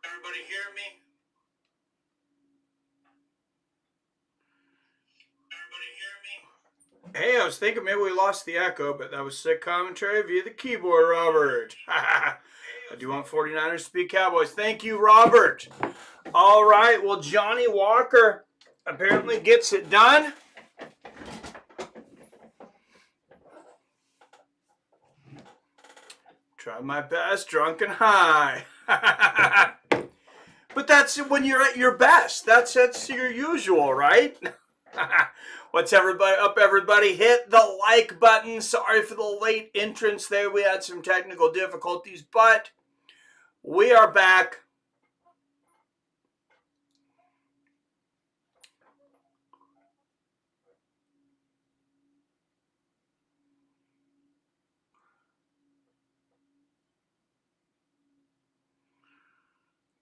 Everybody hear me? Hey, I was thinking maybe we lost the echo, but that was sick commentary via the keyboard, Robert. I do want 49ers to be Cowboys. Thank you, Robert. All right, well, Johnny Walker apparently gets it done. Try my best, drunk and high. But that's when you're at your best. That's your usual, right? What's everybody up, everybody? Hit the like button. Sorry for the late entrance there. We had some technical difficulties, but we are back.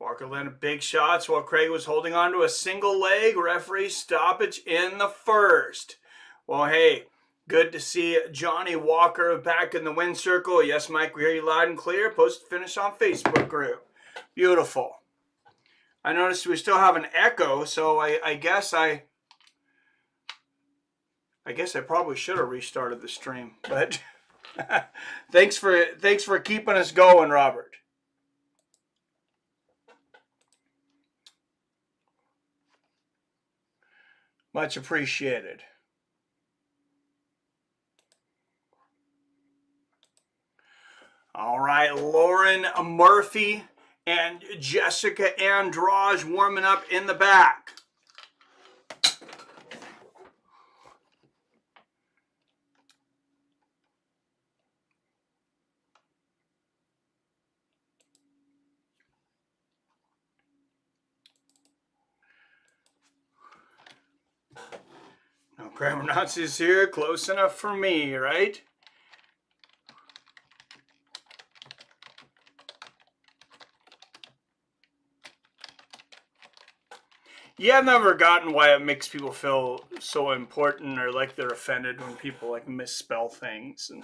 Walker landed big shots while Craig was holding on to a single leg. Referee stoppage in the first. Well, hey, good to see Johnny Walker back in the win circle. Yes, Mike, we hear you loud and clear. Post finish on Facebook group. Beautiful. I noticed we still have an echo, so I guess I probably should have restarted the stream. But thanks for keeping us going, Robert. Much appreciated. All right, Lauren Murphy and Jessica Andrade warming up in the back. No grammar Nazis here, close enough for me, right? Yeah, I've never gotten why it makes people feel so important or like they're offended when people like misspell things. And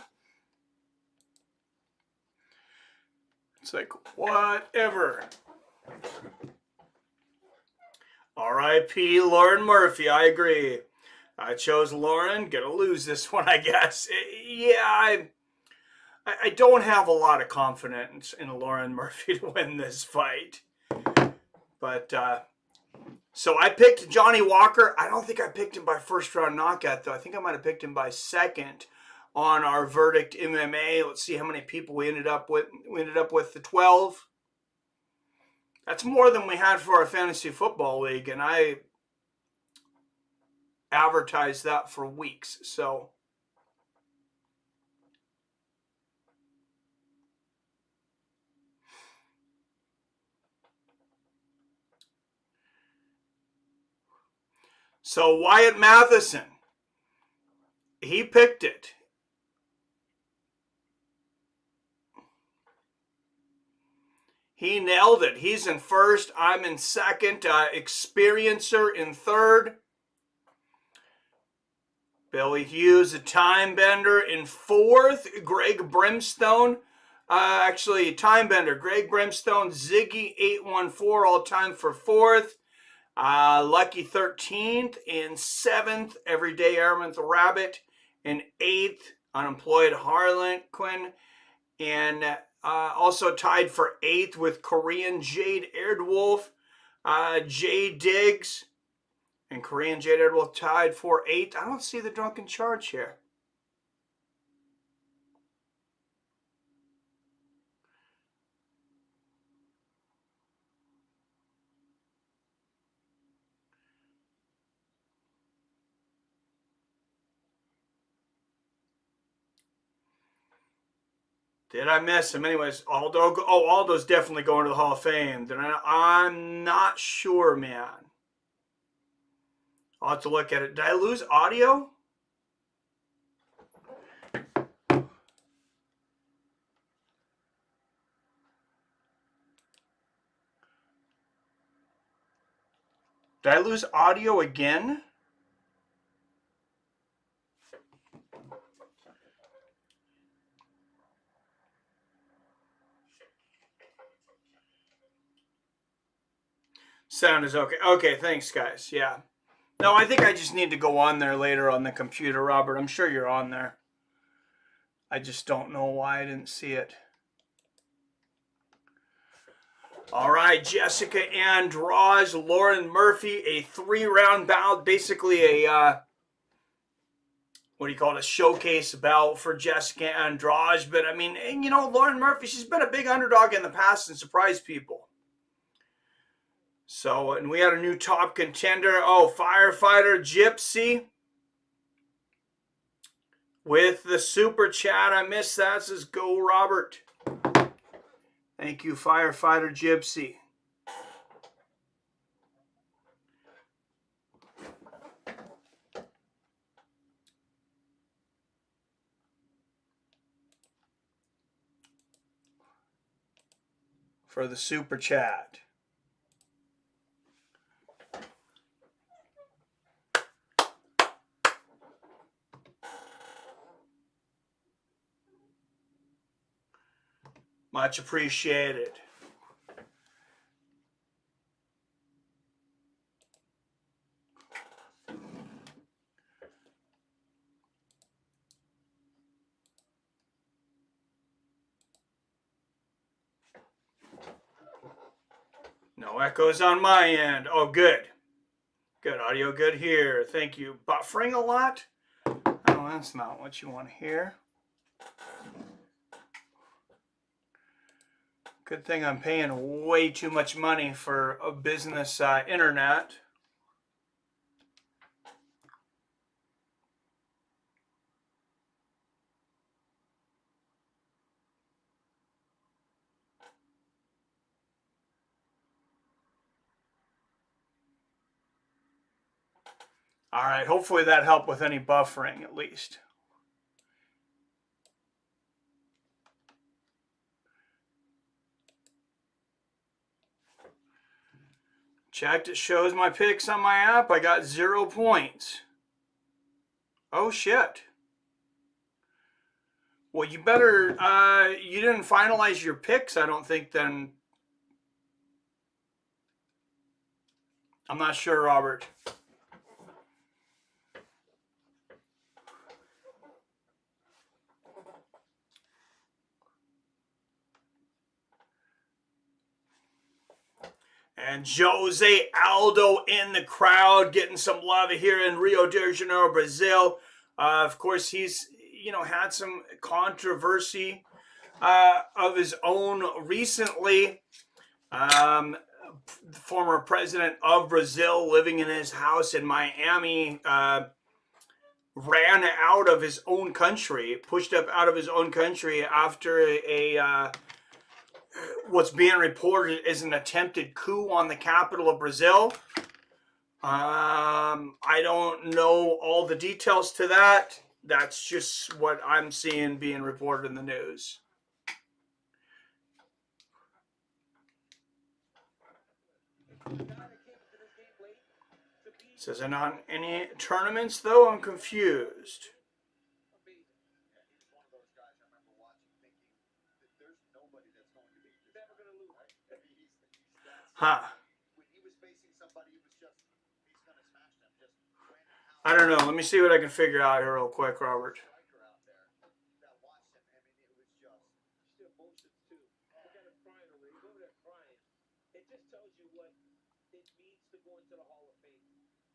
it's like, whatever. R.I.P. Lauren Murphy, I agree. I chose Lauren. Gonna lose this one, I guess. Yeah, I don't have a lot of confidence in Lauren Murphy to win this fight. But, so I picked Johnny Walker. I don't think I picked him by first round knockout, though. I think I might have picked him by second on our Verdict MMA. Let's see how many people we ended up with. We ended up with the 12. That's more than we had for our fantasy football league, and I advertised that for weeks. So Wyatt Matheson, he picked it. He nailed it. He's in first. I'm in second. Experiencer in third. Billy Hughes, a time bender, in fourth. Greg Brimstone. Time bender. Greg Brimstone, Ziggy814, all time for fourth. Lucky 13th. In 7th, Everyday Airman the Rabbit. In 8th, Unemployed Harlequin. And also tied for 8th with Korean Jade Airdwolf. Jay Diggs and Korean Jade Airdwolf tied for 8th. I don't see the drunken charge here. Did I miss him? Anyways, Aldo's definitely going to the Hall of Fame. I'm not sure, man. I'll have to look at it. Did I lose audio? Did I lose audio again? Sound is okay. Okay, thanks, guys. Yeah. No, I think I just need to go on there later on the computer, Robert. I'm sure you're on there. I just don't know why I didn't see it. All right, Jessica Andrade, Lauren Murphy, a 3-round bout, basically a what do you call it, a showcase bout for Jessica Andrade. But I mean, you know, Lauren Murphy, she's been a big underdog in the past and surprised people. So, and we had a new top contender. Oh, Firefighter Gypsy with the super chat. I missed that. Says go Robert. Thank you, Firefighter Gypsy. For the super chat. Much appreciated. No echoes on my end. Oh, good. Good. Audio good here. Thank you. Buffering a lot? Oh, that's not what you want to hear. Good thing I'm paying way too much money for a business internet. All right, hopefully that helped with any buffering at least. Checked, it shows my picks on my app. I got 0 points. Oh, shit. Well, you better, you didn't finalize your picks, I don't think, then. I'm not sure, Robert. And Jose Aldo in the crowd, getting some love here in Rio de Janeiro, Brazil. Of course, he's, you know, had some controversy of his own recently. Former president of Brazil, living in his house in Miami, ran out of his own country, pushed up out of his own country after a what's being reported is an attempted coup on the capital of Brazil. I don't know all the details to that. That's just what I'm seeing being reported in the news. Says they're not in any tournaments, though. I'm confused. Huh. I don't know. Let me see what I can figure out here real quick, Robert.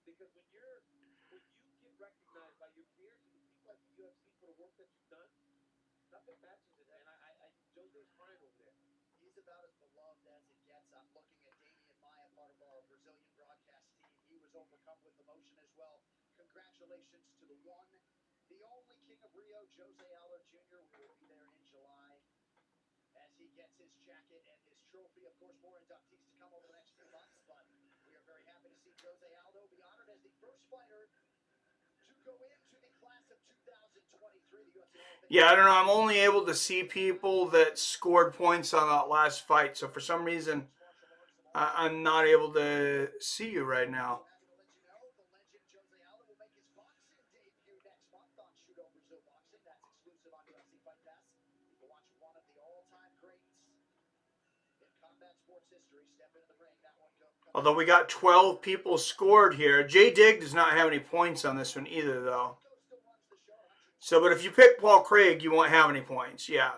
Because when you get recognized by your peers and the people at the UFC for the work that you've done, nothing matches it. And Jose's crying over there. He's about as beloved as it gets. I'm looking at Damian Maia, part of our Brazilian broadcast team. He was overcome with emotion as well. Congratulations to the one, the only King of Rio, Jose Aldo Jr. We will be there in July as he gets his jacket and his trophy. Of course, more inductees to come over the next few months, but we are very happy to see Jose Aldo be honored as the first fighter to go into the class of 2023. The UFC. Yeah, I don't know. I'm only able to see people that scored points on that last fight. So for some reason, I'm not able to see you right now. Although we got 12 people scored here. J Dig does not have any points on this one either, though. So, but if you pick Paul Craig, you won't have any points. Yeah.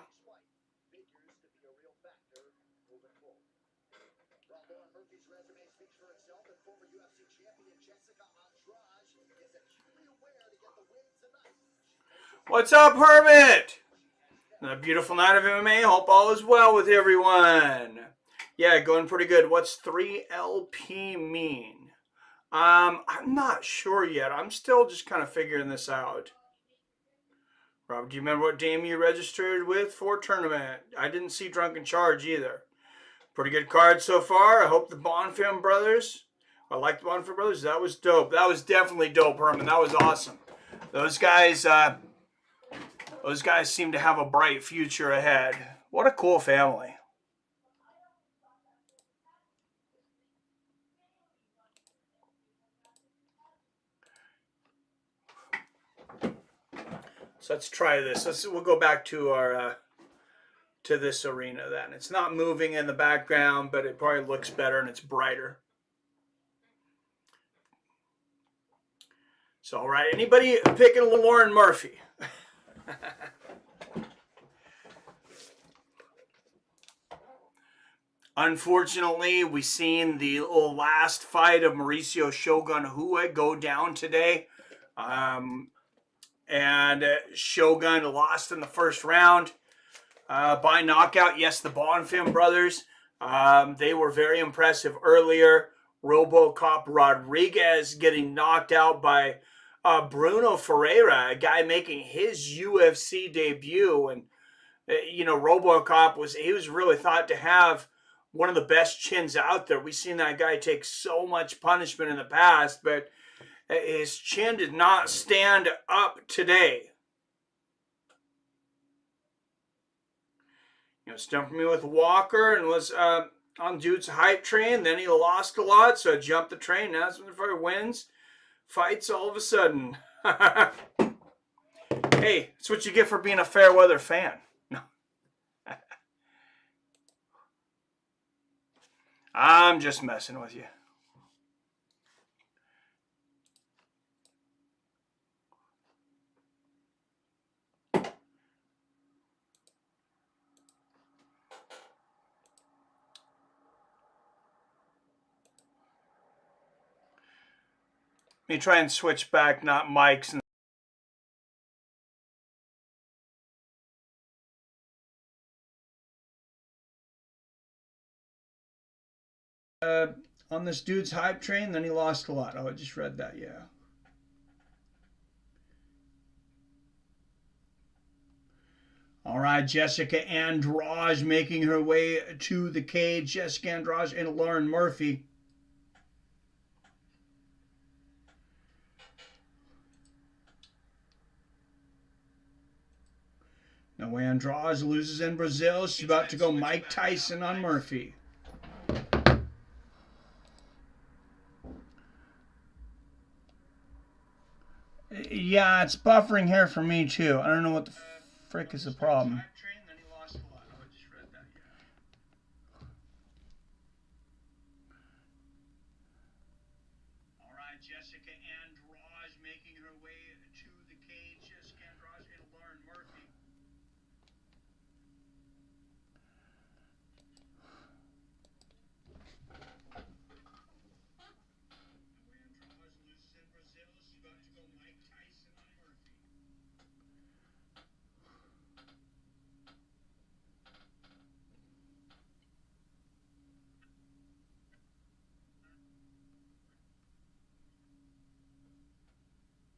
What's up, Hermit? A beautiful night of MMA. Hope all is well with everyone. Yeah, going pretty good. What's 3LP mean? I'm not sure yet. I'm still just kind of figuring this out. Rob, do you remember what game you registered with for tournament? I didn't see Drunken Charge either. Pretty good card so far. I hope the Bonfim brothers. I like the Bonfim brothers. That was dope. That was definitely dope, Herman. That was awesome. Those guys seem to have a bright future ahead. What a cool family. So let's try this. We'll go back to our to this arena then. It's not moving in the background, but it probably looks better and it's brighter. So, all right, anybody picking Lauren Murphy? Unfortunately, we seen the last fight of Mauricio Shogun Hua go down today. And Shogun lost in the first round by knockout. Yes, the Bonfim brothers. They were very impressive earlier. RoboCop Rodrigues getting knocked out by Bruno Ferreira, a guy making his UFC debut. And, you know, RoboCop was really thought to have one of the best chins out there. We've seen that guy take so much punishment in the past, but his chin did not stand up today. You know, stumped me with Walker and was on dude's hype train. Then he lost a lot, so I jumped the train. Now this motherfucker wins. Fights all of a sudden. Hey, that's what you get for being a fair weather fan. No. I'm just messing with you. Let me try and switch back, not mics. On this dude's hype train, then he lost a lot. Oh, I just read that, yeah. All right, Jessica Andrade making her way to the cage. Jessica Andrade and Lauren Murphy. Now Andrade loses in Brazil. She's about to go Mike Tyson on Murphy. Yeah, it's buffering here for me too. I don't know what the frick is the problem. All right, Jessica